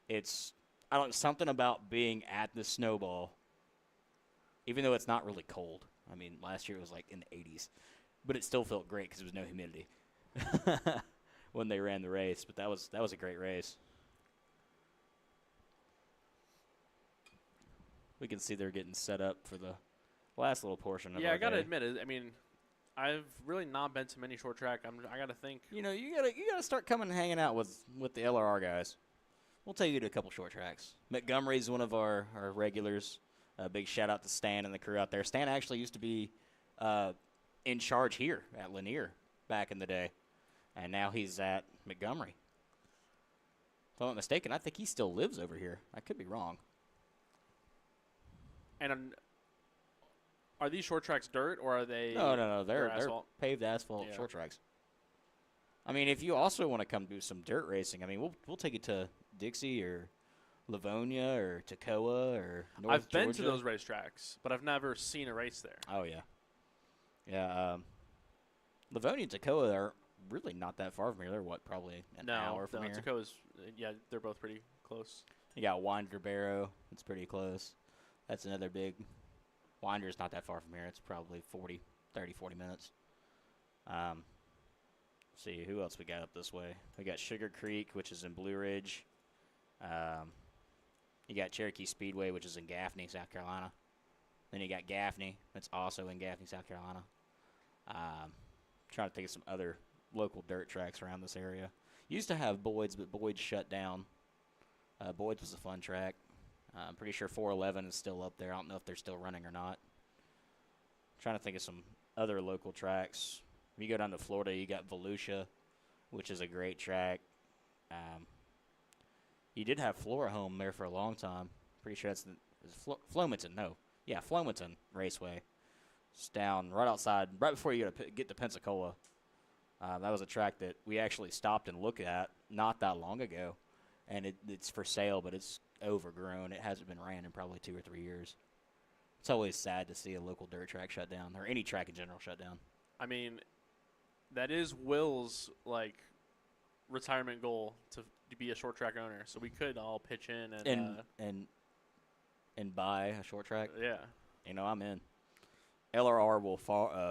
it's something about being at the Snowball, even though it's not really cold. I mean, last year it was like in the 80s, but it still felt great because there was no humidity when they ran the race. But that was a great race. We can see they're getting set up for the last little portion of Yeah, our I gotta day. admit it. I mean, I've really not been to many short track. I gotta think. You know, you gotta start coming and hanging out with the LRR guys. We'll take you to a couple short tracks. Montgomery's one of our regulars. A big shout out to Stan and the crew out there. Stan actually used to be in charge here at Lanier back in the day, and now he's at Montgomery. If I'm not mistaken, I think he still lives over here. I could be wrong. And are these short tracks dirt or are they? No. They're asphalt? paved asphalt Yeah. short tracks. I mean, if you also want to come do some dirt racing, I mean, we'll take you to Dixie or Livonia or Toccoa or North I've been to Georgia. those racetracks, but I've never seen a race there. Oh, yeah. Yeah, Livonia and Toccoa are really not that far from here. They're, probably an hour from here. Toccoa's, yeah, they're both pretty close. You got Winder Barrow. It's pretty close. That's another big. Winder's not that far from here. It's probably 40 minutes. See, who else we got up this way? We got Sugar Creek, which is in Blue Ridge. You got Cherokee Speedway, which is in Gaffney, South Carolina. Then you got Gaffney, that's also in Gaffney, South Carolina. Trying to think of some other local dirt tracks around this area. Used to have Boyd's, but Boyd's shut down. Boyd's was a fun track. I'm pretty sure 411 is still up there. I don't know if they're still running or not. Trying to think of some other local tracks. If you go down to Florida, you got Volusia, which is a great track. You did have Flora home there for a long time. Pretty sure that's Flomaton. No. Yeah, Flomaton Raceway. It's down right outside, right before you get to Pensacola. That was a track that we actually stopped and looked at not that long ago. And it's for sale, but it's overgrown. It hasn't been ran in probably 2 or 3 years. It's always sad to see a local dirt track shut down, or any track in general shut down. I mean, that is Will's like retirement goal to be a short track owner. So we could all pitch in and buy a short track. Yeah. You know, I'm in. LRR will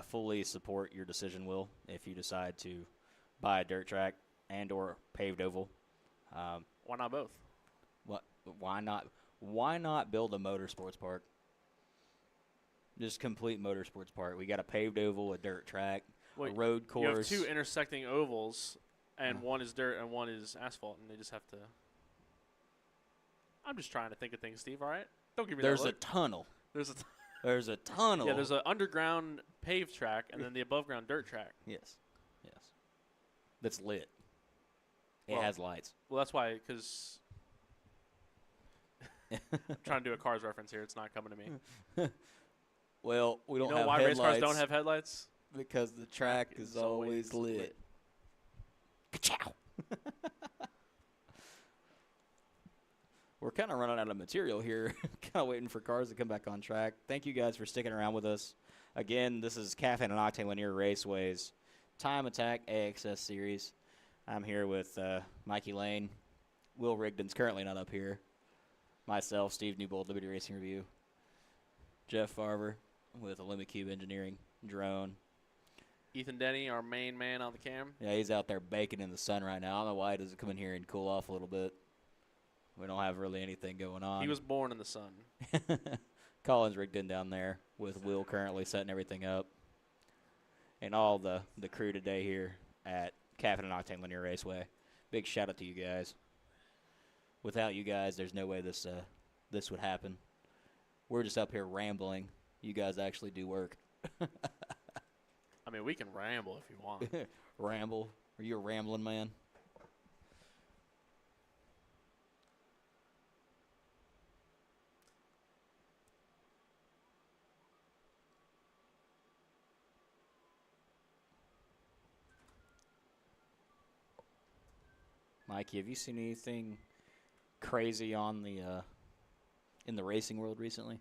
fully support your decision, Will, if you decide to buy a dirt track and or paved oval. Why not both? Why not? Why not build a motorsports park? Just complete motorsports park. We got a paved oval, a dirt track, a road course. You have 2 intersecting ovals, and one is dirt and one is asphalt, and they just have to. I'm just trying to think of things, Steve. All right, don't give me There's that a look. tunnel. There's a There's a tunnel. yeah. There's an underground paved track, and then the above ground dirt track. Yes. That's lit. It Well, has lights. Well, that's why, because I'm trying to do a Cars reference here. It's not coming to me. Well, we don't You know have why race headlights cars don't have headlights? because the track is always lit. Ka-chow. We're kind of running out of material here. Kind of waiting for cars to come back on track. Thank you guys for sticking around with us. Again, this is Caffeine and Octane Lanier Raceway's Time Attack AXS series. I'm here with Mikey Lane. Will Rigdon's currently not up here. Myself, Steve Newbold, Liberty Racing Review. Jeff Farver with Olympic Cube Engineering. drone. Ethan Denny, our main man on the cam. Yeah, he's out there baking in the sun right now. I don't know why he doesn't come in here and cool off a little bit. We don't have really anything going on. He was born in the sun. Colin's rigged in down there with Will currently setting everything up. And all the crew today here at Caffeine and Octane Lanier Raceway. Big shout out to you guys. Without you guys, there's no way this would happen. We're just up here rambling. You guys actually do work. I mean, we can ramble if you want. Ramble? Are you a rambling man? Mikey, have you seen anything crazy on the in the racing world recently?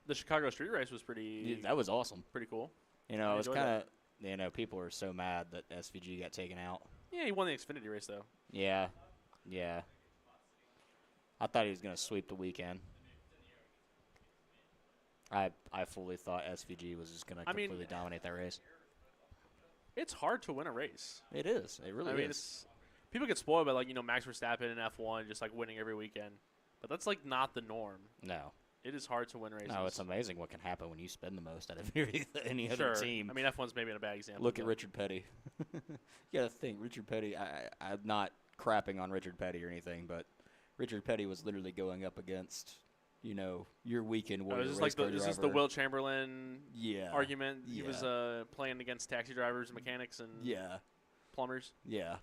The Chicago street race was pretty. Yeah, that was awesome. Pretty cool. You know, I it's enjoyed kind of, people are so mad that SVG got taken out. Yeah, he won the Xfinity race though. Yeah. I thought he was going to sweep the weekend. I fully thought SVG was just going to completely dominate that race. It's hard to win a race. It is. It really I mean, is. People get spoiled by Max Verstappen in F1 just like winning every weekend, but that's like not the norm. No. It is hard to win races. No, it's amazing what can happen when you spend the most out of any sure. other team. I mean, F1's maybe in a bad example. Look at Richard Petty. You got to think, Richard Petty, I'm not crapping on Richard Petty or anything, but Richard Petty was literally going up against, your weekend warrior is race car this driver. the Will Chamberlain argument? He Yeah. was playing against taxi drivers and mechanics and plumbers. Yeah.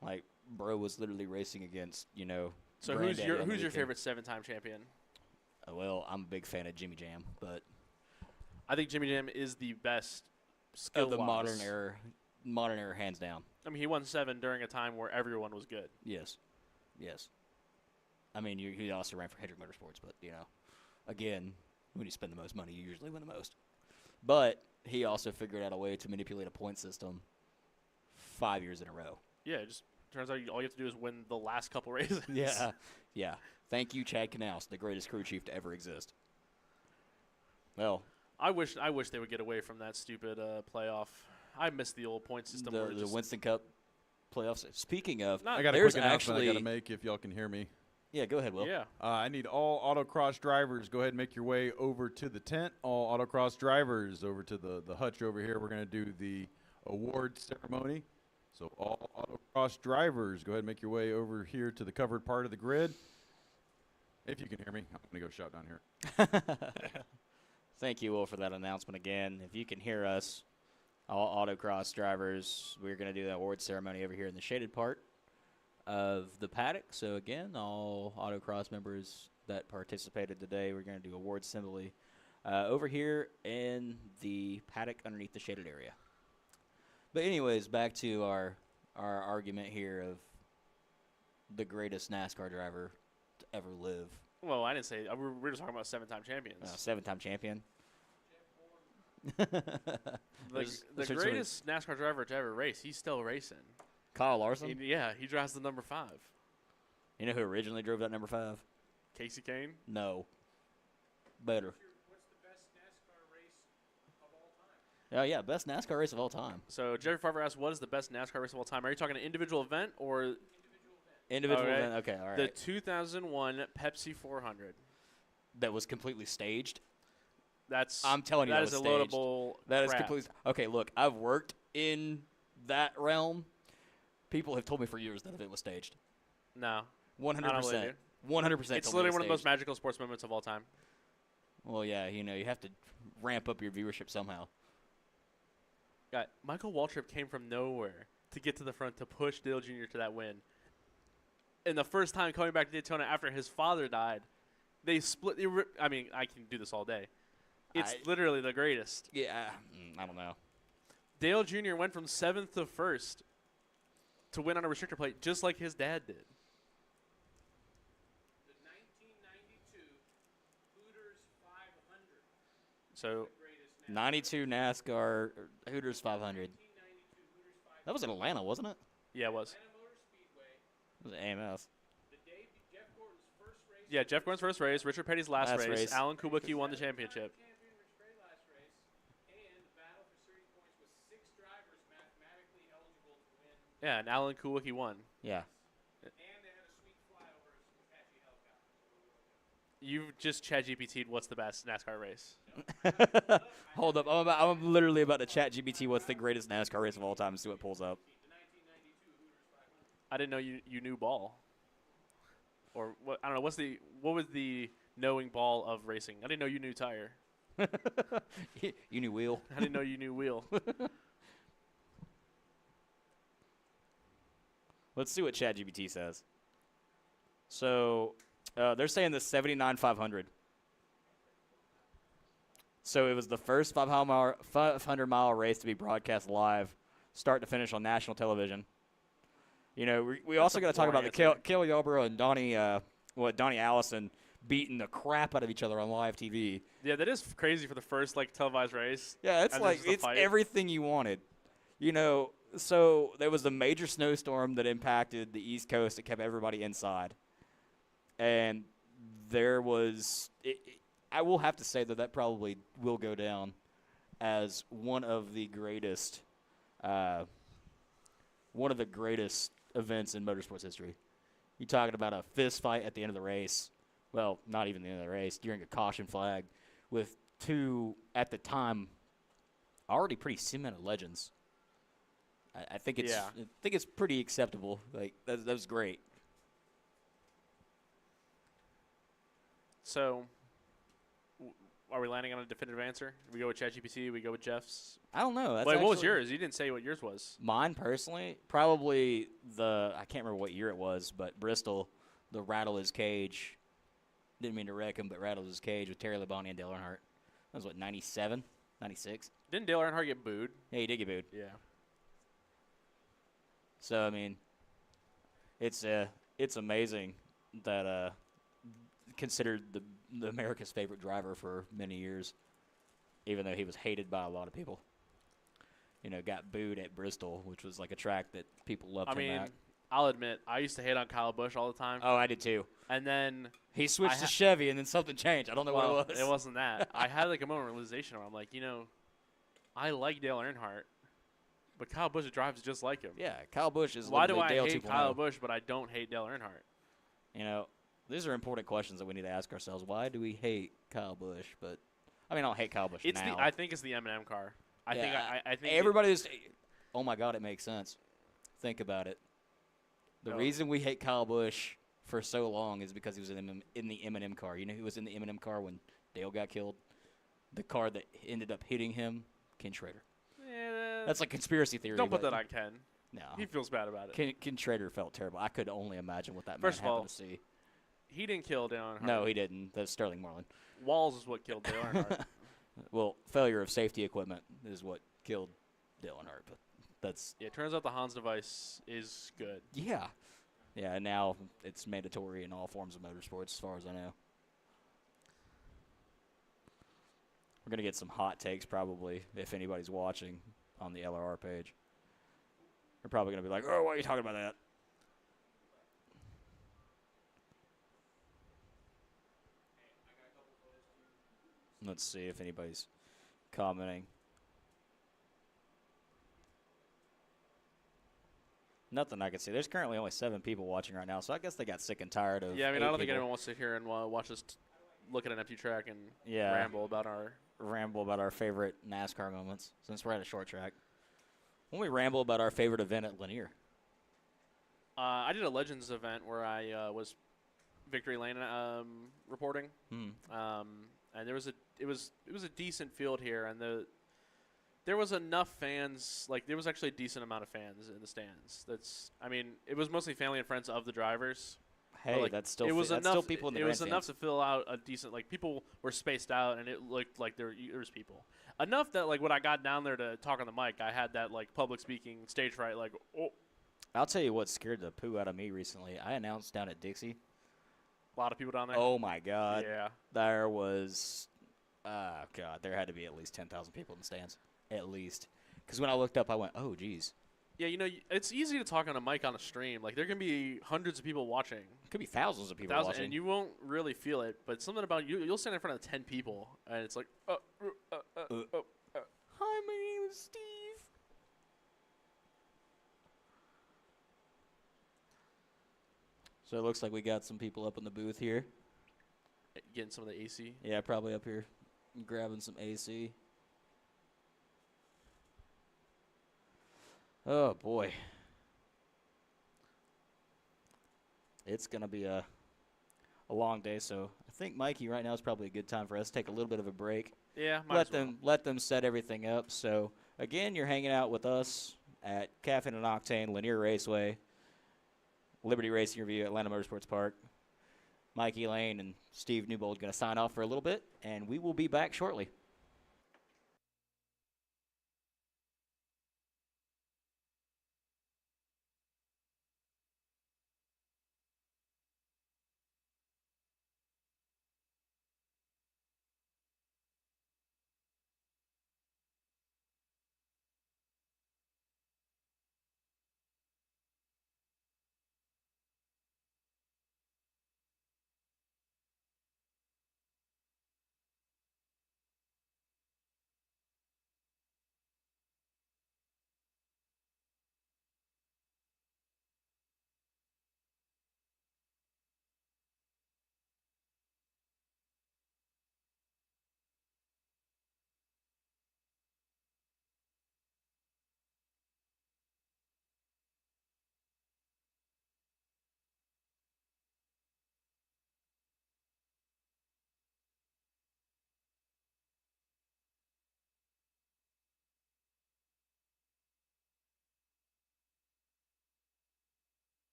Like, bro was literally racing against, So who's your favorite 7-time champion? Well, I'm a big fan of Jimmy Jam, but I think Jimmy Jam is the best of the skill-wise. modern era, hands down. I mean, he won 7 during a time where everyone was good. Yes. I mean, he also ran for Hendrick Motorsports, but, again, when you spend the most money, you usually win the most. But he also figured out a way to manipulate a point system 5 years in a row. Yeah, it just turns out all you have to do is win the last couple races. Yeah. Thank you, Chad Knaus, the greatest crew chief to ever exist. Well, I wish they would get away from that stupid playoff. I miss the old point system. the Winston Cup playoffs. Speaking of, I got a quick announcement I got to make if y'all can hear me. Yeah, go ahead, Will. Yeah. I need all autocross drivers. Go ahead and make your way over to the tent. All autocross drivers over to the hutch over here. We're going to do the award ceremony. So all autocross drivers, go ahead and make your way over here to the covered part of the grid. If you can hear me, I'm going to go shout down here. Thank you, Will, for that announcement again. If you can hear us, all autocross drivers, we're going to do the award ceremony over here in the shaded part of the paddock. So, again, all autocross members that participated today, we're going to do award assembly over here in the paddock underneath the shaded area. But anyways, back to our argument here of the greatest NASCAR driver to ever live. Well, I didn't say. We're just talking about 7-time champions. 7-time champion. The greatest NASCAR driver to ever race. He's still racing. Kyle Larson? He drives the number 5. You know who originally drove that number 5? Casey Kane? No. Better. What's the best NASCAR race of all time? Oh, yeah, best NASCAR race of all time. So Jerry Favre asked, what is the best NASCAR race of all time? Are you talking an individual event or individual event? Okay, all right. The 2001 Pepsi 400. That was completely staged? I'm telling you, that is a staged. loadable That crap. is completely. Okay, look, I've worked in that realm. People have told me for years that event was staged. No. 100%. 100%. It's literally one of the most magical sports moments of all time. Well, yeah, you have to ramp up your viewership somehow. Yeah, Michael Waltrip came from nowhere to get to the front to push Dale Jr. to that win. And the first time coming back to Daytona after his father died, they split. I mean, I can do this all day. It's literally the greatest. Yeah, I don't know. Dale Jr. went from 7th to 1st to win on a restrictor plate just like his dad did. The 1992 Hooters 500. So, 92 NASCAR Hooters 500. That was in Atlanta, wasn't it? yeah, it was. Atlanta Motor Speedway. It was AMS. The day Jeff Gordon's first race Yeah, Jeff Gordon's first race, Richard Petty's last Last race. race. Alan Kubicki won the championship. Champion Rich Trey last race, and the battle for series points with 6 drivers mathematically eligible to win. Yeah, and Alan Kubicki won. Yeah. And they had a sweet flyover of some Apache helicopters. So we were good. You've just ChatGPT'd what's the best NASCAR race. Hold up. I'm literally about to chat GPT what's the greatest NASCAR race of all time and see what pulls up. The 1992 Hooters 500. I didn't know you knew ball. Or what? I don't know. What was the knowing ball of racing? I didn't know you knew tire. You knew wheel. I didn't know you knew wheel. Let's see what ChatGPT says. So they're saying the 79 500. So it was the first 500-mile race to be broadcast live, start to finish on national television. You know, we also got to talk about the Kelly Yarborough and Donnie Allison beating the crap out of each other on live TV. Yeah, that is crazy for the first televised race. Yeah, it's And like there's the it's fight. everything you wanted. You know, so there was a major snowstorm that impacted the East Coast that kept everybody inside. And there was I will have to say that probably will go down as one of the greatest events in motorsports history. You're talking about a fist fight at the end of the race. Well, not even the end of the race, during a caution flag with two, at the time, already pretty cemented legends. I think it's pretty acceptable. Like that was great. So, are we landing on a definitive answer? We go with ChatGPT. We go with Jeff's. I don't know. That's Wait, what was actually- yours? You didn't say what yours was. Mine personally, probably I can't remember what year it was, but Bristol, the Rattle His Cage. Didn't mean to wreck him, but Rattle His Cage with Terry Labonte and Dale Earnhardt. That was what, 97, 96? Didn't Dale Earnhardt get booed? Yeah, he did get booed. Yeah. So I mean, it's amazing that considered the America's favorite driver for many years, even though he was hated by a lot of people. You know, got booed at Bristol, which was like a track that people loved I him mean, at. I'll admit, I used to hate on Kyle Busch all the time. Oh, I did too. And then He switched to Chevy, and then something changed. I don't know what it was. It wasn't that. I had like a moment of realization where I'm like, I like Dale Earnhardt, but Kyle Busch drives just like him. Yeah, Kyle Busch is Why do literally I Dale hate 2.0. Kyle Busch, but I don't hate Dale Earnhardt? You know, these are important questions that we need to ask ourselves. Why do we hate Kyle Busch? But I mean, I don't hate Kyle Busch now. I think it's the M&M car. I think everybody's. Oh my God, it makes sense. Think about it. The No. reason we hate Kyle Busch for so long is because he was in the M&M car. You know who was in the M&M car when Dale got killed? The car that ended up hitting him, Ken Schrader. That's like conspiracy theory. Don't put but that on Ken. No. He feels bad about it. Ken Schrader felt terrible. I could only imagine what that First of man all, happened to see. He didn't kill Dale Earnhardt. No, he didn't. That's Sterling Marlin. Walls is what killed Dale Earnhardt. Well, failure of safety equipment is what killed Dale Earnhardt. But that's Yeah, it turns out the Hans device is good. yeah. Yeah, and now it's mandatory in all forms of motorsports, as far as I know. We're going to get some hot takes, probably, if anybody's watching on the LRR page. They're probably going to be like, oh, why are you talking about that? Let's see if anybody's commenting. Nothing I can see. There's currently only 7 people watching right now, so I guess they got sick and tired of. Yeah, I mean, 8 I don't think people. anyone wants to sit here and watch us look at an empty track and Yeah. ramble about our favorite NASCAR moments since we're at a short track. When we ramble about our favorite event at Lanier. I did a Legends event where I was Victory Lane reporting. And it was a decent field here, and there was enough fans. Like, there was actually a decent amount of fans in the stands. It was mostly family and friends of the drivers. Hey, like, that's still it was that's enough. still people in the It was grandstands. enough to fill out a decent. Like, people were spaced out, and it looked like there was people enough that, like, when I got down there to talk on the mic, I had that, like, public speaking stage fright. Like, oh, I'll tell you what scared the poo out of me recently. I announced down at Dixie. a lot of people down there. Oh my God! yeah. There was, there had to be at least 10,000 people in the stands, at least. Because when I looked up, I went, oh geez, Yeah, it's easy to talk on a mic on a stream. Like there can be hundreds of people watching, Could be thousands of people watching. and you won't really feel it. But something about you'll stand in front of 10 people, and it's like, Hi, my name is Steve. So it looks like we got some people up in the booth here. getting some of the AC. Yeah, probably up here grabbing some AC. Oh, boy. It's going to be a long day, so I think, Mikey, right now is probably a good time for us to take a little bit of a break. Yeah, might as well. Let them set everything up. So, again, you're hanging out with us at Caffeine and Octane, Lanier Raceway, Liberty Racing Review, Atlanta Motorsports Park. Mikey Lane and Steve Newbold going to sign off for a little bit, and we will be back shortly.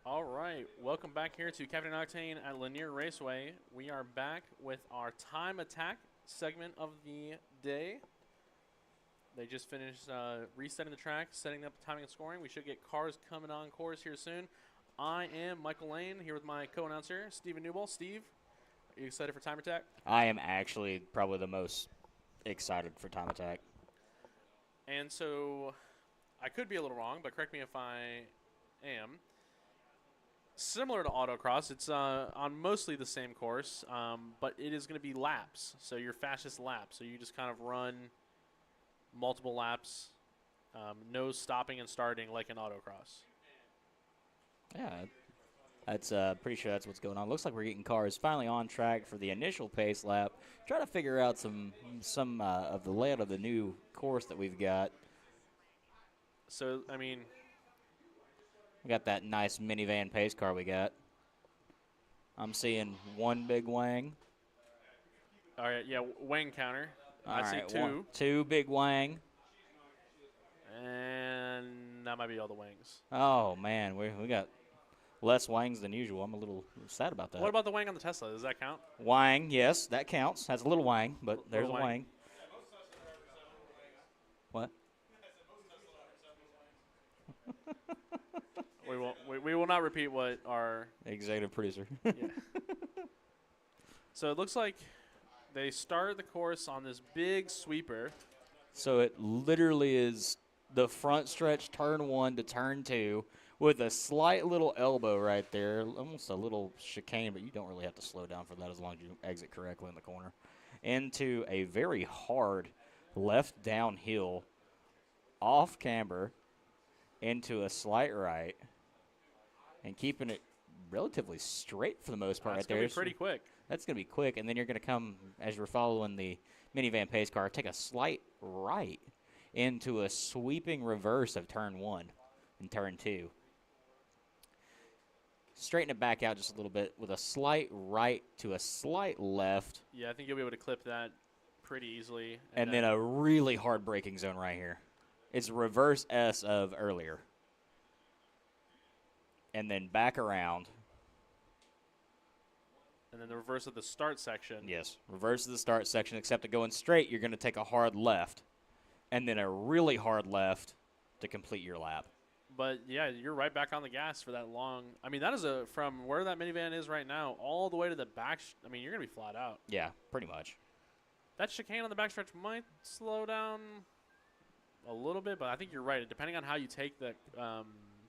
All right, welcome back here to Caffeine and Octane at Lanier Raceway. We are back with our time attack segment of the day. They just finished resetting the track, setting up the timing and scoring. We should get cars coming on course here soon. I am Michael Lane here with my co-announcer, Stephen Newbold. Steve, are you excited for time attack? I am actually probably the most excited for time attack. And so I could be a little wrong, but correct me if I am. Similar to Autocross, it's on mostly the same course, but it is going to be laps. So your fastest lap. So you just kind of run multiple laps, no stopping and starting like in Autocross. Yeah, that's pretty sure that's what's going on. Looks like we're getting cars finally on track for the initial pace lap. Try to figure out some of the layout of the new course that we've got. So, I mean, We got that nice minivan pace car we got. I'm seeing one big wang. all right, yeah, wang counter. All I see right, two. two big wang. And that might be all the wangs. Oh, man, we got less wangs than usual. I'm a little sad about that. What about the wang on the Tesla? Does that count? Wang, yes, that counts. Has a little wang, but there's a Little wang. wang. What? We will not repeat what our Executive producer. yeah. So it looks like they start the course on this big sweeper. So it literally is the front stretch, turn 1 to turn 2, with a slight little elbow right there, almost a little chicane, but you don't really have to slow down for that as long as you exit correctly in the corner, into a very hard left downhill, off camber, into a slight right, and keeping it relatively straight for the most part. That's right going there. to be pretty quick. That's going to be quick, and then you're going to come, as you're following the minivan pace car, take a slight right into a sweeping reverse of turn 1 and turn 2. Straighten it back out just a little bit with a slight right to a slight left, Yeah, I think you'll be able to clip that pretty easily. and then a really hard braking zone right here. It's reverse S of earlier. And then back around. and then the reverse of the start section. Yes, reverse of the start section, except to going straight, you're going to take a hard left, and then a really hard left to complete your lap. But, yeah, you're right back on the gas for that long. I mean, that is from where that minivan is right now all the way to the back. I mean, you're going to be flat out. Yeah, pretty much. That chicane on the backstretch might slow down a little bit, but I think you're right. Depending on how you take the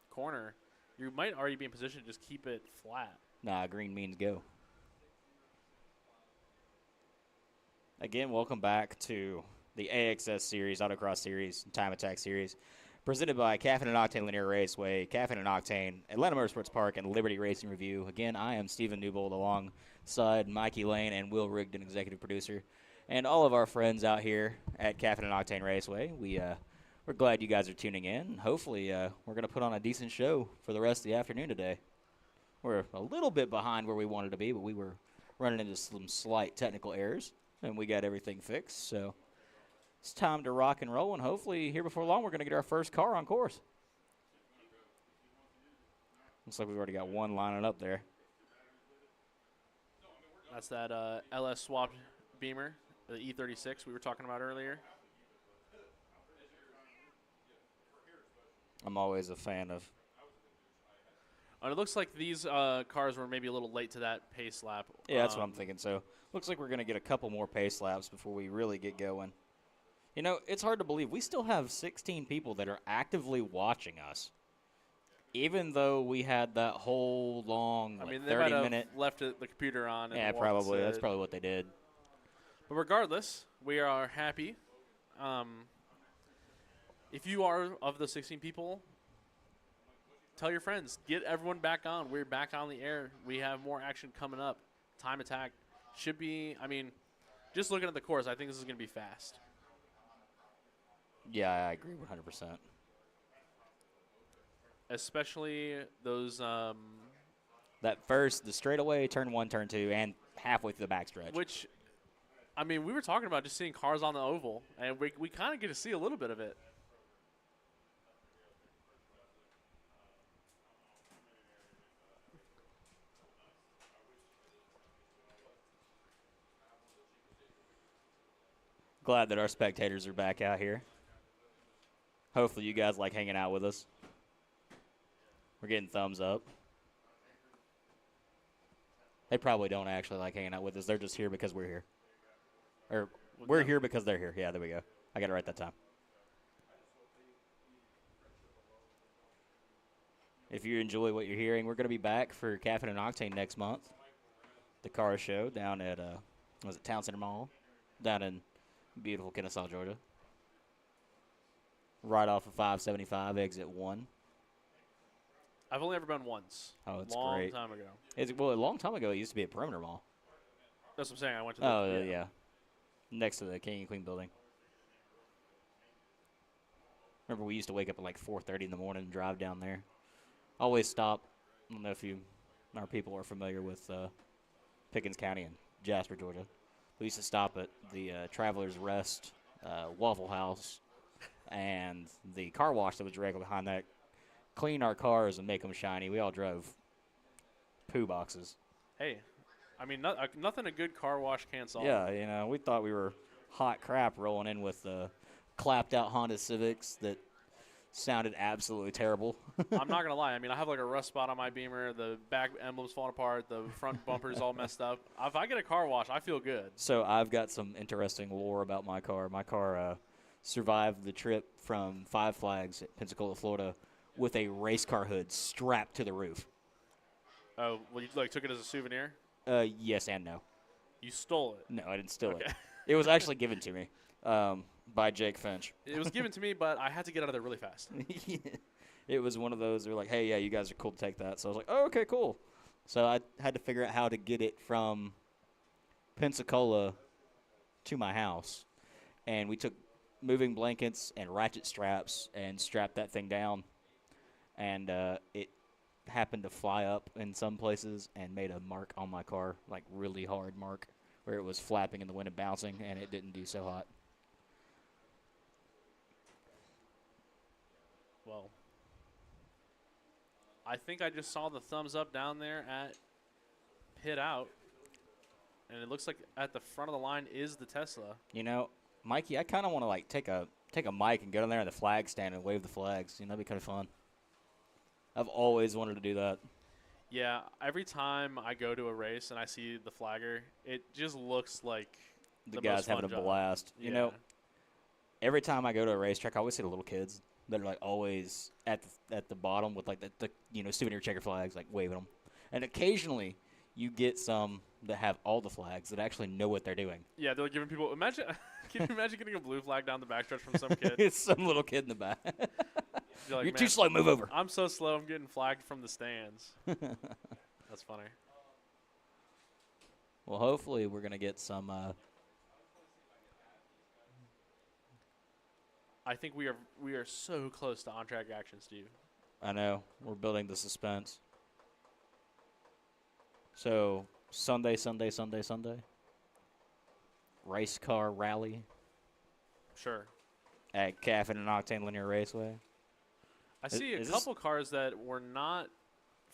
corner, you might already be in position to just keep it flat. Nah, green means go. Again, welcome back to the AXS series, Autocross series, Time Attack series, presented by Caffeine and Octane Lanier Raceway, Caffeine and Octane, Atlanta Motorsports Park, and Liberty Racing Review. Again, I am Stephen Newbold alongside Mikey Lane and Will Rigdon, executive producer, and all of our friends out here at Caffeine and Octane Raceway. We're glad you guys are tuning in. Hopefully, we're going to put on a decent show for the rest of the afternoon today. We're a little bit behind where we wanted to be, but we were running into some slight technical errors, and we got everything fixed. So it's time to rock and roll, and hopefully here before long we're going to get our first car on course. Looks like we've already got one lining up there. That's that LS swapped Beamer, the E36 we were talking about earlier. I'm always a fan of. And it looks like these cars were maybe a little late to that pace lap. Yeah, that's what I'm thinking. So looks like we're going to get a couple more pace laps before we really get going. You know, it's hard to believe. We still have 16 people that are actively watching us, even though we had that whole long, I mean, like, they might 30-minute. have left the computer on. And Yeah, walked probably. That's it. probably what they did. But regardless, we are happy. If you are of the 16 people, tell your friends. Get everyone back on. We're back on the air. We have more action coming up. Time attack should be, I mean, just looking at the course, I think this is going to be fast. Yeah, I agree 100%. Especially those, That first, the straightaway, turn 1, turn 2, and halfway through the backstretch. which, I mean, we were talking about just seeing cars on the oval, and we kind of get to see a little bit of it. Glad that our spectators are back out here. Hopefully you guys like hanging out with us. We're getting thumbs up. They probably don't actually like hanging out with us. They're just here because we're here. Or we're here because they're here. Yeah, there we go. I got it right that time. If you enjoy what you're hearing, we're going to be back for Caffeine and Octane next month. The car show down at, Town Center Mall? Down in beautiful Kennesaw, Georgia. Right off of 575, exit 1. I've only ever been once. Oh, it's long great. time ago. Well, a long time ago, it used to be a Perimeter Mall. That's what I'm saying. I went to the Oh, yeah. Next to the King and Queen building. Remember, we used to wake up at like 4:30 in the morning and drive down there. Always stop. I don't know if our people are familiar with Pickens County and Jasper, Georgia. We used to stop at the Travelers Rest, Waffle House, and the car wash that was directly behind that. Clean our cars and make them shiny. We all drove poo boxes. Hey, I mean, nothing a good car wash can't solve. Yeah, we thought we were hot crap rolling in with clapped out Honda Civics that sounded absolutely terrible. I'm not going to lie. I mean, I have like a rust spot on my Beamer. The back emblem's falling apart. The front bumper's all messed up. If I get a car wash, I feel good. So I've got some interesting lore about my car. My car survived the trip from Five Flags at Pensacola, Florida, with a race car hood strapped to the roof. Oh, well, you took it as a souvenir? Yes and no. You stole it. No, I didn't steal it. It was actually given to me by Jake Finch. It was given to me, but I had to get out of there really fast. It was one of those, they were like, hey, yeah, you guys are cool to take that. So I was like, oh, okay, cool. So I had to figure out how to get it from Pensacola to my house. And we took moving blankets and ratchet straps and strapped that thing down. And it happened to fly up in some places and made a mark on my car, like really hard mark, where it was flapping in the wind and bouncing, and it didn't do so hot. Well, I think I just saw the thumbs up down there at Pit Out, and it looks like at the front of the line is the Tesla. You know, Mikey, I kind of want to like take a mic and go down there in the flag stand and wave the flags. That'd be kind of fun. I've always wanted to do that. Yeah, every time I go to a race and I see the flagger, it just looks like The guy's having a blast. You know, every time I go to a racetrack, I always see the little kids that are like always at the bottom with like the souvenir checker flags, like waving them. And occasionally you get some that have all the flags that actually know what they're doing. Yeah, they're giving people. Can you imagine getting a blue flag down the backstretch from some kid? It's some little kid in the back. You're, like, You're too slow. Move over. I'm so slow. I'm getting flagged from the stands. That's funny. Well, hopefully we're gonna get some. I think we are so close to on-track action, Steve. I know we're building the suspense. So Sunday. Race car rally Sure. at Caffeine and Octane Lanier Raceway. I see a couple cars that were not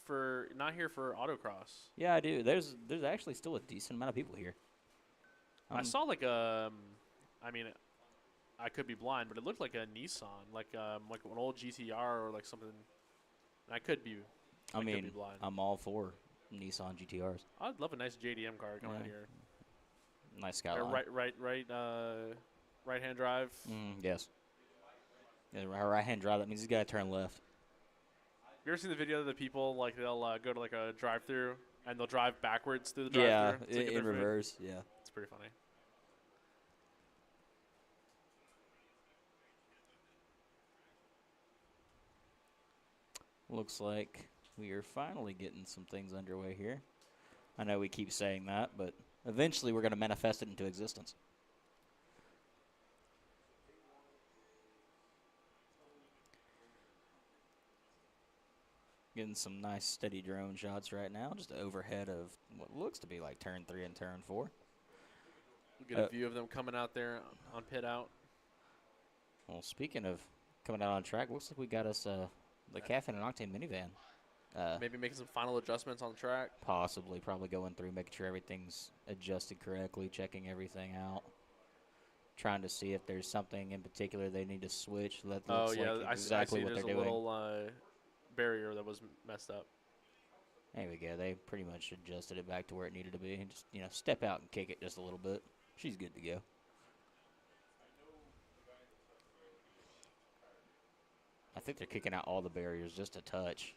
here for autocross. Yeah, I do. There's actually still a decent amount of people here. I saw like I mean, I could be blind, but it looked like a Nissan, like an old GTR or like something. I could be. I mean, could be blind. I'm all for Nissan GTRs. I'd love a nice JDM car going out here. Nice Skyline. Right-hand drive. Yes. Yeah, right-hand drive. That means he's got to turn left. You ever seen the video of the people like they'll go to like a drive-through and they'll drive backwards through the drive-through? Yeah, in reverse. Yeah. It's pretty funny. Looks like we are finally getting some things underway here. I know we keep saying that, but eventually we're going to manifest it into existence. Getting some nice steady drone shots right now, just overhead of what looks to be like turn 3 and turn 4. We'll get a view of them coming out there on Pit Out. Well, speaking of coming out on track, looks like we got us the Caffeine and Octane minivan. Maybe making some final adjustments on the track. Probably going through, making sure everything's adjusted correctly, checking everything out. trying to see if there's something in particular they need to switch. That Oh looks yeah, like I exactly see. what There's they're a doing. little barrier that was messed up. There we go. They pretty much adjusted it back to where it needed to be. Just, step out and kick it just a little bit. She's good to go. I think they're kicking out all the barriers just a touch.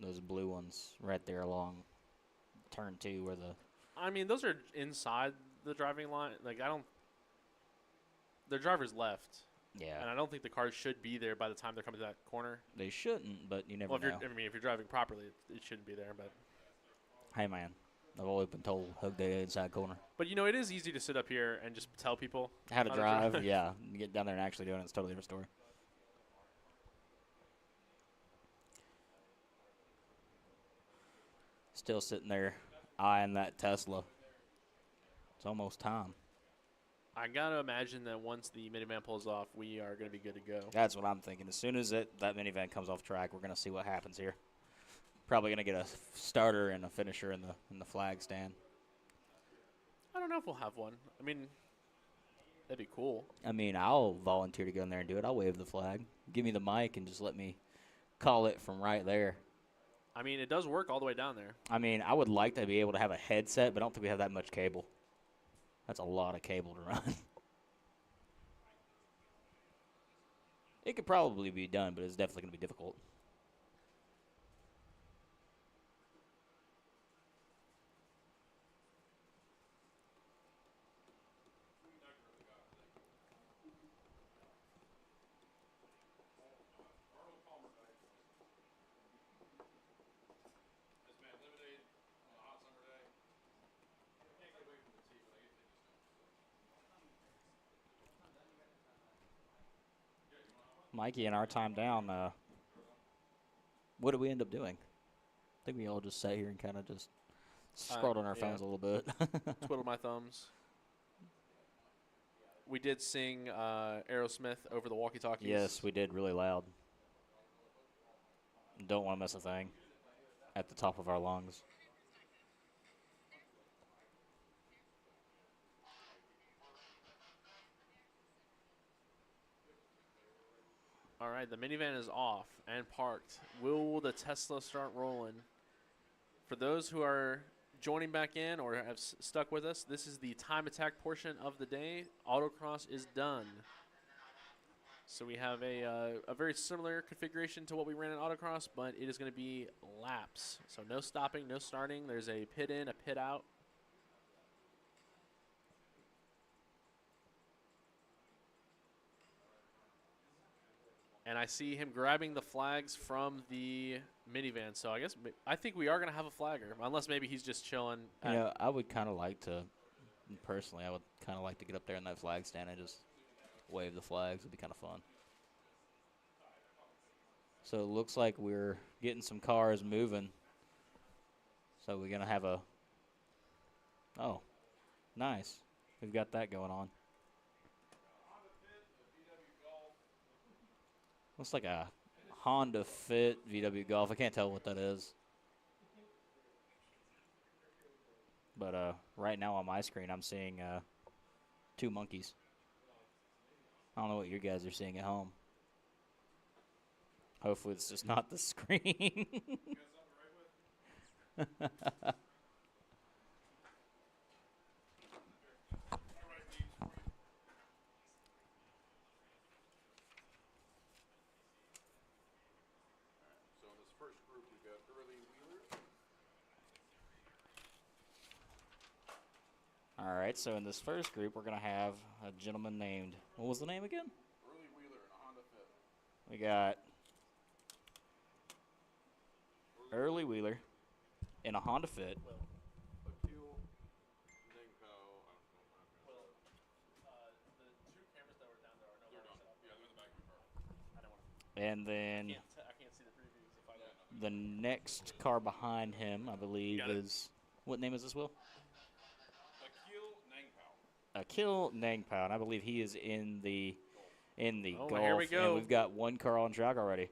Those blue ones right there along turn 2 where the... I mean, those are inside the driving line. Like, their driver's left. Yeah. And I don't think the cars should be there by the time they're coming to that corner. They shouldn't, but you never Well, know. if you're driving properly, it shouldn't be there. But Hey, man. I've always been told hug the inside corner. But, it is easy to sit up here and just tell people How to drive, yeah. You get down there and actually doing it, it's a totally different story. Still sitting there eyeing that Tesla. It's almost time. I got to imagine that once the minivan pulls off, we are going to be good to go. That's what I'm thinking. As soon as that minivan comes off track, we're going to see what happens here. Probably going to get a starter and a finisher in the flag stand. I don't know if we'll have one. I mean, that'd be cool. I mean, I'll volunteer to go in there and do it. I'll wave the flag. Give me the mic and just let me call it from right there. I mean, it does work all the way down there. I mean, I would like to be able to have a headset, but I don't think we have that much cable. That's a lot of cable to run. It could probably be done, but it's definitely going to be difficult. Mikey, in our time down, what did we end up doing? I think we all just sat here and kind of just scrolled on our phones a little bit. Twiddled my thumbs. We did sing Aerosmith over the walkie-talkies. Yes, we did really loud. Don't want to miss a thing at the top of our lungs. All right, the minivan is off and parked. Will the Tesla start rolling? For those who are joining back in or have stuck with us, this is the time attack portion of the day. Autocross is done. So we have a very similar configuration to what we ran in Autocross, but it is going to be laps. So no stopping, no starting. There's a pit in, a pit out. And I see him grabbing the flags from the minivan. So I think we are going to have a flagger, unless maybe he's just chilling. I would kind of like to, personally, I would kind of like to get up there in that flag stand and just wave the flags. It would be kind of fun. So it looks like we're getting some cars moving. So we're going to have oh, nice. We've got that going on. Looks like a Honda Fit VW Golf. I can't tell what that is. But right now on my screen, I'm seeing 2 monkeys. I don't know what you guys are seeing at home. Hopefully it's just not the screen. All right, so in this first group, we're going to have a gentleman named, what was the name again? Early Wheeler in a Honda Fit. We got Early Wheeler in a Honda Fit. The 2 cameras that were down there are no longer set up. Yeah, they're in the back of the car. I don't want And then I can't see the previews if I don't. the next car behind him, I believe, is, what name is this, Will? Akil Nangpao, and I believe he is in the Golf. Here we go. And we've got 1 car on track already.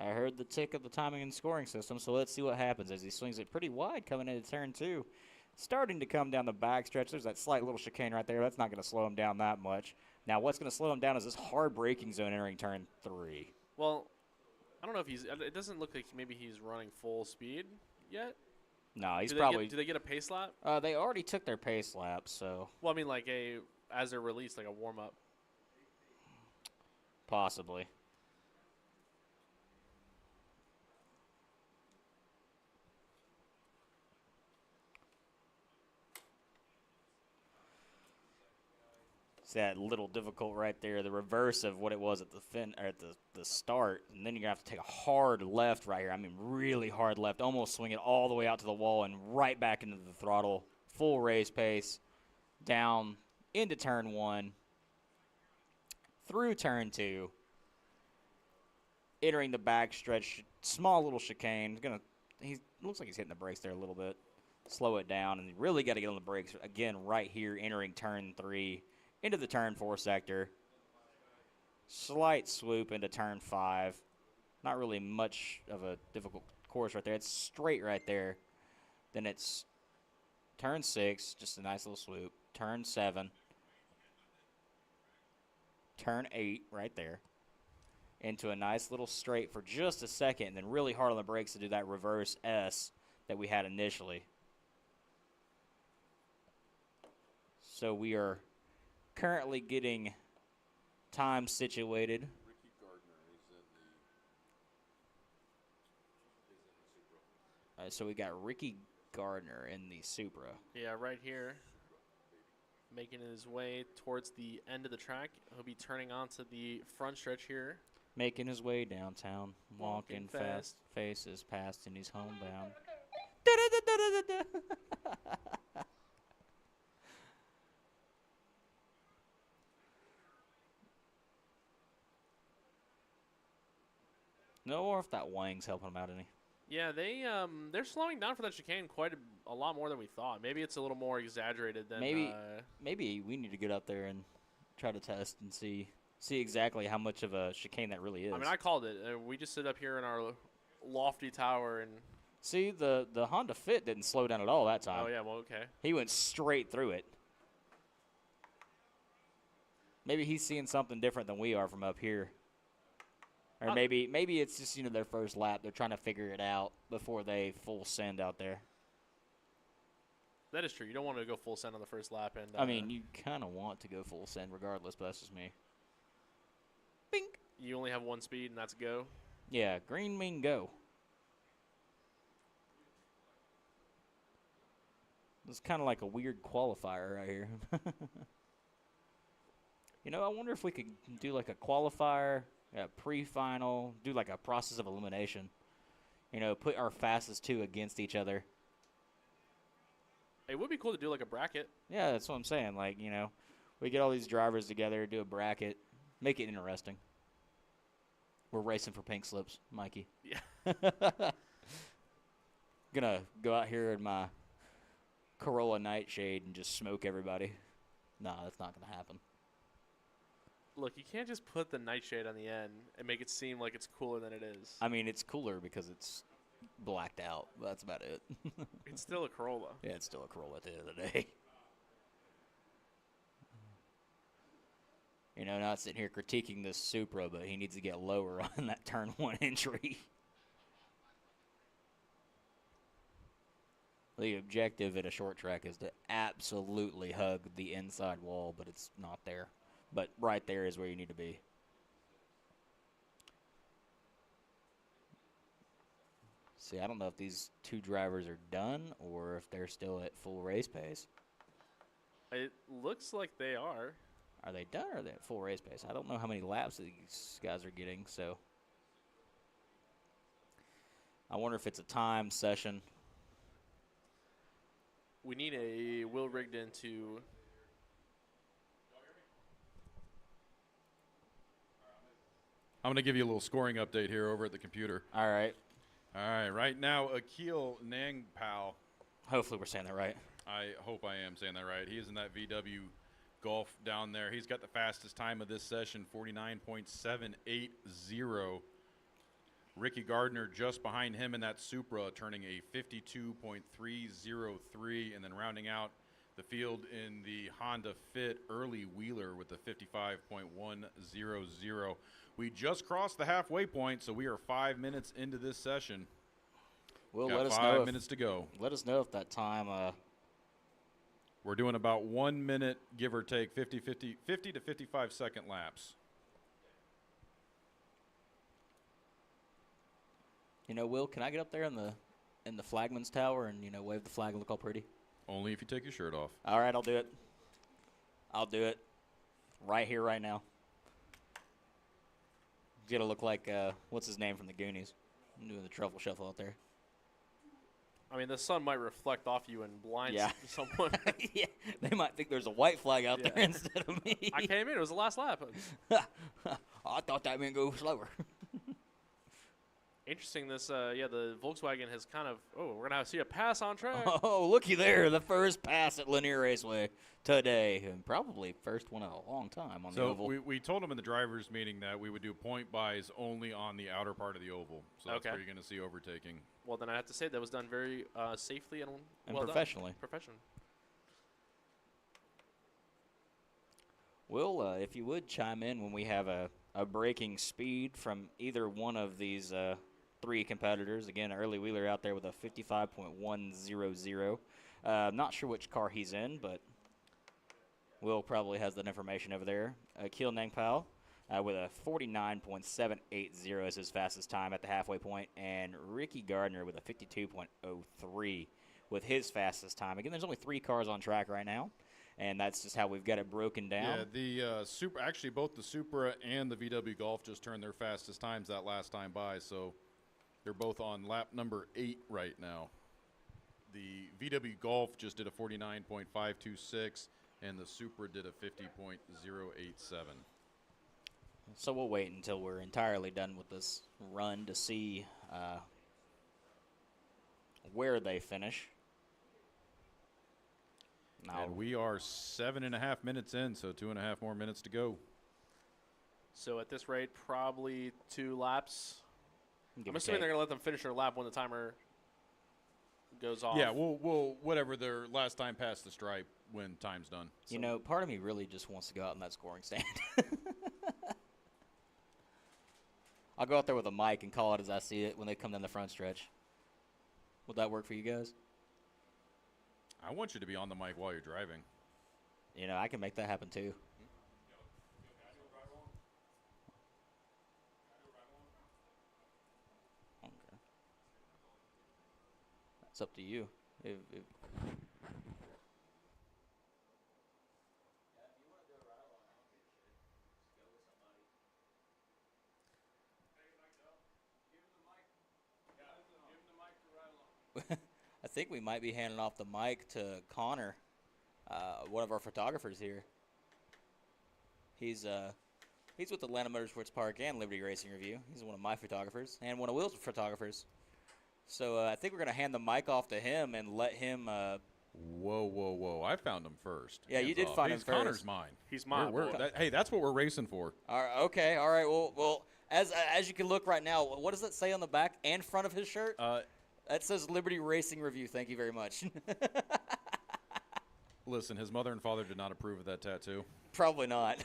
I heard the tick of the timing and scoring system, so let's see what happens as he swings it pretty wide coming into turn 2. Starting to come down the backstretch. There's that slight little chicane right there. That's not going to slow him down that much. Now, what's going to slow him down is this hard braking zone entering turn 3. Well, I don't know if he's. It doesn't look like maybe he's running full speed yet. No, he's Do probably. they get a pace lap? They already took their pace lap, so Well, I mean, like as they're released, like a warm up. possibly. It's that little difficult right there, the reverse of what it was at the the start, and then you're gonna have to take a hard left right here. I mean, really hard left, almost swing it all the way out to the wall and right back into the throttle, full race pace, down into turn 1, through turn 2, entering the back stretch, small little chicane. He looks like he's hitting the brakes there a little bit. Slow it down, and you really got to get on the brakes again right here, entering turn 3. Into the turn 4 sector. Slight swoop into turn 5. Not really much of a difficult course right there. It's straight right there. Then it's turn 6, just a nice little swoop. Turn 7. Turn 8 right there. Into a nice little straight for just a second, and then really hard on the brakes to do that reverse S that we had initially. So we are currently getting time situated. Ricky Gardner is in the Supra. So we got Ricky Gardner in the Supra. Yeah, right here. Making his way towards the end of the track. He'll be turning onto the front stretch here. Making his way downtown. Walking fast. Faces past and he's homebound. No, or if that wing's helping him out any. Yeah, they're slowing down for that chicane quite a lot more than we thought. Maybe it's a little more exaggerated than Maybe we need to get up there and try to test and see exactly how much of a chicane that really is. I mean, I called it. We just sit up here in our lofty tower and. See, the Honda Fit didn't slow down at all that time. Oh yeah, well okay. He went straight through it. Maybe he's seeing something different than we are from up here. Or maybe it's just, their first lap. They're trying to figure it out before they full send out there. That is true. You don't want to go full send on the first lap. And I mean, you kind of want to go full send regardless, but that's just me. Bink. You only have one speed, and that's go. Yeah, green mean go. It's kind of like a weird qualifier right here. I wonder if we could do like a qualifier, a pre-final, do like a process of elimination. Put our fastest two against each other. It would be cool to do like a bracket. Yeah, that's what I'm saying. Like, we get all these drivers together, do a bracket, make it interesting. We're racing for pink slips, Mikey. Yeah. Gonna go out here in my Corolla Nightshade and just smoke everybody. Nah, that's not gonna happen. Look, you can't just put the nightshade on the end and make it seem like it's cooler than it is. I mean, it's cooler because it's blacked out. That's about it. It's still a Corolla. Yeah, it's still a Corolla at the end of the day. Not sitting here critiquing this Supra, but he needs to get lower on that turn 1 entry. The objective at a short track is to absolutely hug the inside wall, but it's not there. But right there is where you need to be. See, I don't know if these two drivers are done or if they're still at full race pace. It looks like they are. Are they done or are they at full race pace? I don't know how many laps these guys are getting, so. I wonder if it's a time session. We need a Will Rigdon to. I'm going to give you a little scoring update here over at the computer. All right. All right, right now, Akil Nangpao. Hopefully we're saying that right. I hope I am saying that right. He is in that VW Golf down there. He's got the fastest time of this session, 49.780. Ricky Gardner just behind him in that Supra, turning a 52.303, and then rounding out the field in the Honda Fit early Wheeler with a 55.100. We just crossed the halfway point, so we are 5 minutes into this session. Will, Got let us 5 know. minutes to go. Let us know if that time. We're doing about 1 minute, give or take, 50 to 55 second laps. Will, can I get up there in the flagman's tower and wave the flag and look all pretty? Only if you take your shirt off. All right, I'll do it. I'll do it. Right here, right now. It's gonna look like what's his name from the Goonies? I'm doing the truffle shuffle out there. I mean, the sun might reflect off you and blind someone. Yeah, they might think there's a white flag out there Yeah. instead of me. I came in. It was the last lap. I thought that meant go slower. Interesting. The Volkswagen has kind of. Oh, we're gonna see a pass on track. Oh, looky there, the first pass at Lanier Raceway today, and probably first one in a long time on the oval. So we told them in the drivers' meeting that we would do point buys only on the outer part of the oval. So that's Okay. where you're going to see overtaking. Well, then I have to say that was done very safely and well professionally. Done. Professionally. Will, if you would chime in when we have a braking speed from either one of these three competitors. Again, early Wheeler out there with a 55.100. Not sure which car he's in, but Will probably has that information over there. Keel Nangpao with a 49.780 is his fastest time at the halfway point, and Ricky Gardner with a 52.03 with his fastest time. Again, there's only 3 cars on track right now, and that's just how we've got it broken down. Yeah, the Supra, actually both the Supra and the VW Golf just turned their fastest times that last time by, so they're both on lap number 8 right now. The VW Golf just did a 49.526, and the Supra did a 50.087. So we'll wait until we're entirely done with this run to see where they finish. And we are 7.5 minutes in, so 2.5 more minutes to go. So at this rate, probably 2 laps. Give I'm or assuming take. they're going to let them finish their lap when the timer goes off. Yeah, we'll whatever their last time past the stripe when time's done. Part of me really just wants to go out in that scoring stand. I'll go out there with a mic and call it as I see it when they come down the front stretch. Would that work for you guys? I want you to be on the mic while you're driving. I can make that happen too. Okay. That's up to you. If I think we might be handing off the mic to Connor, one of our photographers here. He's with Atlanta Motorsports Park and Liberty Racing Review. He's one of my photographers and one of Will's photographers. So I think we're going to hand the mic off to him and let him. Whoa! I found him first. Yeah, you Hands did off. find him first. Connor's mine. He's mine. Hey, that's what we're racing for. All right, okay, all right. Well, as you can look right now, what does that say on the back and front of his shirt? That says Liberty Racing Review. Thank you very much. Listen, his mother and father did not approve of that tattoo. Probably not.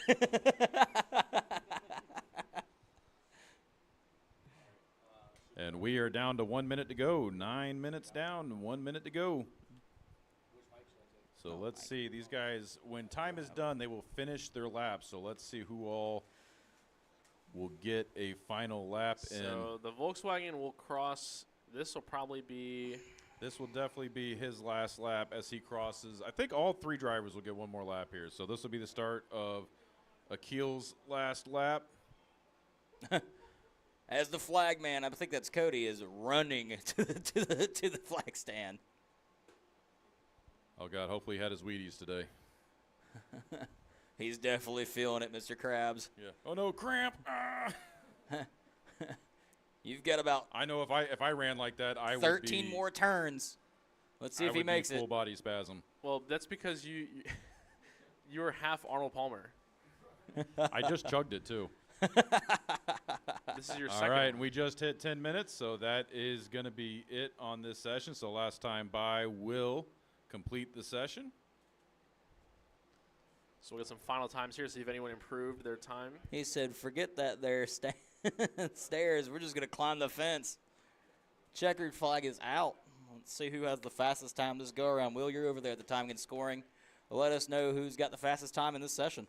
And we are down to 1 minute to go. 9 minutes down, 1 minute to go. So let's see. These guys, when time is done, they will finish their lap. So let's see who all will get a final lap in. So the Volkswagen will cross. This will probably be. This will definitely be his last lap as he crosses. I think all 3 drivers will get one more lap here. So this will be the start of Akil's last lap. As the flag man, I think that's Cody, is running to the flag stand. Oh, God, hopefully he had his Wheaties today. He's definitely feeling it, Mr. Krabs. Yeah. Oh, no, cramp. Ah. You've got about I know if I ran like that, I would 13 be, more turns. Let's see I if he would makes be it. full body spasm. Well, that's because you were half Arnold Palmer. I just chugged it, too. This is your All second right, one. and we just hit 10 minutes, so that is going to be it on this session. So last time by will complete the session. So we'll get some final times here, see if anyone improved their time. He said, forget that there stairs. We're just going to climb the fence. Checkered flag is out. Let's see who has the fastest time this go around. Will, you're over there at the time and scoring. Let us know who's got the fastest time in this session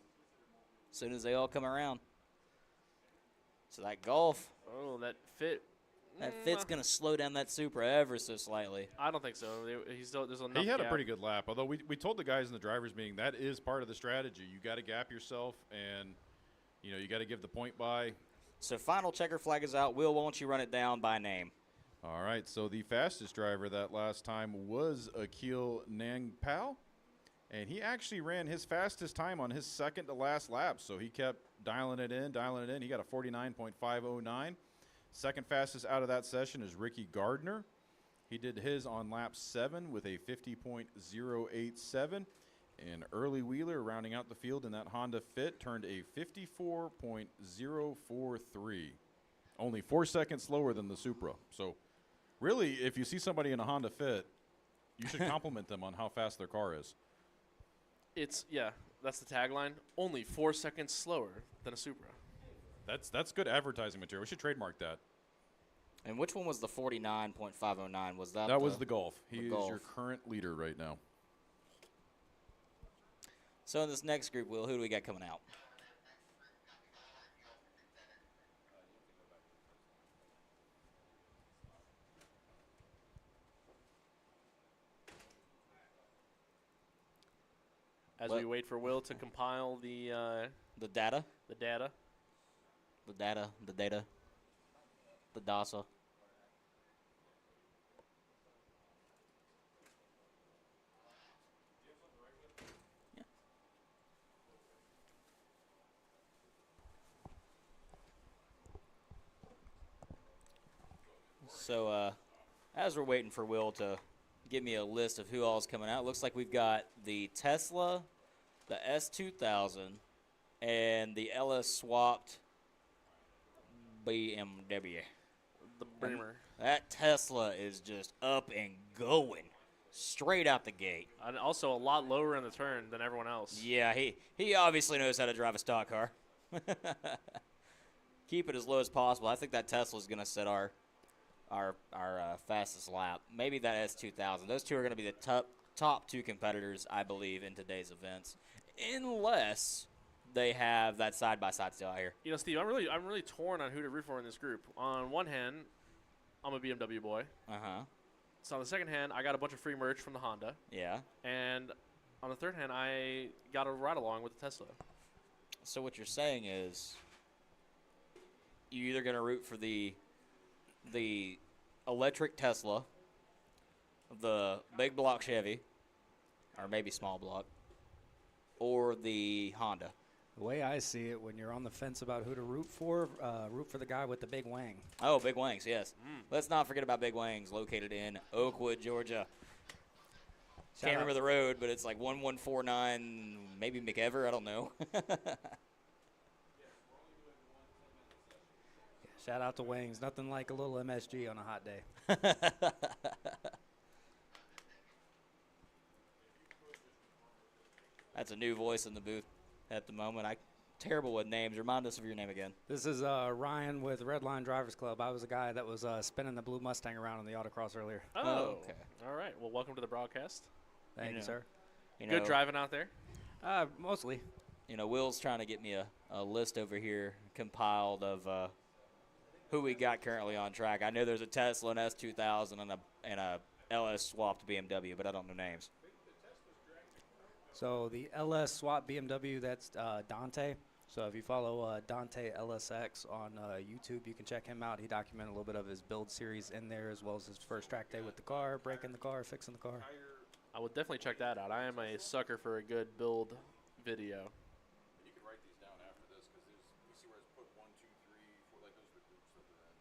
as soon as they all come around. So that Golf, Oh, that fit. that Fit's going to slow down that Supra ever so slightly. I don't think so. He's still there's enough. He had a gap. pretty good lap, although we told the guys in the drivers meeting that is part of the strategy. You got to gap yourself, and you got to give the point by. So final checker flag is out. Will, why don't you run it down by name? All right, so the fastest driver that last time was Akil Nangpal, and he actually ran his fastest time on his second to last lap, so he kept dialing it in. He got a 49.509. Second fastest out of that session is Ricky Gardner. He did his on lap 7 with a 50.087. And Early Wheeler, rounding out the field in that Honda Fit, turned a 54.043. Only 4 seconds slower than the Supra. So really, if you see somebody in a Honda Fit, you should compliment them on how fast their car is. That's the tagline. Only 4 seconds slower than a Supra. That's good advertising material. We should trademark that. And which one was the 49.509? Was that That was the Golf. He is Golf. your current leader right now. So in this next group, Will, who do we got coming out? As Well- we wait for Will to compile the The data? data. The data, the DASA. Yeah. So, as we're waiting for Will to give me a list of who all is coming out, looks like we've got the Tesla, the S2000, and the LS swapped BMW. The Bremer. That Tesla is just up and going straight out the gate. And also a lot lower in the turn than everyone else. Yeah, he obviously knows how to drive a stock car. Keep it as low as possible. I think that Tesla's going to set our fastest lap. Maybe that S2000. Those two are going to be the top two competitors, I believe, in today's events, unless they have that side-by-side still out here. Steve, I'm really torn on who to root for in this group. On one hand, I'm a BMW boy. Uh-huh. So on the second hand, I got a bunch of free merch from the Honda. Yeah. And on the third hand, I got a ride along with the Tesla. So what you're saying is you're either going to root for the electric Tesla, the big block Chevy, or maybe small block, or the Honda. The way I see it, when you're on the fence about who to root for the guy with the big wang. Oh, Big Wangs, yes. Let's not forget about Big Wangs, located in Oakwood, Georgia. Can't remember the road, but it's like 1149, maybe McEver, I don't know. Shout out to Wangs. Nothing like a little MSG on a hot day. That's a new voice in the booth at the moment. Terrible with names. Remind us of your name again. This is Ryan with Red Line Drivers Club. I was the guy that was spinning the blue Mustang around on the autocross earlier. Oh, okay. All right. Well, welcome to the broadcast. Thank you, sir. Good driving out there. Mostly. Will's trying to get me a list over here compiled of who we got currently on track. I know there's a Tesla, an S2000, and a LS swapped BMW, but I don't know names. So the LS swap BMW, that's Dante. So if you follow Dante LSX on YouTube, you can check him out. He documented a little bit of his build series in there, as well as his first track day with the car, breaking the car, fixing the car. I would definitely check that out. I am a sucker for a good build video. You can write these down after this because you see where it's put 1, 2, 3, 4, like those are the groups that they're in.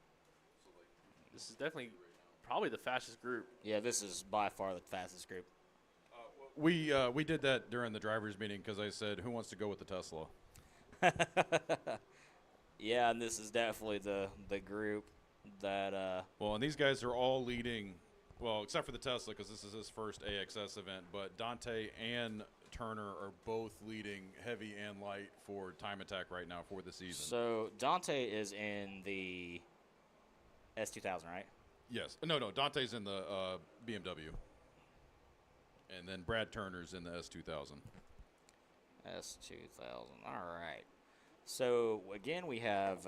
So like This is definitely probably the fastest group. Yeah, this is by far the fastest group. we did that during the drivers meeting because I said, who wants to go with the Tesla? Yeah, and this is definitely the group that Well, and these guys are all leading, well, except for the Tesla because this is his first AXS event, but Dante and Turner are both leading heavy and light for time attack right now for the season. So Dante is in the S2000, right? Yes. No, Dante's in the BMW. And then Brad Turner's in the S2000. S2000. All right. So, again, we have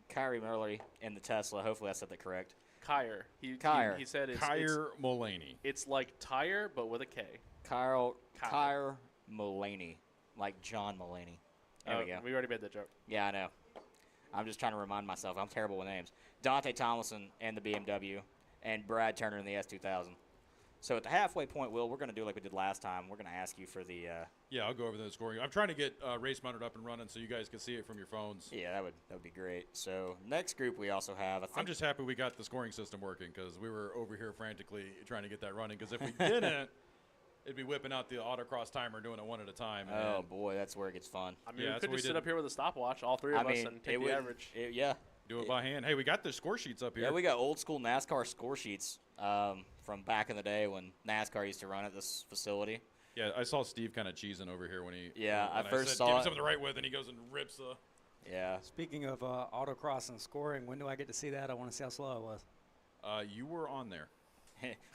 Kyrie Murray in the Tesla. Hopefully I said that correct. Kyer. Kyer. He said it's Mullaney. It's like tire, but with a K. Kyer Mullaney, like John Mulaney. There we go. We already made that joke. Yeah, I know. I'm just trying to remind myself. I'm terrible with names. Dante Tomlinson in the BMW, and Brad Turner in the S2000. So at the halfway point, Will, we're going to do like we did last time. We're going to ask you for the Yeah, I'll go over the scoring. I'm trying to get Race Mounted up and running so you guys can see it from your phones. Yeah, that would be great. So next group we also have. I'm just happy we got the scoring system working because we were over here frantically trying to get that running. Because if we didn't, it'd be whipping out the autocross timer doing it one at a time. Oh boy, that's where it gets fun. I mean, we could just sit up here with a stopwatch, all three of us, and take the average. Yeah. Do it by hand. Hey, we got the score sheets up here. Yeah, we got old school NASCAR score sheets from back in the day when NASCAR used to run at this facility. Yeah, I saw Steve kind of cheesing over here when he. Yeah, when I first saw give it. him something the right with, and he goes and rips the. Yeah. Speaking of autocross and scoring, when do I get to see that? I want to see how slow I was. You were on there.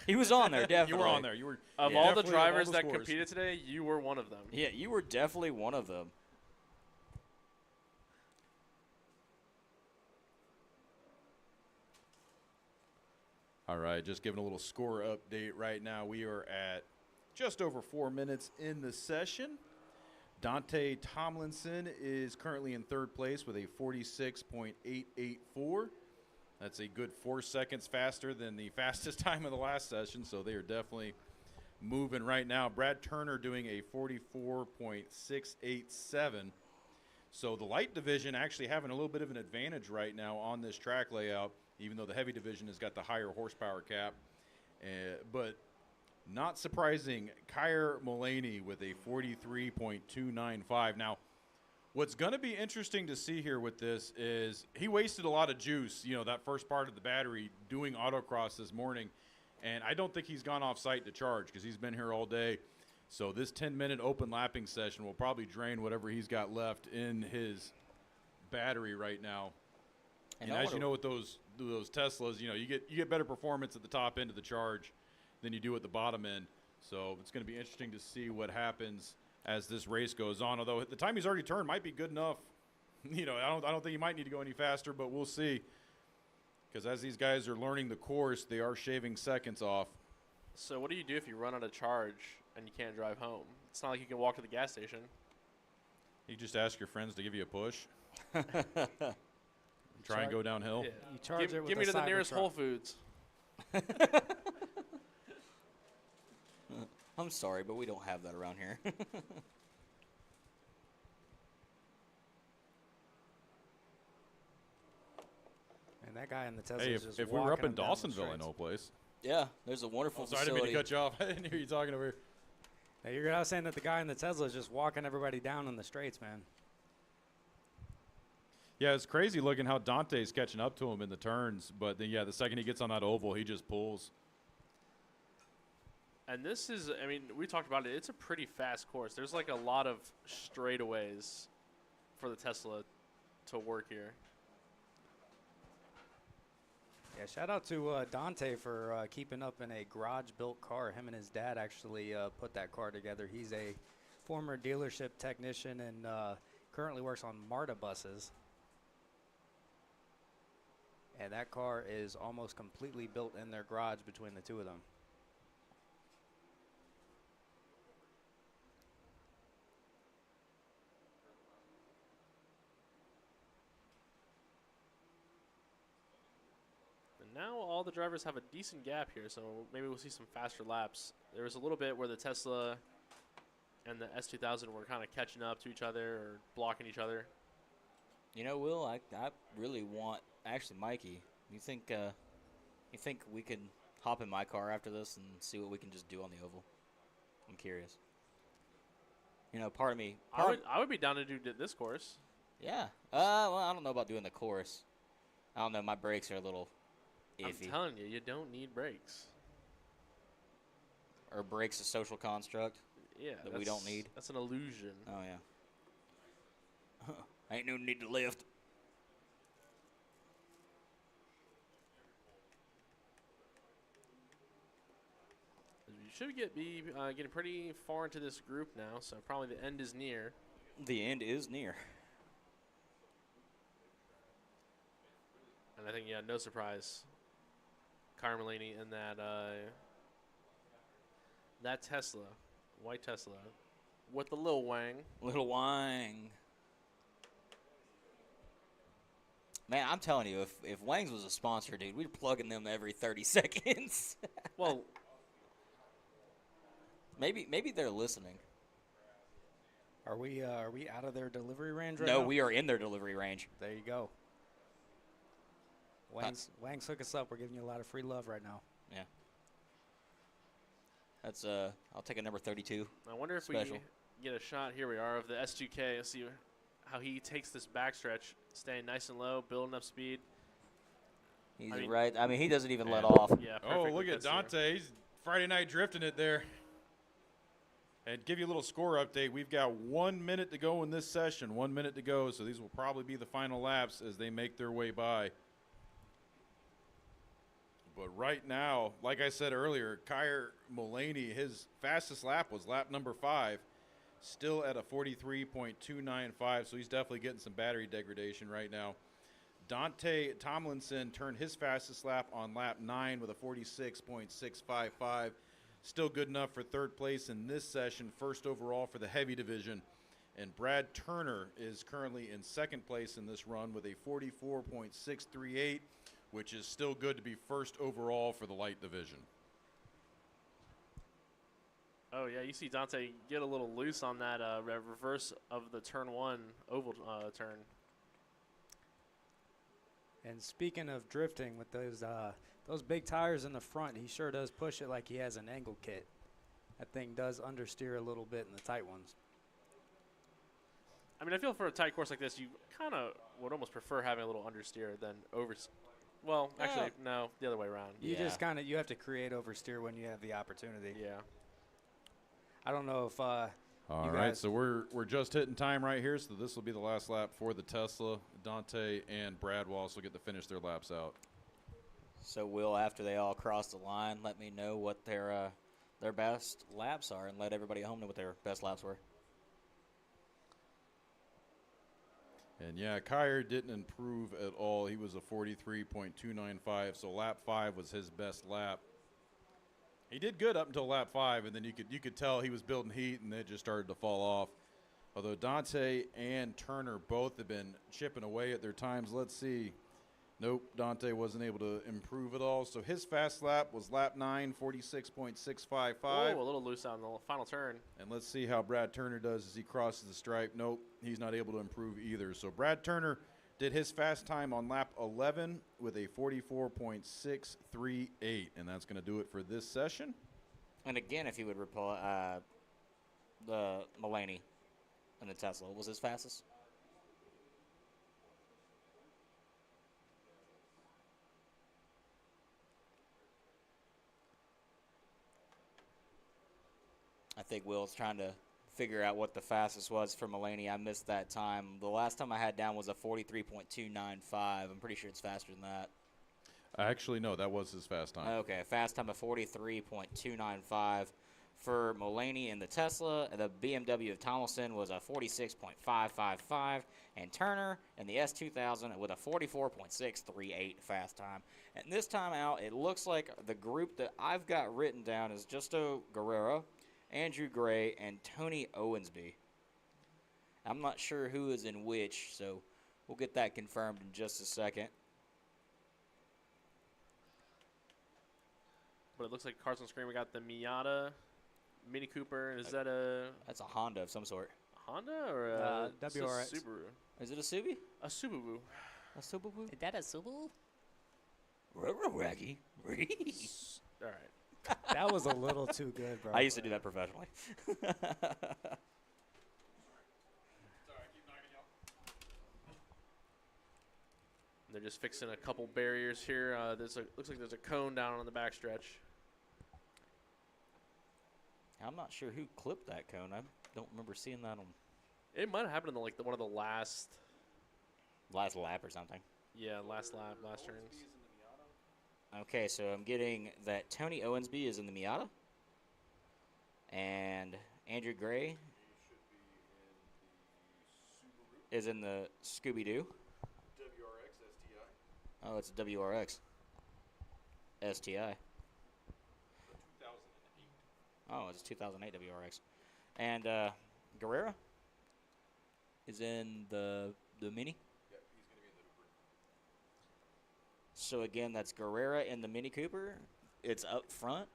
He was on there, definitely. You were on there. You were. Of all the drivers that competed today, you were one of them. Yeah, you were definitely one of them. All right, just giving a little score update right now. We are at just over 4 minutes in the session. Dante Tomlinson is currently in third place with a 46.884. That's a good 4 seconds faster than the fastest time of the last session, so they are definitely moving right now. Brad Turner doing a 44.687. So the light division actually having a little bit of an advantage right now on this track layout, even though the heavy division has got the higher horsepower cap. But not surprising, Kyer Mullaney with a 43.295. Now, what's going to be interesting to see here with this is he wasted a lot of juice, that first part of the battery doing autocross this morning. And I don't think he's gone off site to charge because he's been here all day. So this 10-minute open lapping session will probably drain whatever he's got left in his battery right now. And as you know with those Teslas, you get better performance at the top end of the charge than you do at the bottom end. So it's going to be interesting to see what happens as this race goes on. Although the time he's already turned might be good enough. I don't think he might need to go any faster, but we'll see. Because as these guys are learning the course, they are shaving seconds off. So what do you do if you run out of charge and you can't drive home? It's not like you can walk to the gas station. You just ask your friends to give you a push. Try and go downhill. Yeah. You charge it with give me a to the nearest Cybertruck. Whole Foods. I'm sorry, but we don't have that around here. And that guy in the Tesla Hey, is just if we were up walking in them down the Dawsonville, I straights. know a place. Yeah, there's a wonderful Sorry, I facility. didn't mean to cut you off. I didn't hear you talking over here. Now, you're not saying that the guy in the Tesla is just walking everybody down in the straights, man. Yeah, it's crazy looking how Dante's catching up to him in the turns. But then, the second he gets on that oval, he just pulls. And this is, we talked about it. It's a pretty fast course. There's like a lot of straightaways for the Tesla to work here. Yeah, shout out to Dante for keeping up in a garage-built car. Him and his dad actually put that car together. He's a former dealership technician and currently works on MARTA buses. And that car is almost completely built in their garage between the two of them. And now all the drivers have a decent gap here, so maybe we'll see some faster laps. There was a little bit where the Tesla and the S2000 were kind of catching up to each other or blocking each other. Will, I really want actually, Mikey. You think we could hop in my car after this and see what we can just do on the oval? I'm curious. Part of me. I would be down to do this course. Yeah. Well, I don't know about doing the course. I don't know. My brakes are a little iffy. I'm telling you, you don't need brakes. Are brakes a social construct? Yeah. That we don't need? That's an illusion. Oh, yeah. Ain't no need to lift. You should be getting pretty far into this group now, so probably the end is near. The end is near. And I think, yeah, no surprise. Carmelini in that Tesla, white Tesla, with the Lil Wang. Little Wang. Man, I'm telling you, if Wang's was a sponsor, dude, we'd plug in them every 30 seconds. Well, maybe they're listening. Are we out of their delivery range right now? No, we are in their delivery range. There you go. Wang's hook us up. We're giving you a lot of free love right now. Yeah. That's I'll take a number 32. I wonder if Special. we get a shot. Here we are of the S2K. Let's see how he takes this backstretch, staying nice and low, building up speed. He's I mean- right. I mean, he doesn't even let off. Yeah. Oh, perfect look with at this here. Dante. He's Friday night drifting it there. And give you a little score update. We've got 1 minute to go in this session. 1 minute to go. So these will probably be the final laps as they make their way by. But right now, like I said earlier, Kyer Mulaney, his fastest lap was lap number 5. Still at a 43.295. So he's definitely getting some battery degradation right now. Dante Tomlinson turned his fastest lap on lap 9 with a 46.655. Still good enough for third place in this session, first overall for the heavy division. And Brad Turner is currently in second place in this run with a 44.638, which is still good to be first overall for the light division. Oh, yeah, you see Dante get a little loose on that reverse of the turn 1 oval turn. And speaking of drifting with those big tires in the front, he sure does push it like he has an angle kit. That thing does understeer a little bit in the tight ones. I mean, I feel for a tight course like this, you kind of would almost prefer having a little understeer than over. Well, actually, no, the other way around. You just you have to create oversteer when you have the opportunity. Yeah. I don't know if All right, so we're just hitting time right here, so this will be the last lap for the Tesla. Dante and Brad will also get to finish their laps out. So Will, after they all cross the line, let me know what their best laps are, and let everybody at home know what their best laps were. And yeah, Kyer didn't improve at all. He was a 43.295, so lap 5 was his best lap. He did good up until lap 5, and then you could tell he was building heat, and it just started to fall off. Although Dante and Turner both have been chipping away at their times. Let's see. Nope, Dante wasn't able to improve at all. So his fast lap was lap 9, 46.655. Oh, a little loose on the final turn. And let's see how Brad Turner does as he crosses the stripe. Nope, he's not able to improve either. So Brad Turner did his fast time on lap 11 with a 44.638. And that's going to do it for this session. And again, if you would reply, the Mulaney and the Tesla was his fastest. I think Will's trying to figure out what the fastest was for Mulaney. I missed that time. The last time I had down was a 43.295. I'm pretty sure it's faster than that. Actually, no, that was his fast time. Okay, fast time of 43.295 for Mulaney and the Tesla. The BMW of Tomlinson was a 46.555, and Turner and the S2000 with a 44.638 fast time. And this time out, it looks like the group that I've got written down is Justo Guerrero, Andrew Gray, and Tony Owensby. I'm not sure who is in which, so we'll get that confirmed in just a second. But it looks like cards on screen. We got the Miata Mini Cooper. Is that a That's a Honda of some sort. Honda or a WRX. Subaru? Is it a Subi? A Subaru. A Subaru? Is that a Subaru? Raggy. All right. That was a little too good, bro. I used to do that professionally. they're just fixing a couple barriers here. Looks like there's a cone down on the backstretch. I'm not sure who clipped that cone. I don't remember seeing that on It might have happened in one of the last lap or something. last lap, last turns. Okay, so I'm getting that Tony Owensby is in the Miata. And Andrew Gray is in the Scooby-Doo. WRX STI. Oh, it's a WRX STI. 2008. Oh, it's a 2008 WRX. And Guerrera is in the Mini. Yep, he's going to be in the Hooper. So again, that's Guerrera in the Mini Cooper. It's up front.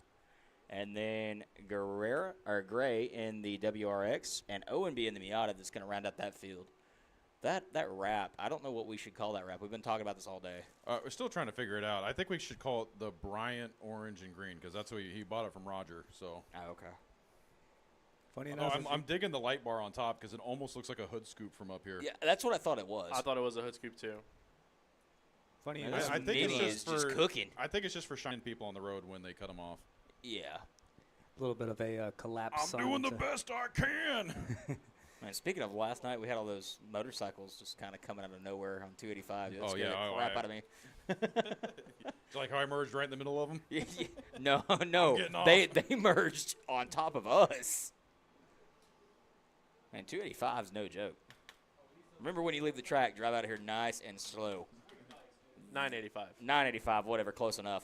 And then Gray in the WRX and Owenby in the Miata that's going to round out that field. That wrap, I don't know what we should call that wrap. We've been talking about this all day. We're still trying to figure it out. I think we should call it the Bryant Orange and Green because that's what he bought it from Roger. So. Oh, okay. Funny Oh, enough, I'm digging the light bar on top because it almost looks like a hood scoop from up here. Yeah, that's what I thought it was. I thought it was a hood scoop too. funny Man, enough, this I think Mini it's is just for cooking. I think it's just for shining people on the road when they cut them off. Yeah. a little bit of a collapse. I'm doing the best I can. Man, speaking of last night, we had all those motorcycles just kind of coming out of nowhere on 285. That scared the crap out of me. It's like how I merged right in the middle of them. No, getting off. they merged on top of us. Man, 285 is no joke. Remember when you leave the track, drive out of here nice and slow. 985. 985, whatever, close enough.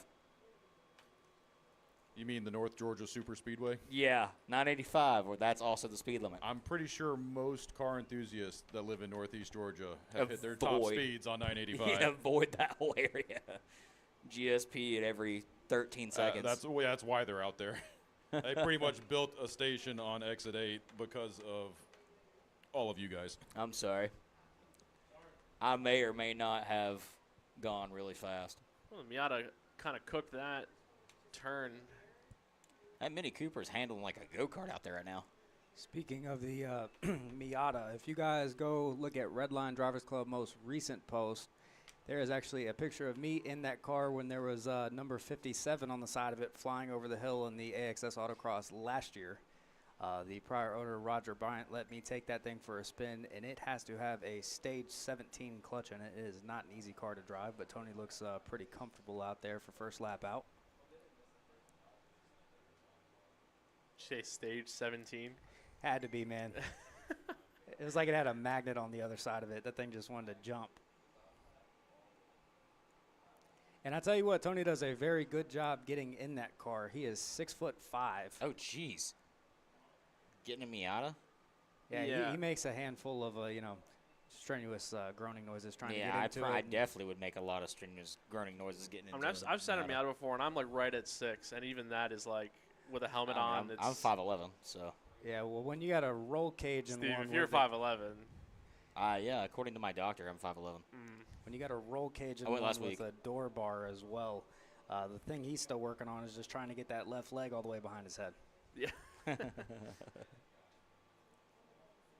You mean the North Georgia Super Speedway? Yeah, 985, or that's also the speed limit. I'm pretty sure most car enthusiasts that live in Northeast Georgia have hit their top Avoid. speeds on 985. Yeah, avoid that whole area. GSP at every 13 seconds. That's why they're out there. They pretty much built a station on Exit 8 because of all of you guys. I'm sorry. I may or may not have gone really fast. Well, the Miata kind of cooked that turn. That Mini Cooper's handling like a go-kart out there right now. Speaking of the Miata, if you guys go look at Redline Drivers Club most recent post, there is actually a picture of me in that car when there was number 57 on the side of it flying over the hill in the AXS Autocross last year. The prior owner, Roger Bryant, let me take that thing for a spin, and it has to have a stage 17 clutch in it. It is not an easy car to drive, but Tony looks pretty comfortable out there for first lap out. Say stage 17. Had to be, man. It was like it had a magnet on the other side of it. That thing just wanted to jump. And I tell you what, Tony does a very good job getting in that car. He is 6'5". Oh, jeez. Getting a Miata? Yeah. He makes a handful of, strenuous groaning noises trying to get into it. I definitely would make a lot of strenuous groaning noises getting into it. I've sat in a Miata before, and I'm like right at 6, and even that is like with a helmet on. I'm 5'11", so. Yeah, well, when you got a roll cage in Steve, one, if you're 5'11", Yeah, according to my doctor, I'm 5'11". when you got a roll cage in I went one last with week. a door bar as well, the thing he's still working on is just trying to get that left leg all the way behind his head. yeah.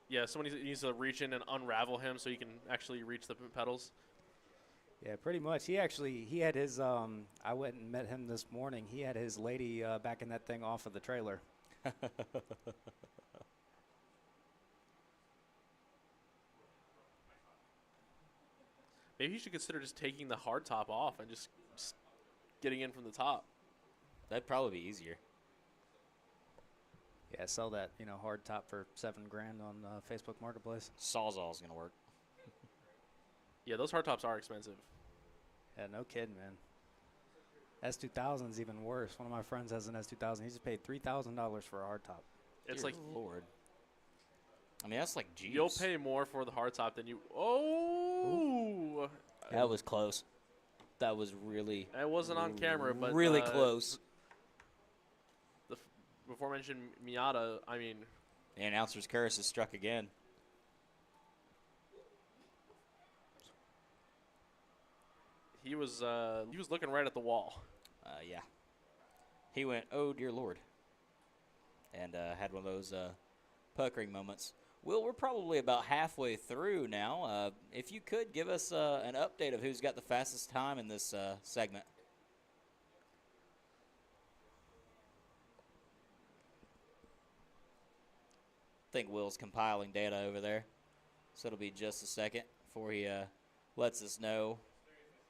Yeah, someone needs to reach in and unravel him so he can actually reach the pedals. Yeah, pretty much. He had his, I went and met him this morning. He had his lady backing that thing off of the trailer. Maybe you should consider just taking the hard top off and just getting in from the top. That'd probably be easier. Yeah, sell that, hard top for $7,000 on Facebook Marketplace. Sawzall's going to work. Yeah, those hard tops are expensive. Yeah, no kidding, man. S2000 is even worse. One of my friends has an S2000. He just paid $3,000 for a hard top. It's Dear like Lord. I mean, that's like Jeeps. you'll pay more for the hard top than you. Oh, That was close. That was really. it wasn't on camera, but really close. The before mentioned Miata. I mean, The announcer's curse is struck again. he was looking right at the wall. Yeah. He went, oh, dear Lord. And had one of those puckering moments. Will, we're probably about halfway through now. If you could give us an update of who's got the fastest time in this segment. I think Will's compiling data over there, so it'll be just a second before he lets us know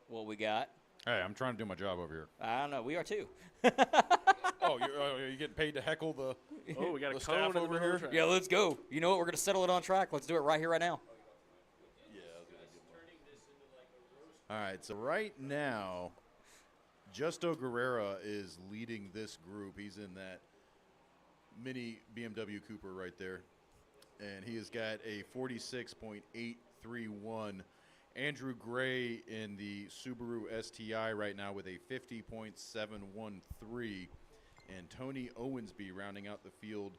what we got. Hey, I'm trying to do my job over here. I don't know. We are too. Oh, you're getting paid to heckle the Oh, we got a the cone staff in the over middle of the here? track. Yeah, let's go. You know what? We're going to settle it on track. Let's do it right here, right now. All right, so right now, Justo Guerrera is leading this group. He's in that mini BMW Cooper right there, and he has got a 46.831. Andrew Gray in the Subaru STI right now with a 50.713, and Tony Owensby rounding out the field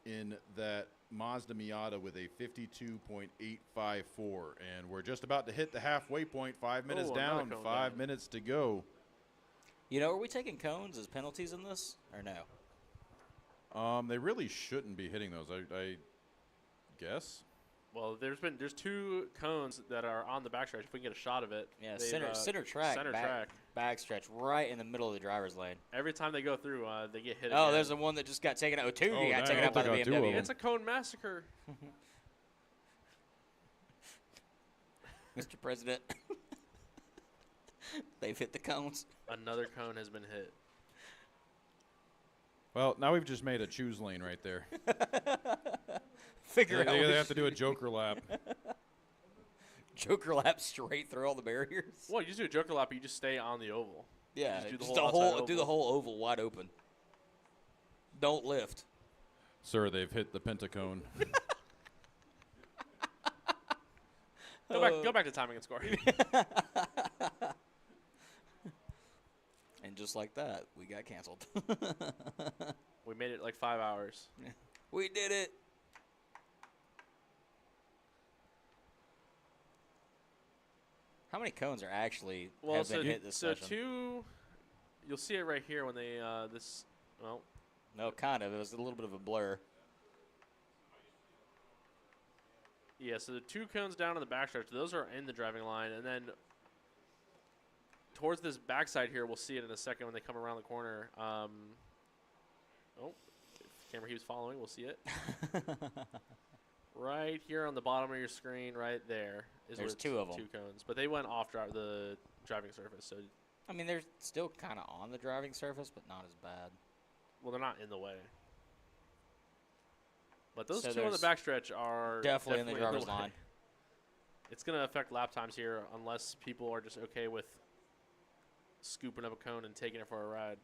in that Mazda Miata with a 52.854. And we're just about to hit the halfway point. 5 minutes down, 5 minutes to go. You know, are we taking cones as penalties in this or no? They really shouldn't be hitting those, I guess. Well, there's 2 cones that are on the backstretch. If we can get a shot of it. Yeah, they've, center track. Center track. Back stretch right in the middle of the driver's lane. Every time they go through, they get hit. Oh, again. there's the one that just got taken out. Two Oh, got dang, taken I out by the took out 2 of BMW. them. It's a cone massacre. Mr. President, they've hit the cones. Another cone has been hit. Well, now we've just made a choose lane right there. Figure out. They which have to do a joker lap. Joker lap straight through all the barriers. Well, you just do a joker lap, you just stay on the oval. Yeah, Just do the just whole outside do the oval. whole oval wide open. Don't lift. Sir, they've hit the pentacone. Go back to timing and scoring. And just like that, we got canceled. We made it like 5 hours. We did it. How many cones are actually have been hit this session? 2. You'll see it right here when they well, No, kind of. It was a little bit of a blur. yeah. So the 2 cones down on the backstretch, those are in the driving line, and then towards this backside here, we'll see it in a second when they come around the corner. Oh, if the camera he was following, we'll see it. Right here on the bottom of your screen, right there, is There's where 2 of 'em. 2 cones, but they went off the driving surface, so I mean, they're still kind of on the driving surface, but not as bad. well, they're not in the way. But those So 2 on the there's backstretch are Definitely in the driver's way. line. It's going to affect lap times here unless people are just okay with scooping up a cone and taking it for a ride.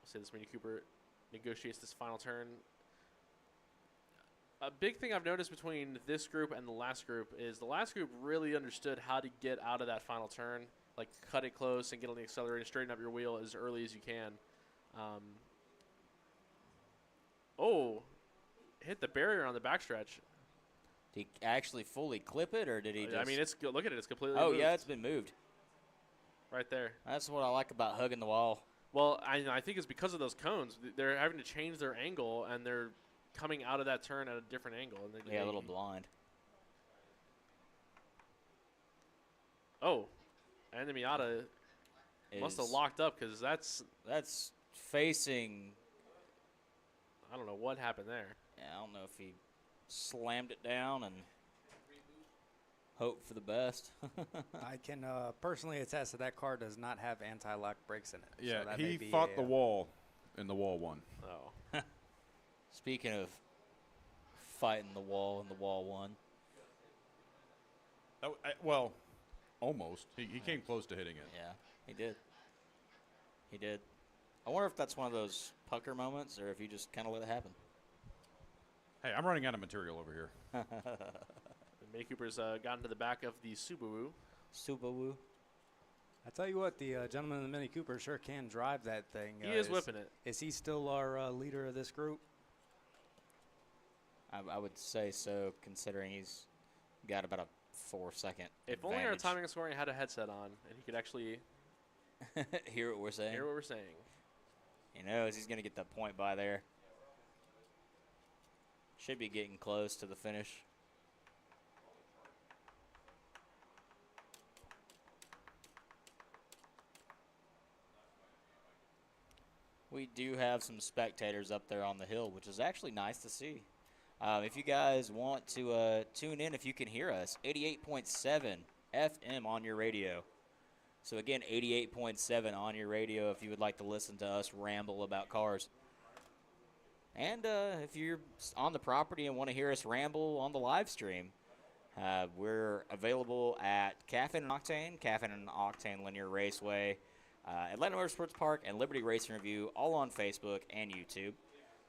Say this Mini Cooper negotiates this final turn. A big thing I've noticed between this group and the last group is the last group really understood how to get out of that final turn, like cut it close and get on the accelerator, straighten up your wheel as early as you can. Hit the barrier on the backstretch. Did he actually fully clip it, or did he just... I mean, look at it. It's completely Oh, moved yeah, it's been moved. right there. That's what I like about hugging the wall. Well, I think it's because of those cones. They're having to change their angle, and they're coming out of that turn at a different angle. And Yeah, a little blind. Oh, and the Miata must have Is- locked up because that's That's facing... I don't know what happened there. Yeah, I don't know if he slammed it down and hope for the best. I can personally attest that car does not have anti-lock brakes in it. Yeah, so that may he be fought a, the wall, and the wall won. Oh, Speaking of fighting the wall and the wall won. Well, almost. He came close to hitting it. Yeah, he did. He did. I wonder if that's one of those pucker moments or if you just kind of let it happen. Hey, I'm running out of material over here. the Mini Cooper's gotten to the back of the Subaru. Subaru. I tell you what, the gentleman in the Mini Cooper sure can drive that thing. He is whipping it. Is he still our leader of this group? I would say so, considering he's got about a 4-second If only our advantage. timing and scoring had a headset on, and he could actually Hear what we're saying. hear what we're saying. He knows he's going to get that point by there. Should be getting close to the finish. We do have some spectators up there on the hill, which is actually nice to see. If you guys want to tune in, if you can hear us, 88.7 FM on your radio. So again, 88.7 on your radio if you would like to listen to us ramble about cars. And if you're on the property and want to hear us ramble on the live stream, we're available at Caffeine and Octane Lanier Raceway, Atlanta Motorsports Park, and Liberty Racing Review, all on Facebook and YouTube.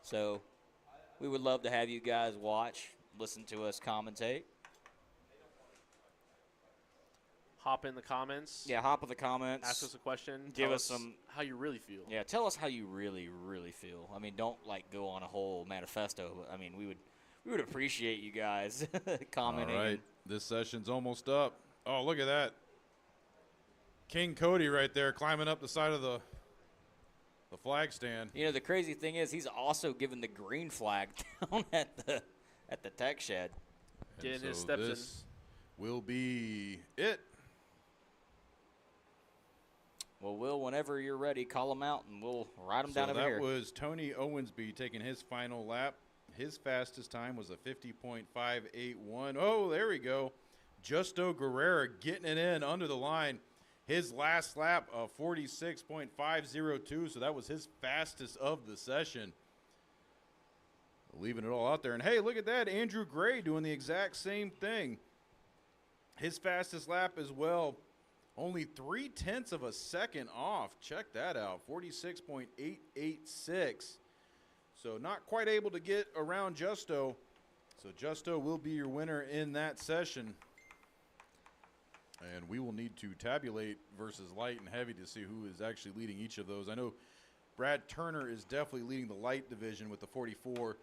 So we would love to have you guys watch, listen to us commentate. Hop in the comments. Yeah, hop in the comments. Ask us a question. Give Tell us some how you really feel. Yeah, tell us how you really, really feel. I mean, don't like go on a whole manifesto. But, I mean, we would appreciate you guys commenting. All right, this session's almost up. Oh, look at that. King Cody right there climbing up the side of the flag stand. You know, the crazy thing is he's also given the green flag down at the tech shed. Getting so his steps this will be it. Well, Will, whenever you're ready, call him out, and we'll ride him down over here. That was Tony Owensby taking his final lap. His fastest time was a 50.581. Oh, there we go. Justo Guerrera getting it in under the line. His last lap, 46.502, so that was his fastest of the session. Leaving it all out there. And, hey, look at that. Andrew Gray doing the exact same thing. His fastest lap as well. Only 0.3 of a second off. Check that out. 46.886. So not quite able to get around Justo. So Justo will be your winner in that session. And we will need to tabulate versus light and heavy to see who is actually leading each of those. I know Brad Turner is definitely leading the light division with the 44.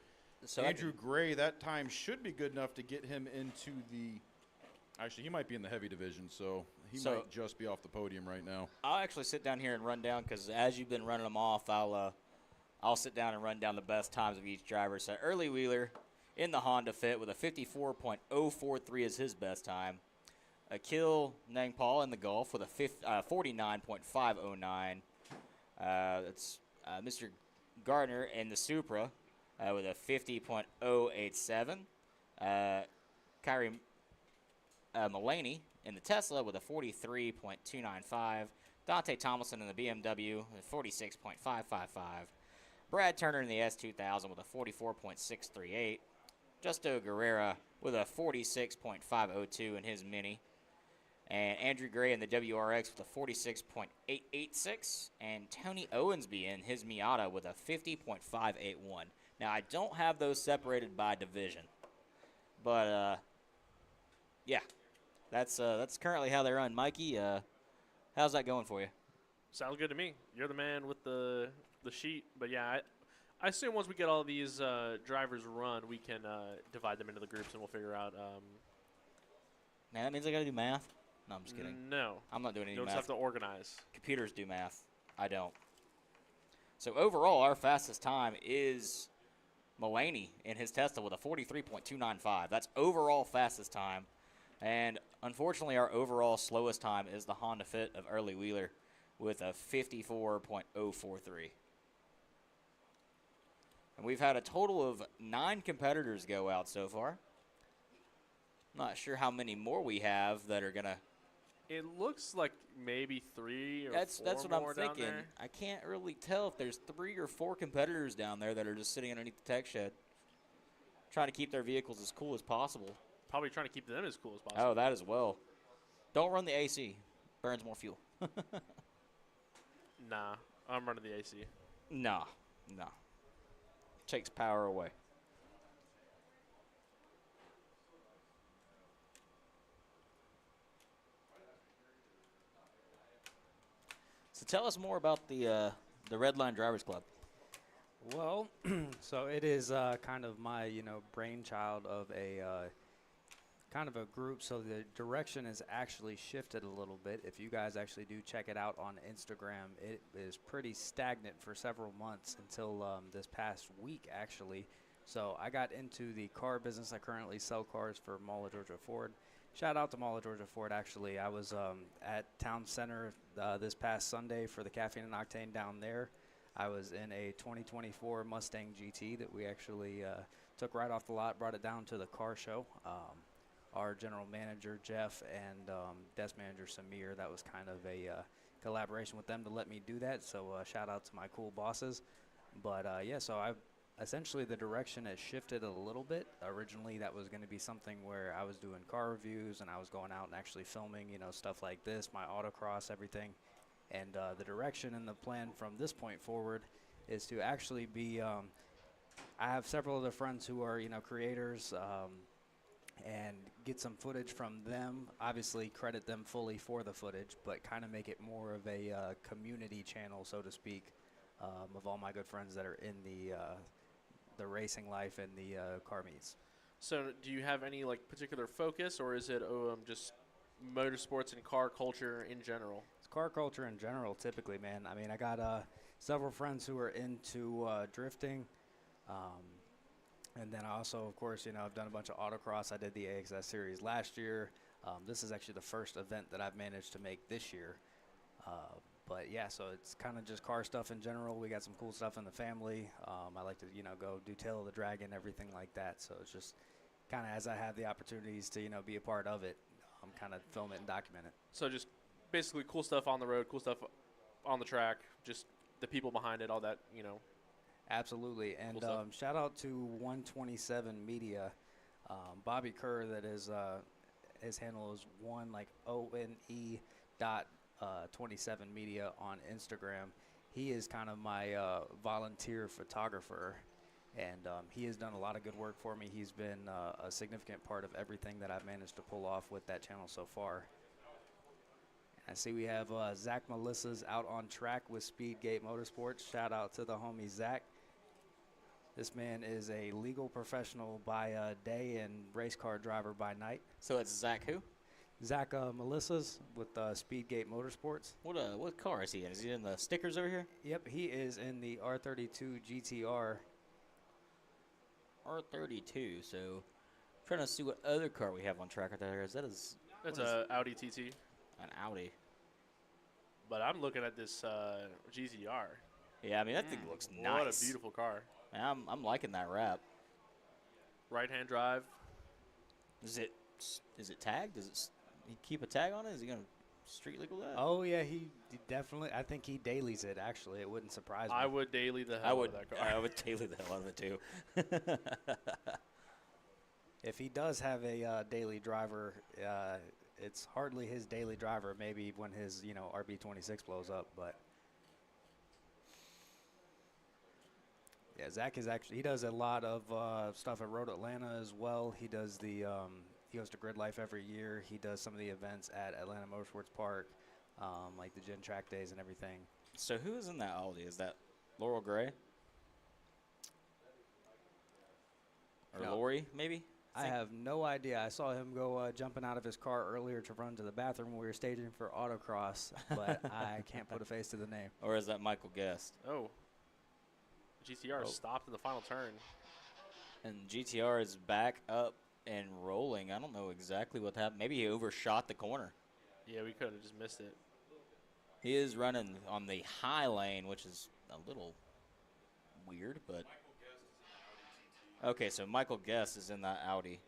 So Andrew Gray, that time should be good enough to get him into the – actually, he might be in the heavy division, so he might just be off the podium right now. I'll actually sit down here and run down because as you've been running them off, I'll sit down and run down the best times of each driver. So Early Wheeler in the Honda Fit with a 54.043 is his best time. Akil Nangpal in the Gulf with a 49.509. That's Mr. Gardner in the Supra with a 50.087. Kyrie Mulaney in the Tesla with a 43.295. Dante Thomason in the BMW with 46.555. Brad Turner in the S2000 with a 44.638. Justo Guerrera with a 46.502 in his Mini. And Andrew Gray in the WRX with a 46.886. And Tony Owensby in his Miata with a 50.581. Now, I don't have those separated by division. But, yeah, that's currently how they run. Mikey, how's that going for you? Sounds good to me. You're the man with the sheet. But, yeah, I assume once we get all these drivers run, we can divide them into the groups and we'll figure out. Now, that means I got to do math? No, I'm just kidding. No. I'm not doing any You'll math. just have to organize. Computers do math. I don't. So, overall, our fastest time is Mulaney in his Tesla with a 43.295. That's overall fastest time. And, unfortunately, our overall slowest time is the Honda Fit of Early Wheeler with a 54.043. And we've had a total of 9 competitors go out so far. Not sure how many more we have that are going to. It looks like maybe 3 or 4 That's what more I'm thinking. down there. I can't really tell if there's 3 or 4 competitors down there that are just sitting underneath the tech shed, trying to keep their vehicles as cool as possible. Probably trying to keep them as cool as possible. Oh, that as well. Don't run the AC. Burns more fuel. Nah, I'm running the AC. No. Takes power away. So tell us more about the Red Line Drivers Club. Well, so it is kind of my, brainchild of a kind of a group, so the direction has actually shifted a little bit. If you guys actually do check it out on Instagram, it is pretty stagnant for several months until this past week, actually. So I got into the car business. I currently sell cars for Mall of Georgia Ford. Shout out to Mall of Georgia Ford, actually. I was at Town Center this past Sunday for the Caffeine and Octane down there. I was in a 2024 Mustang GT that we actually took right off the lot, brought it down to the car show. Our general manager, Jeff, and desk manager, Samir, that was kind of a collaboration with them to let me do that. So shout out to my cool bosses. But yeah, so essentially the direction has shifted a little bit. Originally, that was going to be something where I was doing car reviews and I was going out and actually filming, stuff like this, my autocross, everything. And the direction and the plan from this point forward is to actually be, I have several other friends who are, creators, and get some footage from them. Obviously, credit them fully for the footage, but kind of make it more of a community channel, so to speak, of all my good friends that are in the racing life and the car meets. So do you have any particular focus, or is it just motorsports and car culture in general? It's car culture in general, typically, man. I mean, I got several friends who are into drifting. And then I also, of course, I've done a bunch of autocross. I did the AXS series last year. This is actually the first event that I've managed to make this year. But yeah, so it's kind of just car stuff in general. We got some cool stuff in the family. I like to, go do Tail of the Dragon, everything like that. So it's just kind of as I have the opportunities to, be a part of it, I'm kind of film it and document it. So just basically cool stuff on the road, cool stuff on the track, just the people behind it, all that, Absolutely, and Cool shout out to 127 Media, Bobby Kerr. That is his handle is ONE.27 Media on Instagram. He is kind of my volunteer photographer, and he has done a lot of good work for me. He's been a significant part of everything that I've managed to pull off with that channel so far. I see we have Zach Melissa's out on track with Speedgate Motorsports. Shout out to the homie Zach. This man is a legal professional by day and race car driver by night. So it's Zach who? Zach Melissa's with Speedgate Motorsports. What car is he in? Is he in the stickers over here? Yep, he is in the R32 GTR. R32. So trying to see what other car we have on track right there. That's a Audi TT. An Audi. But I'm looking at this GZR. Yeah, I mean, that thing looks nice. What a beautiful car. Man, I'm liking that wrap. Right-hand drive. Is it tagged? Does he keep a tag on it? Is he going to street legal that? Oh, yeah, he definitely. I think he dailies it, actually. It wouldn't surprise me. I would daily the hell out of that car. I would daily the hell out of it, too. If he does have a daily driver, it's hardly his daily driver, maybe when his, RB26 blows up, but. Yeah, Zach is actually, he does a lot of stuff at Road Atlanta as well. He does he goes to Grid Life every year. He does some of the events at Atlanta Motorsports Park, like the Gen Track Days and everything. So who is in that Audi? Is that Laurel Gray? Or No. Lori, maybe? I have no idea. I saw him go jumping out of his car earlier to run to the bathroom when we were staging for Autocross, but I can't put a face to the name. Or is that Michael Guest? Oh. GTR stopped in the final turn. And GTR is back up and rolling. I don't know exactly what happened. Maybe he overshot the corner. Yeah, we could have just missed it. He is running on the high lane, which is a little weird, but. Okay, so Michael Guest is in that Audi.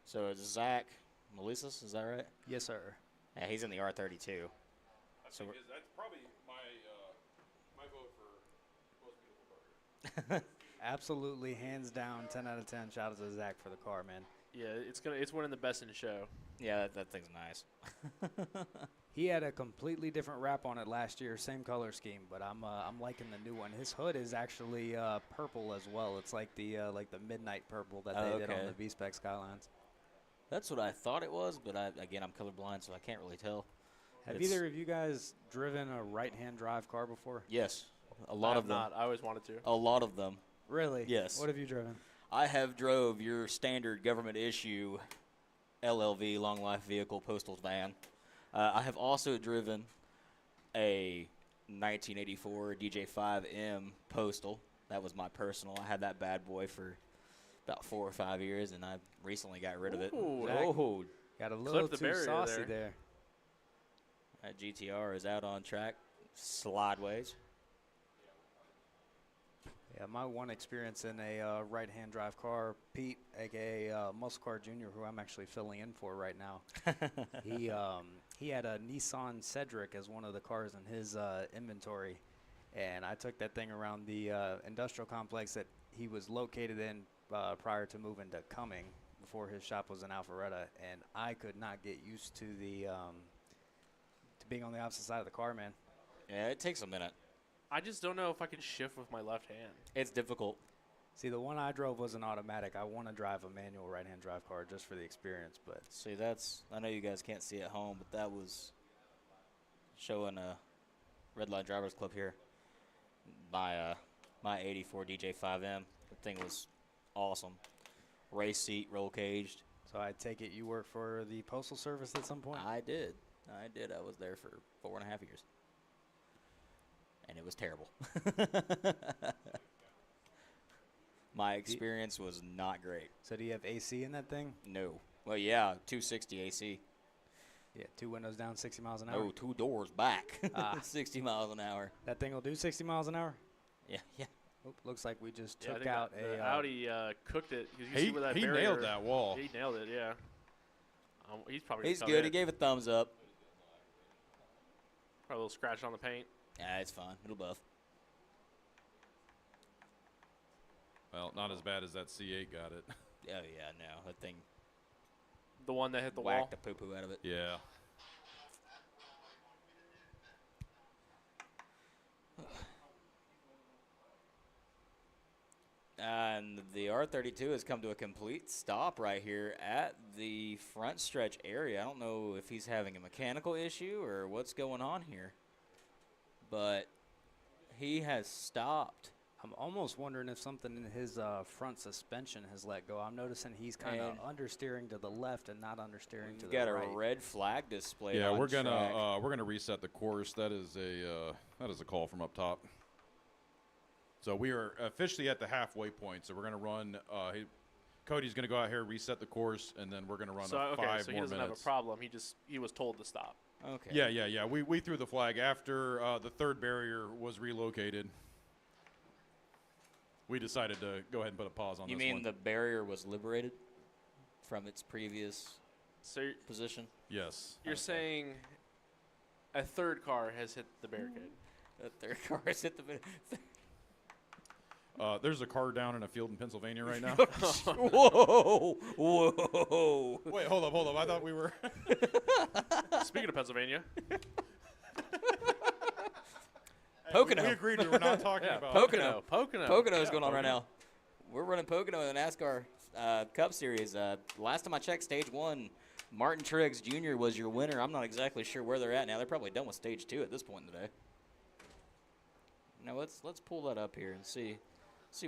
So it's Zach Melissa's, is that right? Yes, sir. Yeah, he's in the R32. So that's probably my vote for most beautiful car. Absolutely, hands down, 10 out of 10. Shout out to Zach for the car, man. Yeah, it's winning the best in the show. Yeah, that thing's nice. He had a completely different wrap on it last year, same color scheme, but I'm liking the new one. His hood is actually purple as well. It's like the midnight purple that they did on the V-Spec Skylines. That's what I thought it was, but I'm colorblind, so I can't really tell. Have It's- either of you guys driven a right-hand drive car before? Yes, a I lot have of them. not. I always wanted to. A lot of them. Really? Yes. What have you driven? I have drove your standard government issue LLV, long life vehicle, postal van. I have also driven a 1984 DJ5M postal. That was my personal. I had that bad boy for about 4 or 5 years, and I recently got rid of it. Ooh, Oh, Got a little the too barrier saucy there. there. that GTR is out on track, slideways. Yeah, my one experience in a right-hand drive car, Pete, aka Muscle Car Jr., who I'm actually filling in for right now. He had a Nissan Cedric as one of the cars in his inventory, and I took that thing around the industrial complex that he was located in prior to moving to Cumming, before his shop was in Alpharetta, and I could not get used to the to being on the opposite side of the car, man. Yeah, it takes a minute. I just don't know if I can shift with my left hand. It's difficult. See, the one I drove was an automatic. I want to drive a manual right-hand drive car just for the experience, but See, that's, I know you guys can't see at home, but that was showing a Red Line Drivers Club here. My 84 DJ5M. The thing was awesome. Race seat, roll caged. so I take it you work for the Postal Service at some point? I did. I was there for 4.5 years. And it was terrible. My experience was not great. So do you have AC in that thing? No. Well, yeah, 260 AC. Yeah, 2 windows down, 60 miles an hour. No, 2 doors back. Ah. 60 miles an hour. That thing will do 60 miles an hour? Yeah, yeah. Oop, looks like we just Yeah, I took think out the a Audi cooked it. 'Cause you can see He where that nailed barrier- that wall. He nailed it. Yeah. He's probably. He's gonna good. come He in. gave a thumbs up. Probably a little scratch on the paint. Yeah, it's fine. It'll buff. Well, not as bad as that C8 got it. Oh, yeah, no. That thing The one that hit the whacked wall. the poo-poo out of it. Yeah. And the R32 has come to a complete stop right here at the front stretch area. I don't know if he's having a mechanical issue or what's going on here, but he has stopped. I'm almost wondering if something in his front suspension has let go. I'm noticing he's kind of And- understeering to the left and not understeering to We've the got right. a red flag displayed Yeah, on we're track. gonna reset the course. That is a call from up top. So we are officially at the halfway point. So we're gonna run. Cody's gonna go out here, reset the course, and then we're gonna run So okay, 5 so he more doesn't minutes. have a problem. He was told to stop. Okay. Yeah. We threw the flag after the third barrier was relocated. We decided to go ahead and put a pause on You this mean one. the barrier was liberated from its previous So you're, position? Yes. you're saying a third car has hit the barricade. The third car is at the There's a car down in a field in Pennsylvania right now. Whoa! Whoa! Wait, hold up. I thought we were. Speaking of Pennsylvania, Pocono. We agreed we were not talking yeah, about. Pocono. Pocono. Pocono is going on right now. We're running Pocono in the NASCAR Cup Series. Last time I checked, Stage 1, Martin Truex Jr. was your winner. I'm not exactly sure where they're at now. They're probably done with Stage 2 at this point in the day. Now let's pull that up here and see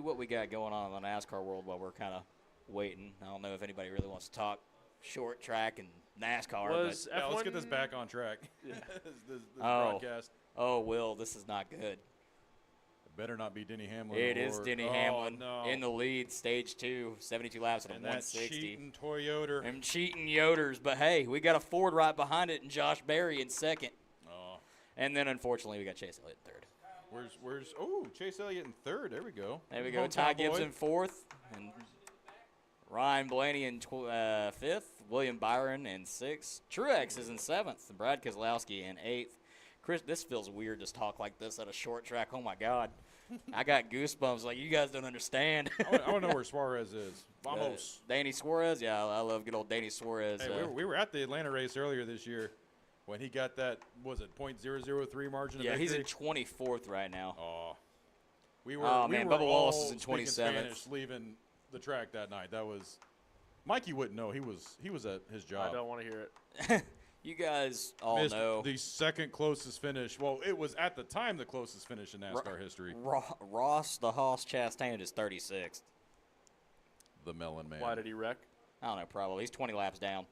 what we got going on in the NASCAR world while we're kind of waiting. I don't know if anybody really wants to talk short track and NASCAR. Was Yeah, let's get F1 this back on track. Yeah. this Oh. broadcast. Oh, Will, this is not good. It better not be Denny Hamlin. It is or- Denny oh, Hamlin no. in the lead, Stage 2, 72 laps at a And that 160. cheating Toyota. Them cheating Yoders, but hey, we got a Ford right behind it and Josh Berry in second. Oh, And then unfortunately we got Chase Elliott in third. where's Chase Elliott in third? There we go. There we go. Hometown Ty boy. Gibson fourth, and Ryan Blaney in fifth. William Byron in sixth. Truex is in seventh. Brad Keselowski in eighth. Chris, this feels weird to talk like this at a short track. Oh my God, I got goosebumps. Like you guys don't understand. I want to know where Suarez is. Vamos. Danny Suarez. Yeah, I love good old Danny Suarez. Hey, we were at the Atlanta race earlier this year when he got that, was it .003 margin of yeah, he's victory? in 24th right now. Oh, we were. Oh, we man, were Bubba Wallace all is in speaking 27th. Spanish leaving the track that night. That was Mikey wouldn't know. He was at his job. I don't want to hear it. You guys all Missed know the second closest finish. Well, it was at the time the closest finish in NASCAR history. Ross the Hoss Chastain is 36th. The Melon Man. Why did he wreck? I don't know, probably. He's 20 laps down.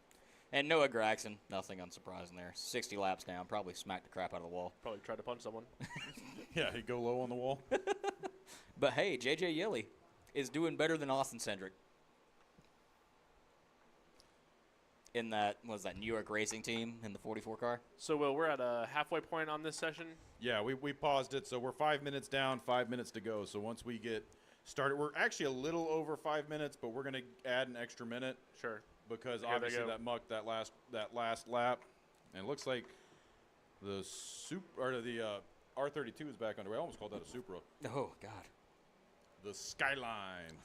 And Noah Gragson, nothing unsurprising there. 60 laps down, probably smacked the crap out of the wall. Probably tried to punch someone. Yeah, he'd go low on the wall. But hey, J.J. Yeley is doing better than Austin Cindric. In that, what was that, New York racing team in the 44 car? So, Will, we're at a halfway point on this session. Yeah, we paused it, so we're 5 minutes down, 5 minutes to go. So once we get started, we're actually a little over 5 minutes, but we're going to add an extra minute. Sure. Because Here they obviously go. that mucked that last lap. And it looks like the R32 is back underway. I almost called that a Supra. Oh, God. The Skyline.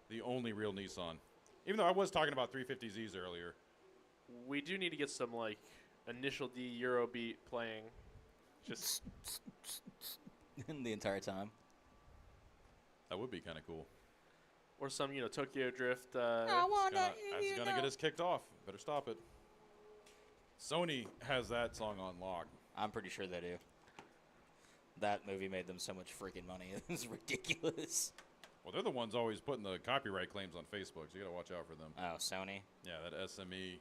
The only real Nissan. Even though I was talking about 350Zs earlier. We do need to get some, like, initial D Eurobeat playing. Just The entire time. That would be kind of cool. or some, Tokyo Drift. That's gonna get us kicked off. Better stop it. Sony has that song on lock. I'm pretty sure they do. That movie made them so much freaking money. It's ridiculous. Well, they're the ones always putting the copyright claims on Facebook, so you gotta watch out for them. Oh, Sony? Yeah, that SME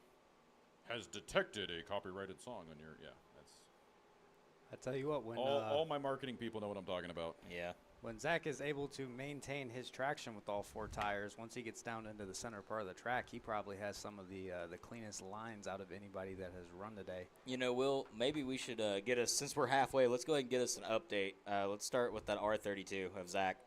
has detected a copyrighted song on your, that's... I tell you what, when All my marketing people know what I'm talking about. Yeah. when Zach is able to maintain his traction with all four tires, once he gets down into the center part of the track, he probably has some of the cleanest lines out of anybody that has run today. You know, Will, maybe we should get us, since we're halfway, let's go ahead and get us an update. Let's start with that R32 of Zach.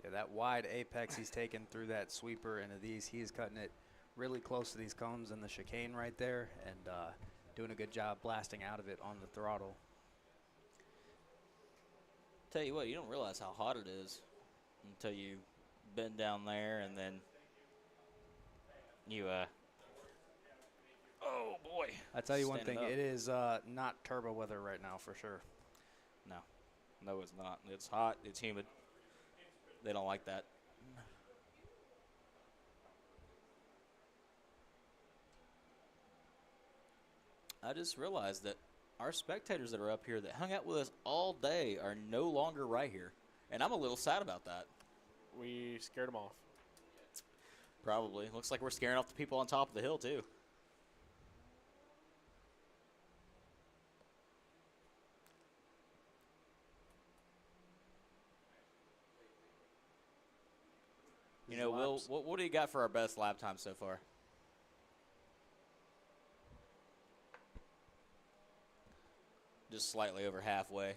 Yeah, that wide apex he's taken through that sweeper into these, he is cutting it really close to these cones in the chicane right there and doing a good job blasting out of it on the throttle. Tell you what, you don't realize how hot it is until you bend down there and then you, oh boy. I tell you one Standing thing, up. it is not turbo weather right now for sure. No, it's not. It's hot. It's humid. They don't like that. I just realized that our spectators that are up here that hung out with us all day are no longer right here. And I'm a little sad about that. We scared them off. Probably. Looks like we're scaring off the people on top of the hill, too. You know, Will, what do you got for our best lap time so far? Just slightly over halfway.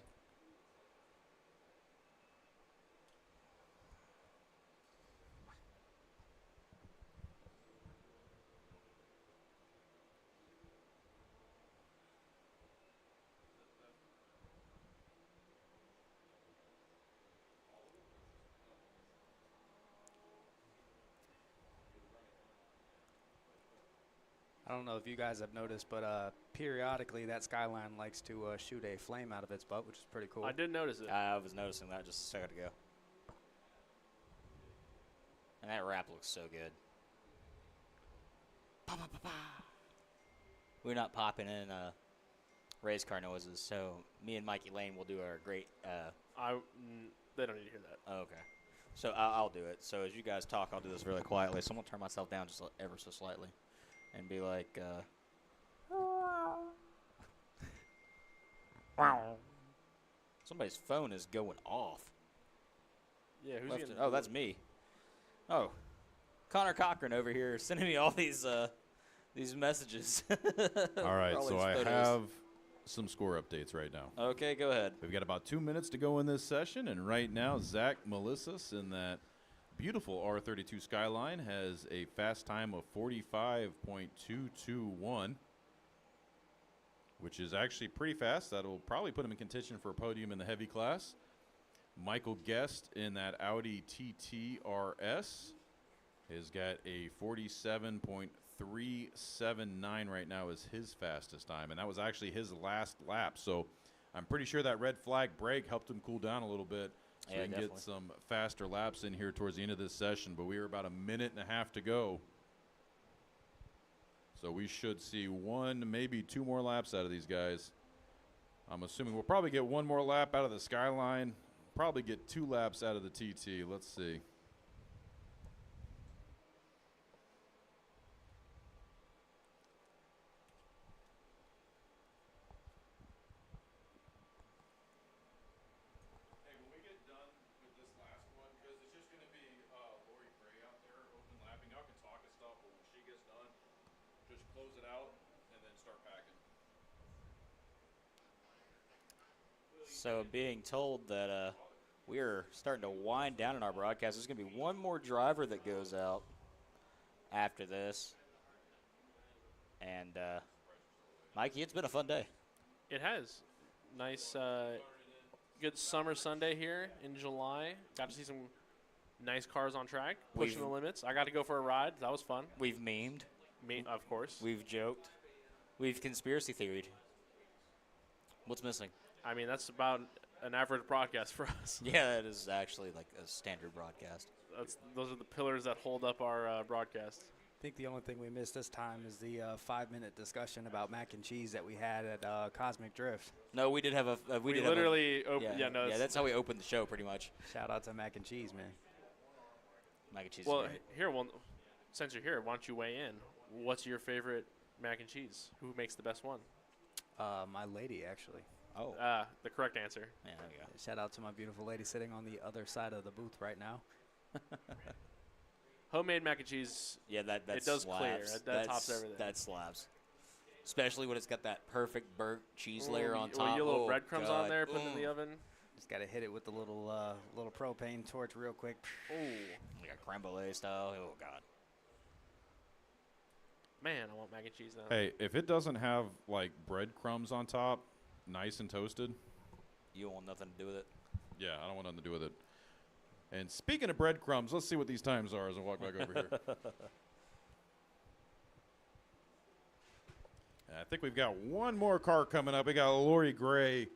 I don't know if you guys have noticed, but periodically that Skyline likes to shoot a flame out of its butt, which is pretty cool. I did notice it. I was noticing that just a second ago. And that wrap looks so good. We're not popping in race car noises, so me and Mikey Lane will do our great. They don't need to hear that. Oh, okay. So I'll do it. So as you guys talk, I'll do this really quietly. So I'm gonna turn myself down just ever so slightly, and be like. Somebody's phone is going off. Yeah, who's Left getting it. Oh, that's me. Oh, Connor Cochran over here sending me all these messages. All right, All so these I photos. have some score updates right now. Okay, go ahead. We've got about 2 minutes to go in this session, and right now, Zach Melissas in that beautiful R32 Skyline has a fast time of 45.221, which is actually pretty fast. That'll probably put him in contention for a podium in the heavy class. Michael Guest in that Audi TT RS has got a 47.379 right now is his fastest time, and that was actually his last lap. So I'm pretty sure that red flag break helped him cool down a little bit so Yeah, we can definitely. get some faster laps in here towards the end of this session. But we are about a minute and a half to go. So we should see one, maybe 2 more laps out of these guys. I'm assuming we'll probably get 1 more lap out of the Skyline, probably get 2 laps out of the TT. Let's see. Hey, when we get done with this last one, because it's just going to be Lori Gray out there open lapping. Y'all can talk and stuff, but when she gets done, just close it out and then start packing. So being told that we're starting to wind down in our broadcast, there's going to be one more driver that goes out after this. And, Mikey, it's been a fun day. It has. Nice, good summer Sunday here in July. Got to see some nice cars on track, pushing the limits. I got to go for a ride. That was fun. We've memed. Me, of course. We've joked. We've conspiracy theoried. What's missing? I mean, that's about an average broadcast for us. Yeah, that is actually like a standard broadcast. Those are the pillars that hold up our broadcast. I think the only thing we missed this time is the 5-minute discussion about mac and cheese that we had at Cosmic Drift. No, we did have a. We literally opened. Yeah, Yeah, no. that's how we opened the show, pretty much. Shout out to mac and cheese, man. Mac and cheese. Well, is great. here, since you're here, why don't you weigh in? What's your favorite mac and cheese? Who makes the best one? My lady, actually. Oh. The correct answer. Yeah, there you go. Shout out to my beautiful lady sitting on the other side of the booth right now. Homemade mac and cheese. Yeah, that does clear. slaps. That tops everything. That slaps. Especially when it's got that perfect burnt cheese layer on Well, top. you little Oh, breadcrumbs God. on there, put it in the oven. Just got to hit it with the little propane torch real quick. Oh, Like a creme brulee style. Oh, God. man, I want mac and cheese now. Hey, if it doesn't have like breadcrumbs on top, nice and toasted, You don't want nothing to do with it. yeah, I don't want nothing to do with it. And speaking of breadcrumbs, let's see what these times are as I walk back over here. I think we've got one more car coming up. We got Lori Gray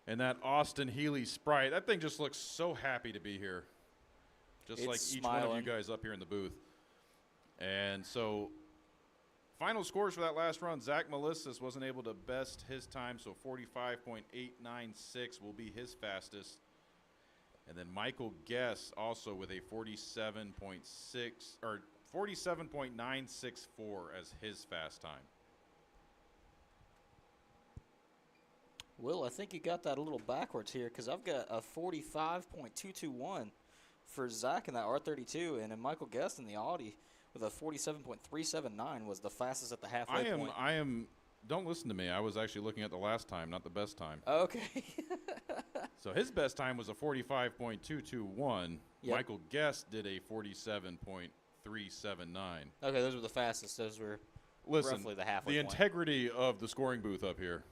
and that Austin Healy Sprite. That thing just looks so happy to be here. Just It's like each one of smiling. you guys up here in the booth. And so final scores for that last run, Zach Melissus wasn't able to best his time, so 45.896 will be his fastest. And then Michael Guess also with a 47.964 as his fast time. Will, I think you got that a little backwards here because I've got a 45.221 for Zach in that R32, and then Michael Guest in the Audi with a 47.379 was the fastest at the halfway point. I am. Don't listen to me. I was actually looking at the last time, not the best time. Okay. So his best time was a 45.221. Yep. Michael Guest did a 47.379. Okay, those were the fastest. Those were Listen, roughly the halfway the point. integrity of the scoring booth up here.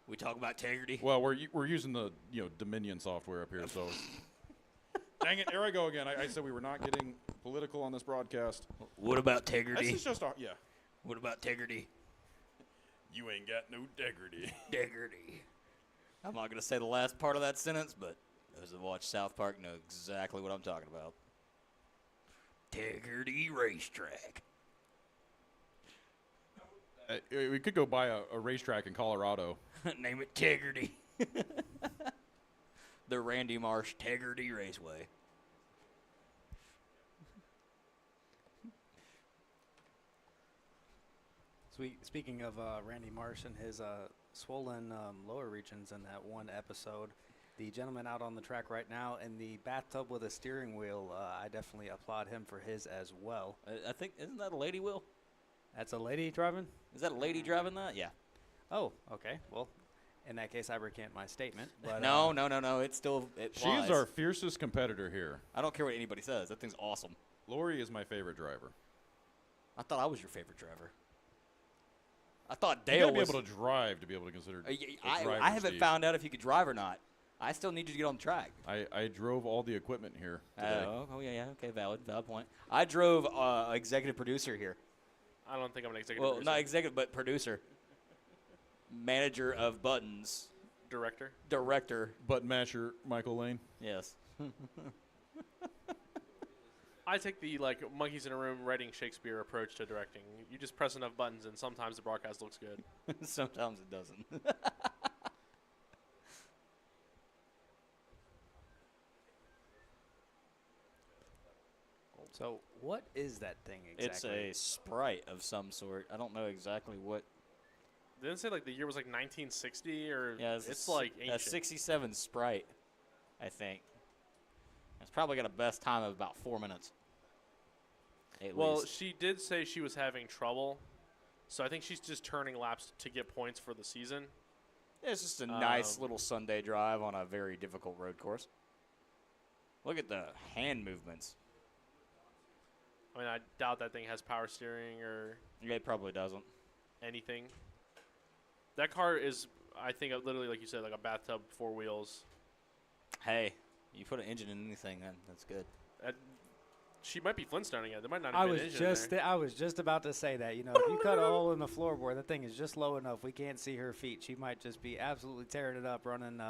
We talk about integrity. Well, we're using the Dominion software up here, so. Dang it! Here I go again. I said we were not getting political on this broadcast. What about integrity? This is just yeah. What about integrity? You ain't got no integrity. Integrity. I'm not going to say the last part of that sentence, but those that watch South Park know exactly what I'm talking about. Integrity Racetrack. We could go buy a racetrack in Colorado. Name it Tegrity. The Randy Marsh Tegrity Raceway. Speaking of Randy Marsh and his swollen lower regions in that one episode, the gentleman out on the track right now in the bathtub with a steering wheel, I definitely applaud him for his as well. I think, isn't that a lady, Will? That's a lady driving? Is that a lady driving that? Yeah. Oh, okay. Well, in that case, I recant my statement. But, No. It still it She is flies. our fiercest competitor here. I don't care what anybody says. That thing's awesome. Lori is my favorite driver. I thought I was your favorite driver. I thought You Dale gotta be was. able to drive to be able to consider. I haven't found out if you could drive or not. I still need you to get on the track. I drove all the equipment here today. Yeah. Okay, valid point. I drove executive producer here. I don't think I'm an executive Well, producer. not executive, but producer. Manager of buttons. Director. Button masher Michael Lane. Yes. I take the monkeys in a room writing Shakespeare approach to directing. You just press enough buttons, and sometimes the broadcast looks good. Sometimes it doesn't. So what is that thing exactly? It's a Sprite of some sort. I don't know exactly what. Didn't it say the year was 1960 or Yeah, it's a ancient. 67 Sprite, I think. It's probably got a best time of about 4 minutes. At least. She did say she was having trouble, so I think she's just turning laps to get points for the season. Yeah, it's just a nice little Sunday drive on a very difficult road course. Look at the hand movements. I mean, I doubt that thing has power steering or Yeah, it probably doesn't. anything. That car is, I think, literally, like you said, like a bathtub, 4 wheels. Hey, you put an engine in anything, then that's good. She might be Flintstoning it. There might not I have was been an engine in there. I was just about to say that. You know, if you cut a hole in the floorboard, that thing is just low enough we can't see her feet. She might just be absolutely tearing it up, running,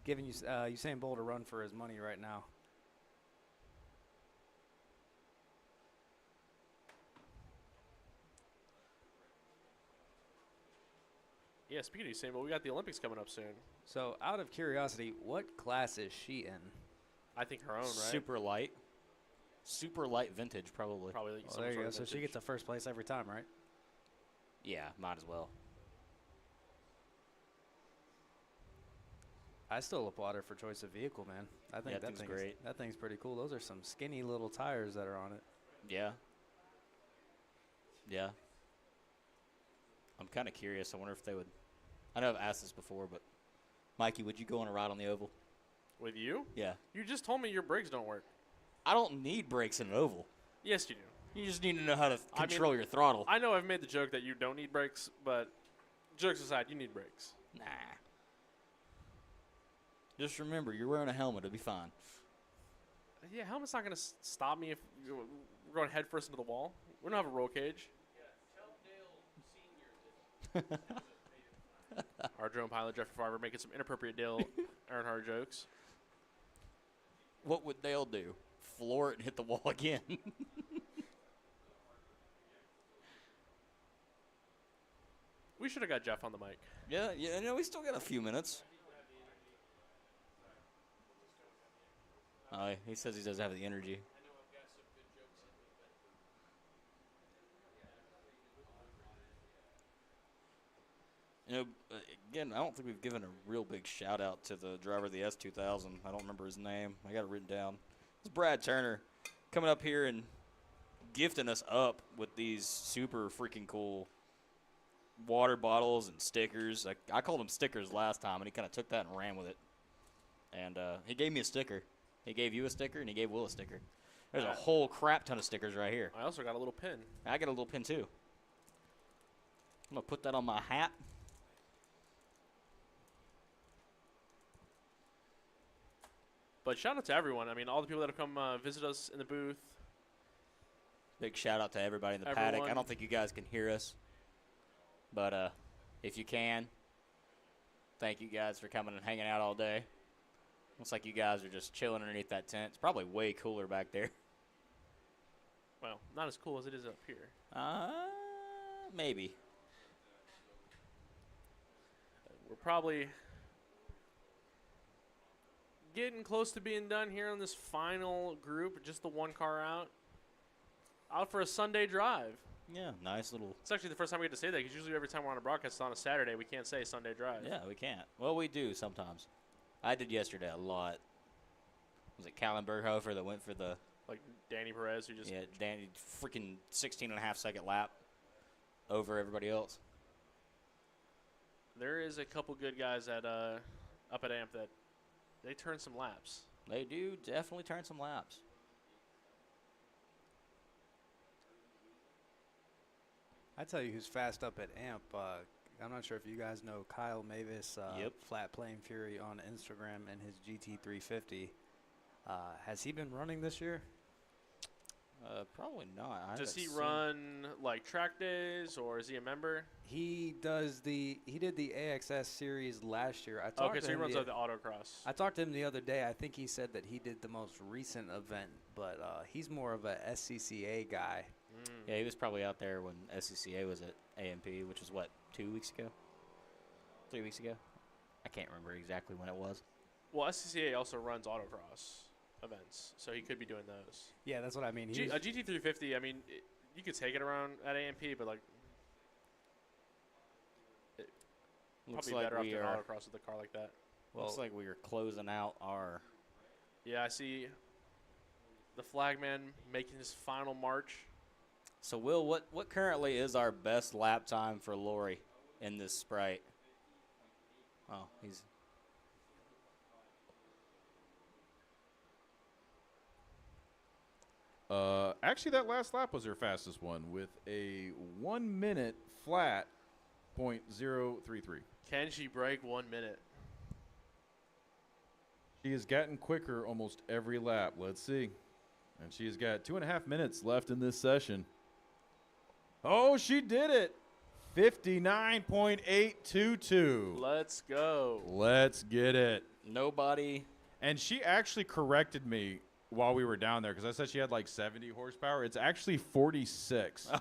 giving Usain Bolt a run for his money right now. Yeah, speaking of Usain Bolt, we got the Olympics coming up soon. So, out of curiosity, what class is she in? I think her own, right? Super light vintage, probably. Probably like Well, some there you sort go. of So she vintage. gets a first place every time, right? Yeah, might as well. I still applaud her for choice of vehicle, man. I think Yeah, that thing's great. That thing's pretty cool. Those are some skinny little tires that are on it. Yeah. Yeah. I'm kind of curious. I wonder if they would. I know I've asked this before, but Mikey, would you go on a ride on the oval? With you? Yeah. You just told me your brakes don't work. I don't need brakes in an oval. Yes, you do. You just need to know how to I mean, control your throttle. I know I've made the joke that you don't need brakes, but jokes aside, you need brakes. Nah. Just remember, you're wearing a helmet. It'll be fine. Yeah, helmet's not going to stop me if we're going head first into the wall. We don't have a roll cage. Our drone pilot, Jeffrey Farber, making some inappropriate Dale Earnhardt jokes. What would Dale do? Floor it and hit the wall again. We should have got Jeff on the mic. Yeah, we still got a few minutes. He says he doesn't have the energy. You know, again, I don't think we've given a real big shout out to the driver of the S2000. I don't remember his name. I got it written down. It's Brad Turner coming up here and gifting us up with these super freaking cool water bottles and stickers. I called them stickers last time, and he kind of took that and ran with it. And he gave me a sticker. He gave you a sticker, and he gave Will a sticker. There's a whole crap ton of stickers right here. I also got a little pin. I got a little pin, too. I'm going to put that on my hat. But shout out to everyone. I mean, all the people that have come visit us in the booth. Big shout out to everybody in the paddock. I don't think you guys can hear us. But if you can, thank you guys for coming and hanging out all day. Looks like you guys are just chilling underneath that tent. It's probably way cooler back there. Well, not as cool as it is up here. Maybe. We're probably getting close to being done here on this final group. Just the one car out for a Sunday drive. Yeah, nice little. It's actually the first time we get to say that, because usually every time we're on a broadcast on a Saturday, we can't say Sunday drive. Yeah, we can't. Well, we do sometimes. I did yesterday a lot. Was it Callan Berghofer that went for the. Like Danny Perez, who just. Yeah, Danny, freaking 16.5-second lap over everybody else. There is a couple good guys at up at AMP that they turn some laps. They do definitely turn some laps. I tell you who's fast up at AMP. I'm not sure if you guys know Kyle Mavis, Yep. Flat Plane Fury on Instagram, and his GT350. Has he been running this year? Probably not. I Does haven't he seen- run like track days, or is he a member? He did the AXS series last year. I talked Okay, to so he him runs the, like the autocross. I talked to him the other day. I think he said that he did the most recent event, but he's more of a SCCA guy. Yeah, he was probably out there when SCCA was at AMP, which was, what, 2 weeks ago? 3 weeks ago? I can't remember exactly when it was. Well, SCCA also runs autocross events, so he could be doing those. Yeah, that's what I mean. A GT350, I mean, you could take it around at AMP, but like Looks probably like better off we doing are. autocross with a car like that. Looks like we are closing out our. Yeah, I see the flagman making his final march. So, Will, what currently is our best lap time for Lori in this Sprite? Oh, he's. Actually, that last lap was her fastest one with a 1 minute flat .033. Can she break 1 minute? She has gotten quicker almost every lap. Let's see. And she's got 2.5 minutes left in this session. Oh, she did it. 59.822. Let's go. Let's get it. Nobody. And she actually corrected me while we were down there because I said she had like 70 horsepower. It's actually 46. Oh,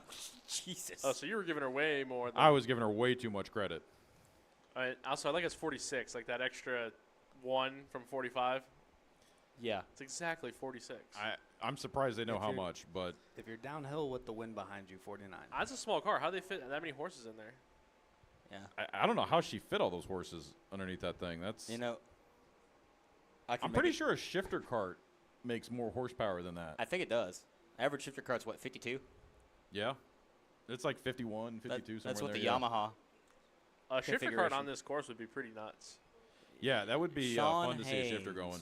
Jesus. Oh, so you were giving her way more. Than I was giving her way too much credit. Also, I think it's 46, like that extra 1 from 45. Yeah. It's exactly 46. I'm surprised they know If how you're- much, but If you're downhill with the wind behind you, 49. That's a small car. How do they fit that many horses in there? Yeah. I don't know how she fit all those horses underneath that thing. That's You know, I'm pretty sure a shifter cart makes more horsepower than that. I think it does. Average shifter cart's what, 52? Yeah. It's like 51, 52, That's somewhere what in the there, yeah. Yamaha. A shifter cart Configuration. on this course would be pretty nuts. Yeah, that would be Sean fun to see a shifter Haynes. going.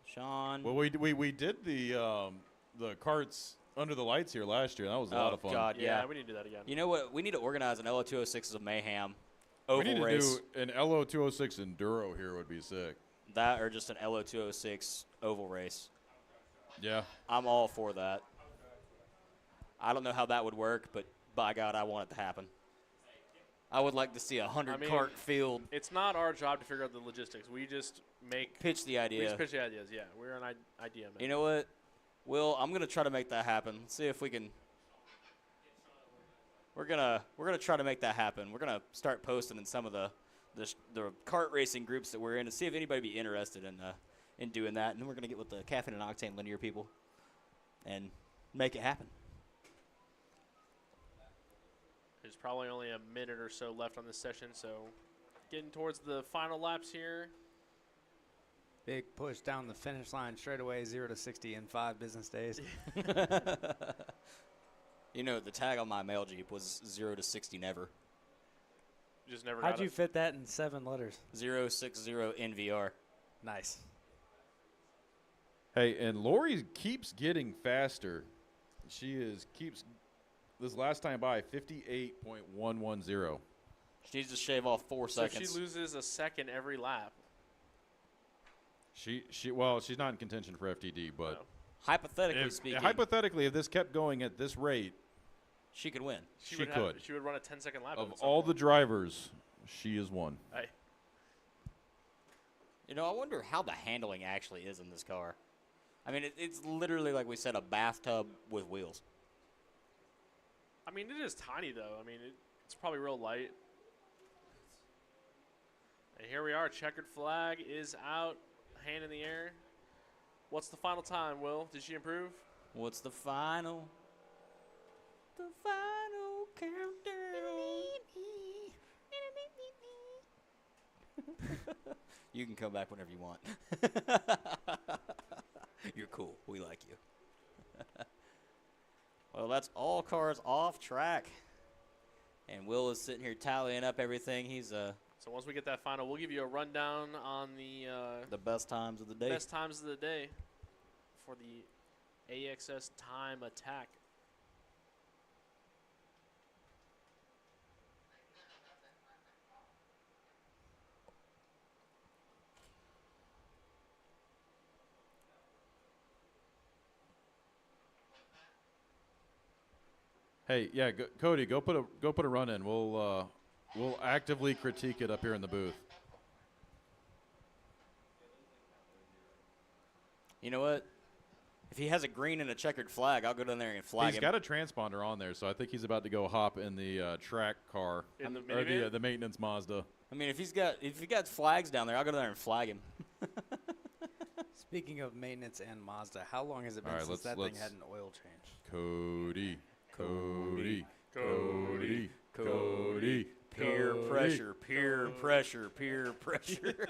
Sean. Well, we did the carts under the lights here last year. That was a lot of fun. God, yeah. We need to do that again. You know what? We need to organize an LO206 of mayhem We oval need to race. do an LO206 Enduro here would be sick. That or just an LO206 oval race. Yeah. I'm all for that. I don't know how that would work, but by God, I want it to happen. I would like to see a 100-cart field. It's not our job to figure out the logistics. We just Pitch the We idea. just pitch the ideas. Yeah, we're an idea man. You know what? Will, I'm gonna try to make that happen. See if we can. We're gonna try to make that happen. We're gonna start posting in some of the kart racing groups that we're in to see if anybody be interested in doing that. And then we're gonna get with the Caffeine and Octane Lanier people and make it happen. There's probably only a minute or so left on this session, so getting towards the final laps here. Big push down the finish line straight away, 0 to 60 in 5 business days. You know, the tag on my mail Jeep was 0 to 60 never. Just never How'd got you it. fit that in 7 letters? 060 NVR. Nice. Hey, and Lori keeps getting faster. Keeps this last time by 58.110. She needs to shave off 4 So seconds. she loses a second every lap. She's not in contention for FTD, but No. Hypothetically speaking, hypothetically, if this kept going at this rate, she could win. She would could. She would run a 10-second lap. of at some all the point. drivers, she is one. Hey, You know, I wonder how the handling actually is in this car. I mean, it's literally, like we said, a bathtub with wheels. I mean, it is tiny though. I mean, it's probably real light. And here we are. Checkered flag is out. Hand in the air. What's the final time, Will? Did she improve? What's the final? The final countdown. You can come back whenever you want. You're cool. We like you. Well, that's all cars off track. And Will is sitting here tallying up everything. He's So once we get that final, we'll give you a rundown on the best times of the day. best times of the day for the AXS time attack. Hey, yeah, Cody, go put a run in. We'll actively critique it up here in the booth. You know what? If he has a green and a checkered flag, I'll go down there and flag He's him. got a transponder on there, so I think he's about to go hop in the track car In the or minivan? the maintenance Mazda. I mean, if he got flags down there, I'll go down there and flag him. Speaking of maintenance and Mazda, how long has it been All right, since that thing let's- had an oil change? Cody. Peer pressure, peer pressure, peer pressure.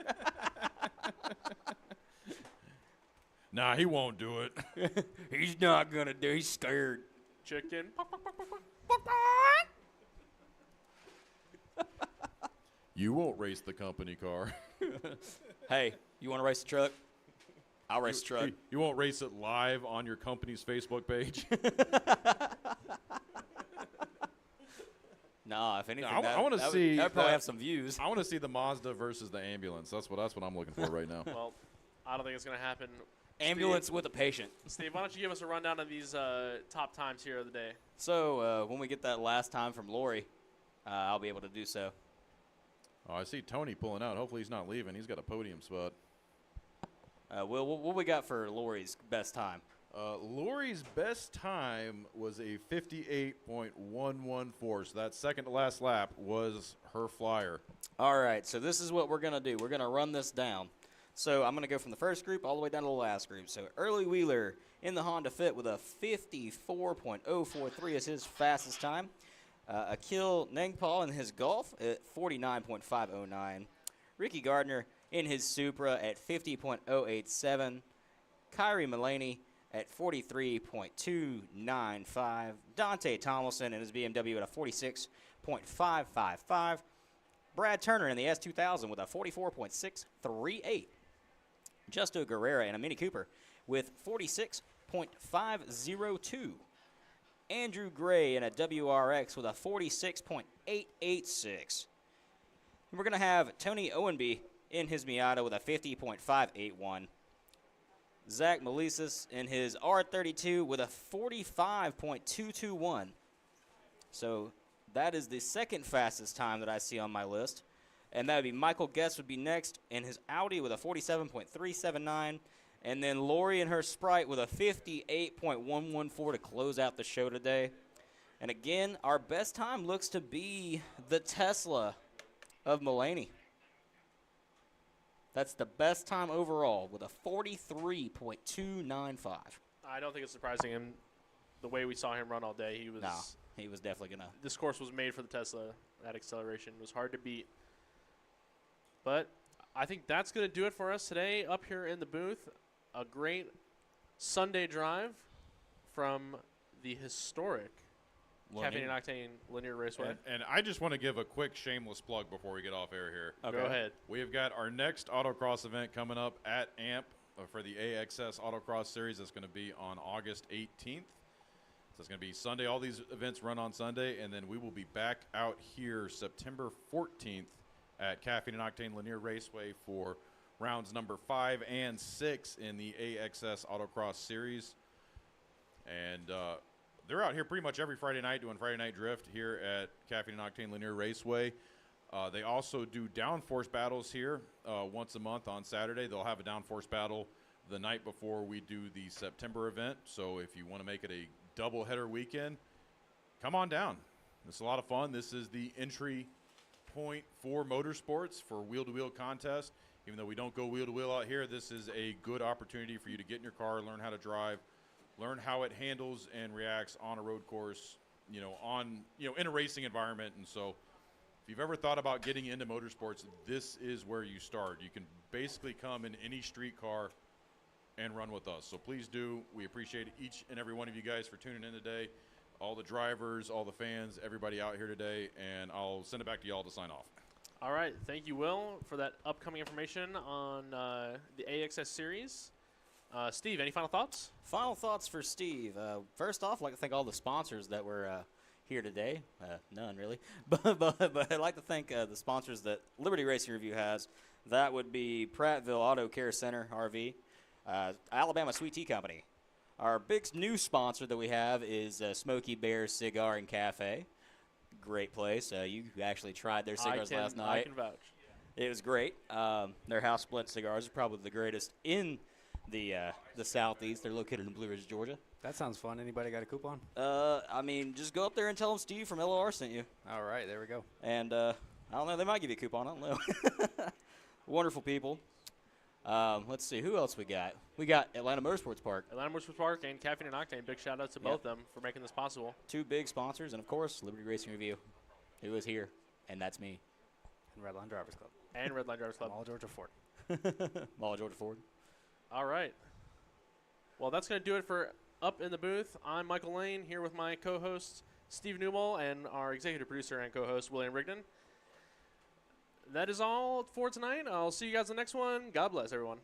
Nah, he won't do it. He's not going to do He's scared. Chicken. You won't race the company car. Hey, you want to race the truck? I'll race the truck. You won't race it live on your company's Facebook page. Nah, if anything, I want to see. that would probably that- have some views. I want to see the Mazda versus the ambulance. That's what I'm looking for right now. Well, I don't think it's going to happen. Ambulance with a patient. Steve, why don't you give us a rundown of these top times here of the day? So when we get that last time from Lori, I'll be able to do so. Oh, I see Tony pulling out. Hopefully he's not leaving. He's got a podium spot. Will, what we got for Lori's best time? Lori's best time was a 58.114. So that second to last lap was her flyer. All right, so this is what we're going to do. We're going to run this down. So I'm going to go from the first group all the way down to the last group. So Early Wheeler in the Honda Fit with a 54.043 is his fastest time. Akil Nengpal in his Golf at 49.509. Ricky Gardner in his Supra at 50.087. Kyrie Mullaney at 43.295. Dante Tomlinson in his BMW at a 46.555. Brad Turner in the S2000 with a 44.638. Justo Guerrera in a Mini Cooper with 46.502. Andrew Gray in a WRX with a 46.886. We're going to have Tony Owenby in his Miata with a 50.581. Zach Melissus in his R32 with a 45.221. So that is the second fastest time that I see on my list. And that would be Michael Guest would be next in his Audi with a 47.379. And then Lori and her Sprite with a 58.114 to close out the show today. And again, our best time looks to be the Tesla of Mullaney. That's the best time overall with a 43.295. I don't think it's surprising him the way we saw him run all day. He was definitely going to. This course was made for the Tesla. That acceleration was hard to beat. But I think that's going to do it for us today up here in the booth. A great Sunday drive from the historic Caffeine and Octane Lanier Raceway. And I just want to give a quick shameless plug before we get off air here. Okay. Go ahead. We have got our next Autocross event coming up at AMP for the AXS Autocross Series. That's going to be on August 18th. So it's going to be Sunday. All these events run on Sunday, and then we will be back out here September 14th at Caffeine and Octane Lanier Raceway for rounds number 5 and 6 in the AXS Autocross Series. And they're out here pretty much every Friday night doing Friday Night Drift here at Caffeine and Octane Lanier Raceway. They also do downforce battles here once a month on Saturday. They'll have a downforce battle the night before we do the September event. So if you want to make it a doubleheader weekend, come on down. It's a lot of fun. This is the entry point for motorsports for wheel-to-wheel contest. Even though we don't go wheel-to-wheel out here, this is a good opportunity for you to get in your car, learn how to drive, learn how it handles and reacts on a road course, in a racing environment. And so if you've ever thought about getting into motorsports, this is where you start. You can basically come in any street car and run with us. So please do. We appreciate each and every one of you guys for tuning in today, all the drivers, all the fans, everybody out here today, and I'll send it back to y'all to sign off. All right. Thank you, Will, for that upcoming information on the AXS series. Steve, any final thoughts? Final thoughts for Steve. First off, I'd like to thank all the sponsors that were here today. None, really. but I'd like to thank the sponsors that Liberty Racing Review has. That would be Prattville Auto Care Center, RV, Alabama Sweet Tea Company, Our big new sponsor that we have is Smoky Bear Cigar and Cafe. Great place. You actually tried their cigars last night. I can vouch. It was great. Their house blend cigars are probably the greatest in the Southeast. They're located in Blue Ridge, Georgia. That sounds fun. Anybody got a coupon? I mean, just go up there and tell them Steve from LOR sent you. All right, there we go. And I don't know, they might give you a coupon. I don't know. Wonderful people. Let's see, who else we got? We got Atlanta Motorsports Park. Atlanta Motorsports Park and Caffeine and Octane. Big shout out to both of them for making this possible. 2 big sponsors, and of course, Liberty Racing Review, who is here, and that's me. And Redline Drivers Club. And Redline Drivers Club. Mall Georgia Ford. Mall Georgia Ford. All right. Well, that's going to do it for Up in the Booth. I'm Michael Lane here with my co-host Steve Newell and our executive producer and co-host William Rigdon. That is all for tonight. I'll see you guys in the next one. God bless everyone.